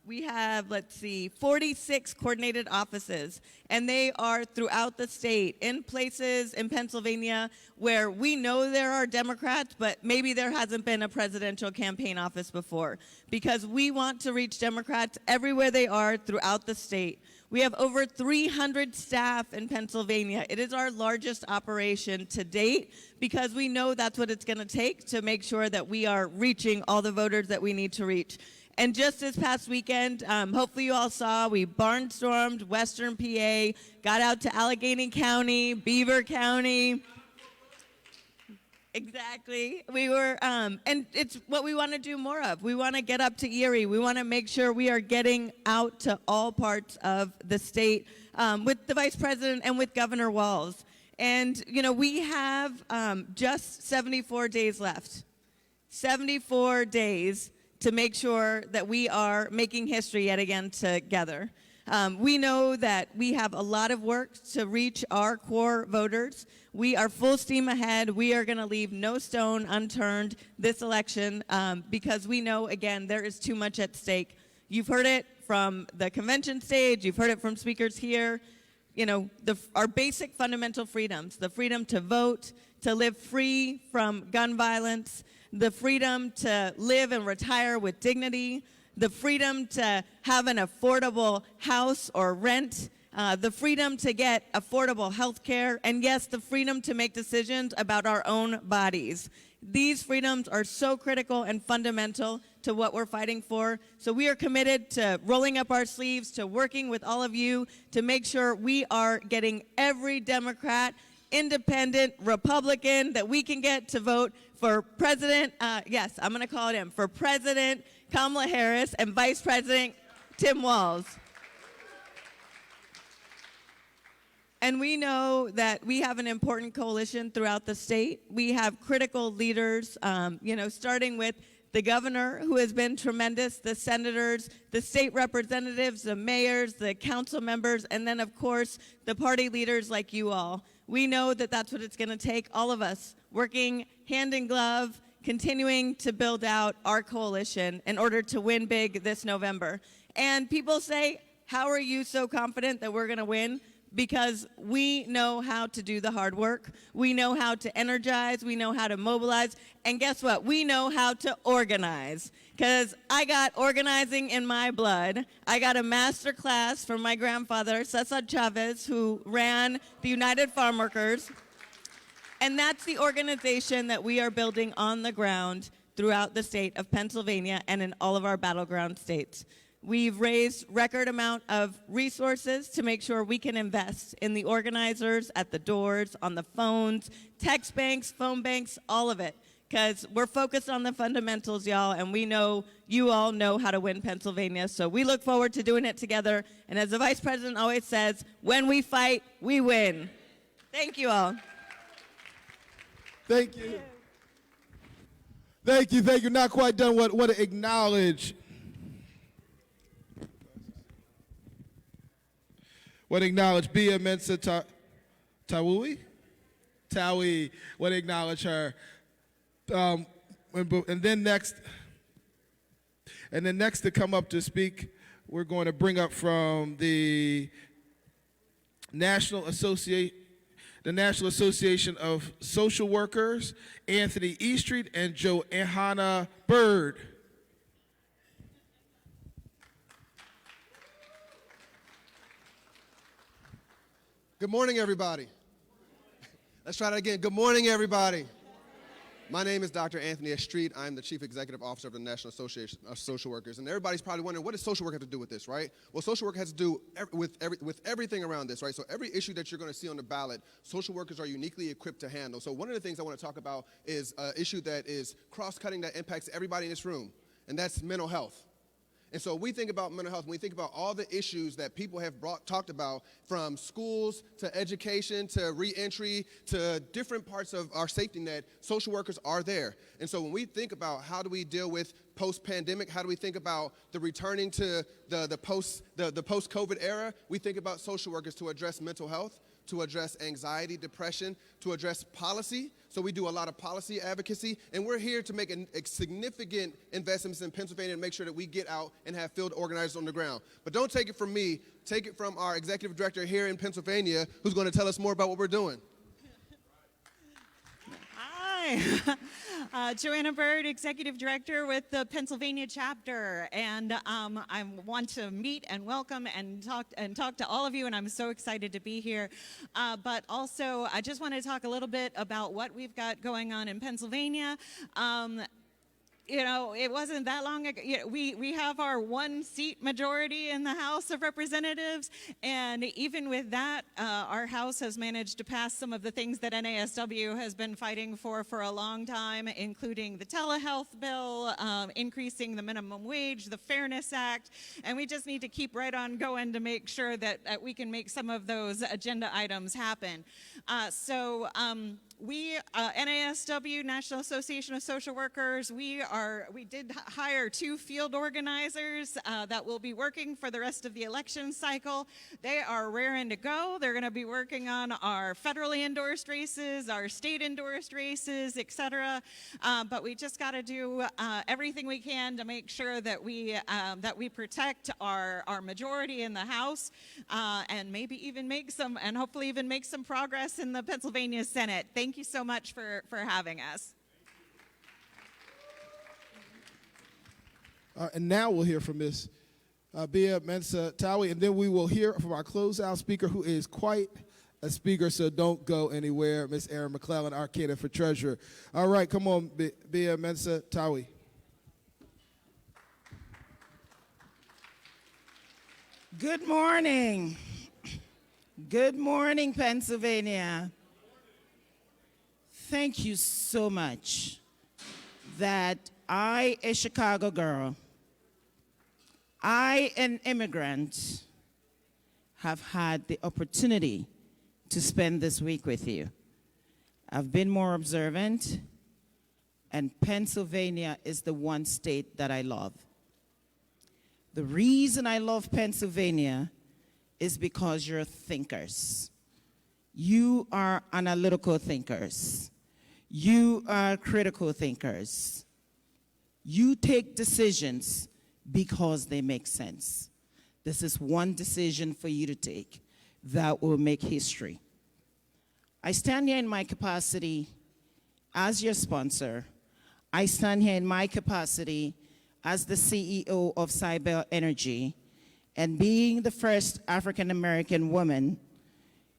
We have, 46 coordinated offices, and they are throughout the state, in places in Pennsylvania where we know there are Democrats, but maybe there hasn't been a presidential campaign office before, because we want to reach Democrats everywhere they are throughout the state. We have over 300 staff in Pennsylvania. It is our largest operation to date because we know that's what it's going to take to make sure that we are reaching all the voters that we need to reach. And just this past weekend, hopefully you all saw, we barnstormed Western PA, got out to Allegheny County, Beaver County. Exactly. We were, and it's what we want to do more of. We want to get up to Erie. We want to make sure we are getting out to all parts of the state with the Vice President and with Governor Walz. And, you know, we have just 74 days left. 74 days to make sure that we are making history yet again together. We know that we have a lot of work to reach our core voters. We are full steam ahead. We are going to leave no stone unturned this election because we know, again, there is too much at stake. You've heard it from the convention stage. You've heard it from speakers here. You know, our basic fundamental freedoms, the freedom to vote, to live free from gun violence, the freedom to live and retire with dignity, the freedom to have an affordable house or rent, the freedom to get affordable health care, and yes, the freedom to make decisions about our own bodies. These freedoms are so critical and fundamental to what we're fighting for. So we are committed to rolling up our sleeves, to working with all of you to make sure we are getting every Democrat, Independent, Republican that we can get to vote for President, yes, I'm going to call it him, for President Kamala Harris and Vice President Tim Walz. And we know that we have an important coalition throughout the state. We have critical leaders, you know, starting with the governor, who has been tremendous, the senators, the state representatives, the mayors, the council members, and then, of course, the party leaders like you all. We know that that's what it's going to take, all of us working hand in glove, continuing to build out our coalition in order to win big this November. And people say, how are you so confident that we're going to win? Because we know how to do the hard work. We know how to energize. We know how to mobilize. And guess what? We know how to organize. Because I got organizing in my blood. I got a master class from my grandfather, Cesar Chavez, who ran the United Farm Workers. And that's the organization that we are building on the ground throughout the state of Pennsylvania and in all of our battleground states. We've raised record amount of resources to make sure we can invest in the organizers at the doors, on the phones, text banks, phone banks, all of it. Because we're focused on the fundamentals, y'all, and we know you all know how to win Pennsylvania. So we look forward to doing it together. And as the Vice President always says, when we fight, we win. Thank you all. Thank you. Thank you, thank you. Not quite done. What to acknowledge. What acknowledge Bia Mensa Tawi? Tawi. What acknowledge her. And then next to come up to speak, we're going to bring up from the National Association of Social Workers, Anthony Eastreet and Johanna Bird. Good morning, everybody. Let's try that again. Good morning, everybody. My name is Dr. Anthony S. Street. I'm the Chief Executive Officer of the National Association of Social Workers. And everybody's probably wondering, what does social work have to do with this, right? Well, social work has to do with everything around this, right? So every issue that you're going to see on the ballot, social workers are uniquely equipped to handle. So one of the things I want to talk about is an issue that is cross-cutting that impacts everybody in this room, and that's mental health. And so we think about mental health, when we think about all the issues that people have talked about, from schools to education to reentry to different parts of our safety net, social workers are there. And so when we think about how do we deal with post-pandemic, how do we think about the returning to the post-COVID era, we think about social workers to address mental health, to address anxiety, depression, to address policy. So we do a lot of policy advocacy, and we're here to make a significant investments in Pennsylvania and make sure that we get out and have field organizers on the ground. But don't take it from me, take it from our executive director here in Pennsylvania, who's going to tell us more about what we're doing. Hi, Joanna Bird, Executive Director with the Pennsylvania chapter, and I want to meet and welcome and talk to all of you, and I'm so excited to be here. But also, I just want to talk a little bit about what we've got going on in Pennsylvania. You know, it wasn't that long ago. You know, we have our 1-seat majority in the House of Representatives, and even with that, our House has managed to pass some of the things that NASW has been fighting for a long time, including the telehealth bill, increasing the minimum wage, the Fairness Act, and we just need to keep right on going to make sure that we can make some of those agenda items happen. We, NASW, National Association of Social Workers, we did hire 2 field organizers that will be working for the rest of the election cycle. They are raring to go. They're going to be working on our federally endorsed races, our state endorsed races, et cetera. But we just got to do everything we can to make sure that we protect our majority in the House, and maybe even hopefully even make some progress in the Pennsylvania Senate. Thank you so much for having us. And now we'll hear from Ms. Bia Mensa Tawi, and then we will hear from our closeout speaker, who is quite a speaker, so don't go anywhere, Ms. Erin McClellan, our candidate for treasurer. All right, come on, Bia Mensa Tawi. Good morning. Good morning, Pennsylvania. Thank you so much that I, a Chicago girl, I, an immigrant, have had the opportunity to spend this week with you. I've been more observant, and Pennsylvania is the one state that I love. The reason I love Pennsylvania is because you're thinkers. You are analytical thinkers. You are critical thinkers. You take decisions because they make sense. This is one decision for you to take that will make history. I stand here in my capacity as your sponsor. I stand here in my capacity as the CEO of Cybel Energy, and being the first African-American woman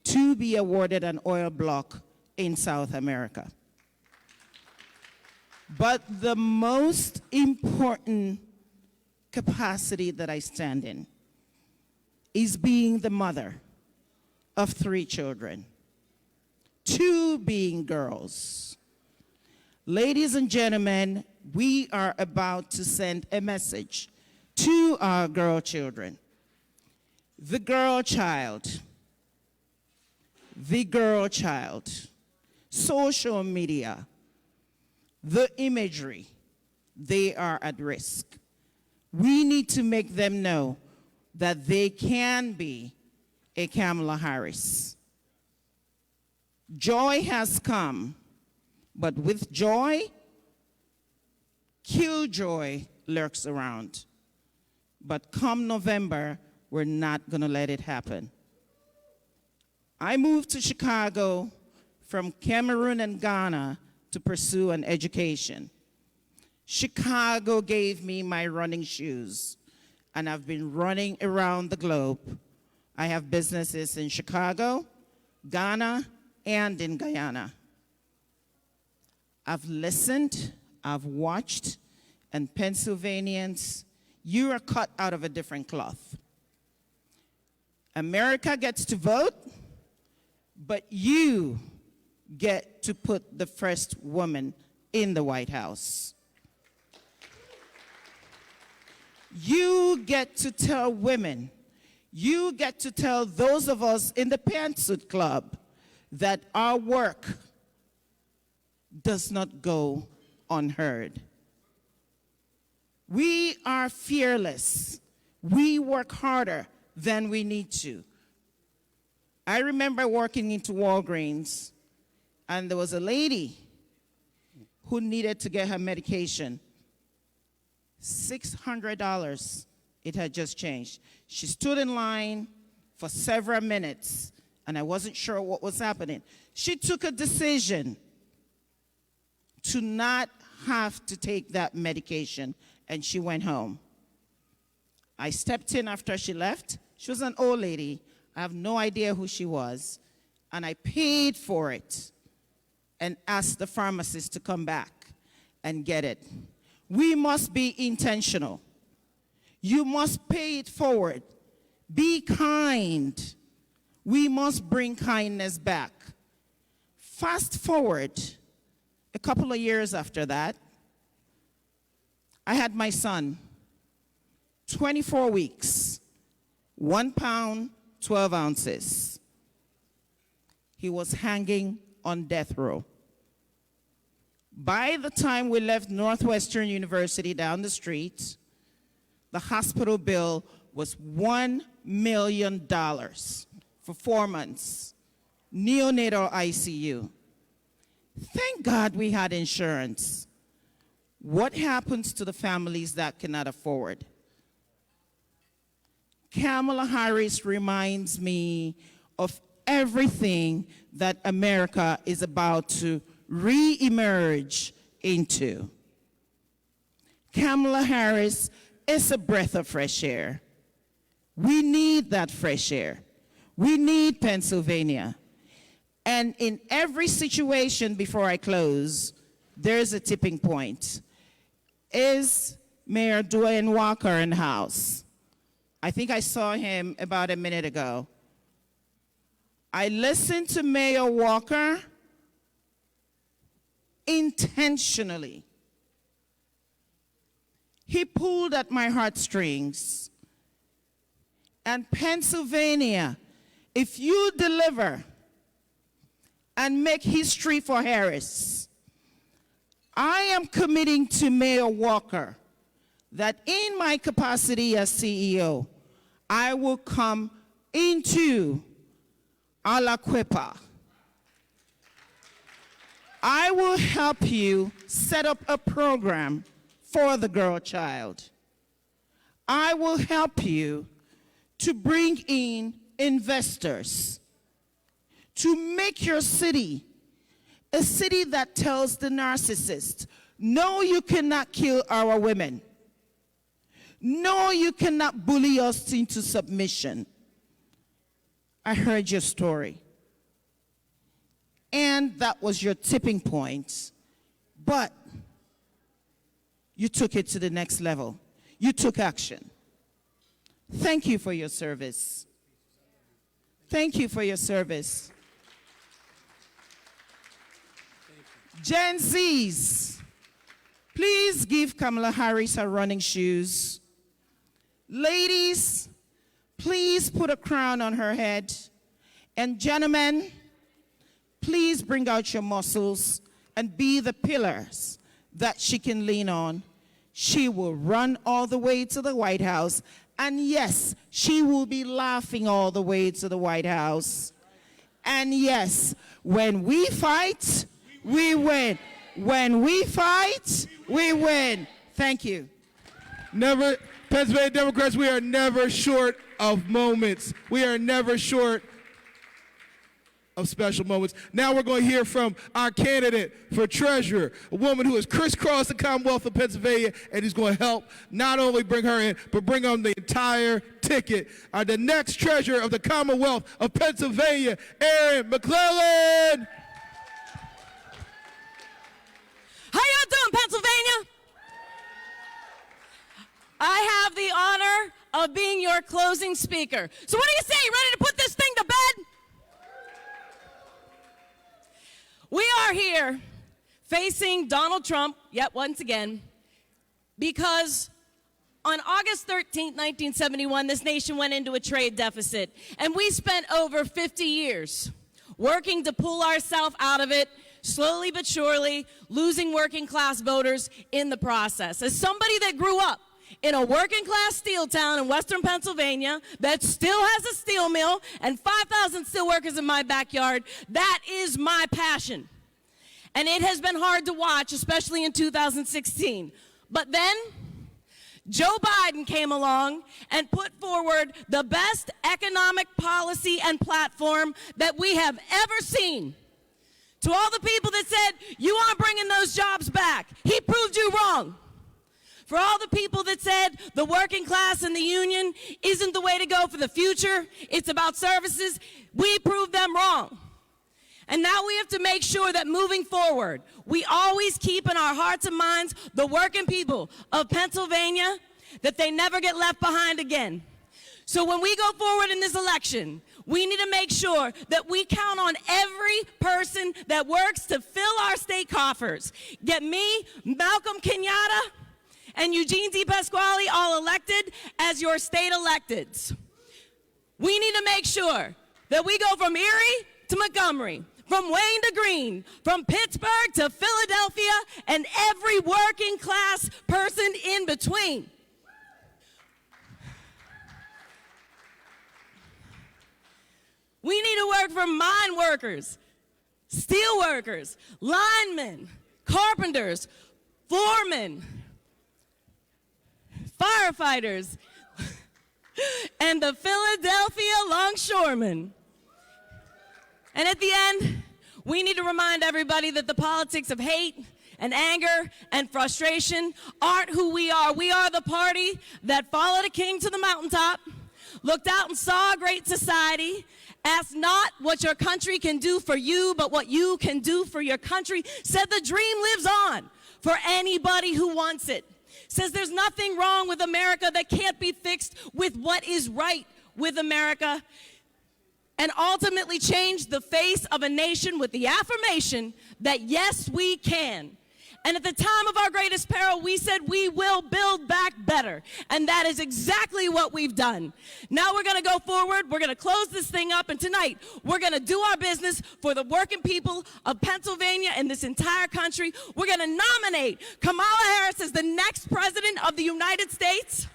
to be awarded an oil block in South America. But the most important capacity that I stand in is being the mother of 3 children, 2 being girls. Ladies and gentlemen, we are about to send a message to our girl children. The girl child, social media, the imagery, they are at risk. We need to make them know that they can be a Kamala Harris. Joy has come, but with joy, killjoy lurks around. But come November, we're not going to let it happen. I moved to Chicago from Cameroon and Ghana to pursue an education. Chicago gave me my running shoes, and I've been running around the globe. I have businesses in Chicago, Ghana, and in Guyana. I've listened, I've watched, and Pennsylvanians, you are cut out of a different cloth. America gets to vote, but you get to put the first woman in the White House. You get to tell women, you get to tell those of us in the Pantsuit Club that our work does not go unheard. We are fearless. We work harder than we need to. I remember working into Walgreens, and there was a lady who needed to get her medication. $600. It had just changed. She stood in line for several minutes, and I wasn't sure what was happening. She took a decision to not have to take that medication, and she went home. I stepped in after she left. She was an old lady. I have no idea who she was, and I paid for it and asked the pharmacist to come back and get it. We must be intentional. You must pay it forward. Be kind. We must bring kindness back. Fast forward a couple of years after that, I had my son, 24 weeks, 1 pound, 12 ounces. He was hanging on death row. By the time we left Northwestern University down the street, the hospital bill was $1 million for 4 months, neonatal ICU. Thank God we had insurance. What happens to the families that cannot afford? Kamala Harris reminds me of everything that America is about to re-emerge into. Kamala Harris is a breath of fresh air. We need that fresh air. We need Pennsylvania. And in every situation, before I close, there's a tipping point. Is Mayor Dwayne Walker in the house? I think I saw him about a minute ago. I listened to Mayor Walker intentionally. He pulled at my heartstrings. And Pennsylvania, if you deliver and make history for Harris, I am committing to Mayor Walker that in my capacity as CEO, I will come into Alaquepa. I will help you set up a program for the girl child. I will help you to bring in investors, to make your city a city that tells the narcissist, no, you cannot kill our women. No, you cannot bully us into submission. I heard your story. And that was your tipping point. But you took it to the next level. You took action. Thank you for your service. Thank you for your service. Gen Zs, please give Kamala Harris her running shoes. Ladies, please put a crown on her head. And gentlemen, please bring out your muscles and be the pillars that she can lean on. She will run all the way to the White House. And yes, she will be laughing all the way to the White House. And yes, when we fight, we win. When we fight, we win. Thank you. Never, Pennsylvania Democrats, we are never short of moments. We are never short of special moments. Now we're going to hear from our candidate for treasurer, a woman who has crisscrossed the Commonwealth of Pennsylvania and is going to help not only bring her in, but bring on the entire ticket. The next treasurer of the Commonwealth of Pennsylvania, Erin McClellan. How y'all doing, Pennsylvania? I have the honor of being your closing speaker. So what do you say? Ready to put this thing to bed? We are here facing Donald Trump, yet once again, because on August 13th, 1971, this nation went into a trade deficit, and we spent over 50 years working to pull ourselves out of it, slowly but surely, losing working class voters in the process. As somebody that grew up in a working class steel town in western Pennsylvania that still has a steel mill and 5,000 steel workers in my backyard, that is my passion. And it has been hard to watch, especially in 2016. But then Joe Biden came along and put forward the best economic policy and platform that we have ever seen. To all the people that said, you aren't bringing those jobs back, he proved you wrong. For all the people that said the working class and the union isn't the way to go for the future, it's about services, we proved them wrong. And now we have to make sure that moving forward, we always keep in our hearts and minds the working people of Pennsylvania, that they never get left behind again. So when we go forward in this election, we need to make sure that we count on every person that works to fill our state coffers. Get me, Malcolm Kenyatta, and Eugene D. Pasquale all elected as your state electeds. We need to make sure that we go from Erie to Montgomery, from Wayne to Greene, from Pittsburgh to Philadelphia, and every working class person in between. We need to work for mine workers, steel workers, linemen, carpenters, foremen, firefighters, and the Philadelphia longshoremen. And at the end, we need to remind everybody that the politics of hate and anger and frustration aren't who we are. We are the party that followed a king to the mountaintop, looked out and saw a great society, asked not what your country can do for you, but what you can do for your country, said the dream lives on for anybody who wants it, says there's nothing wrong with America that can't be fixed with what is right with America, and ultimately change the face of a nation with the affirmation that yes, we can. And at the time of our greatest peril, we said we will build back better. And that is exactly what we've done. Now we're going to go forward. We're going to close this thing up. And tonight, we're going to do our business for the working people of Pennsylvania and this entire country. We're going to nominate Kamala Harris as the next president of the United States,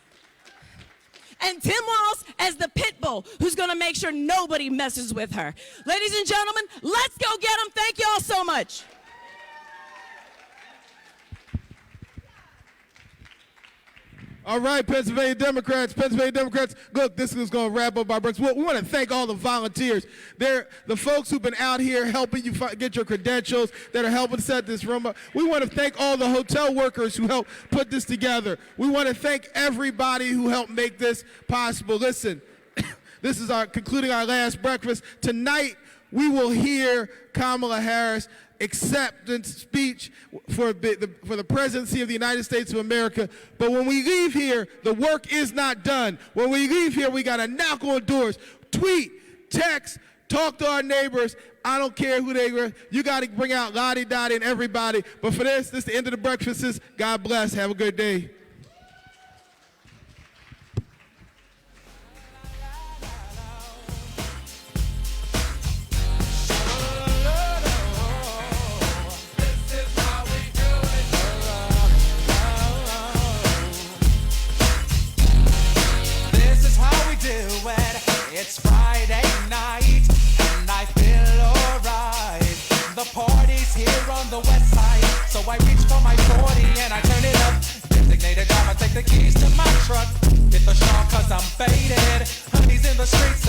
and Tim Walz as the pit bull who's going to make sure nobody messes with her. Ladies and gentlemen, let's go get them. Thank you all so much. All right, Pennsylvania Democrats, look, this is going to wrap up our breaks. We want to thank all the volunteers. They're the folks who've been out here helping you get your credentials, that are helping set this room up. We want to thank all the hotel workers who helped put this together. We want to thank everybody who helped make this possible. Listen, this is concluding our last breakfast. Tonight, we will hear Kamala Harris acceptance speech for the presidency of the United States of America. But when we leave here, the work is not done. When we leave here, we got to knock on doors, tweet, text, talk to our neighbors. I don't care who they were. You got to bring out Lottie Dottie and everybody. But for this is the end of the breakfasts. God bless. Have a good day. It's Friday night, and I feel alright. The party's here on the west side, so I reach for my 40 and I turn it up. Designated driver, take the keys to my truck. Hit the shop cause I'm faded. Honey's in the streets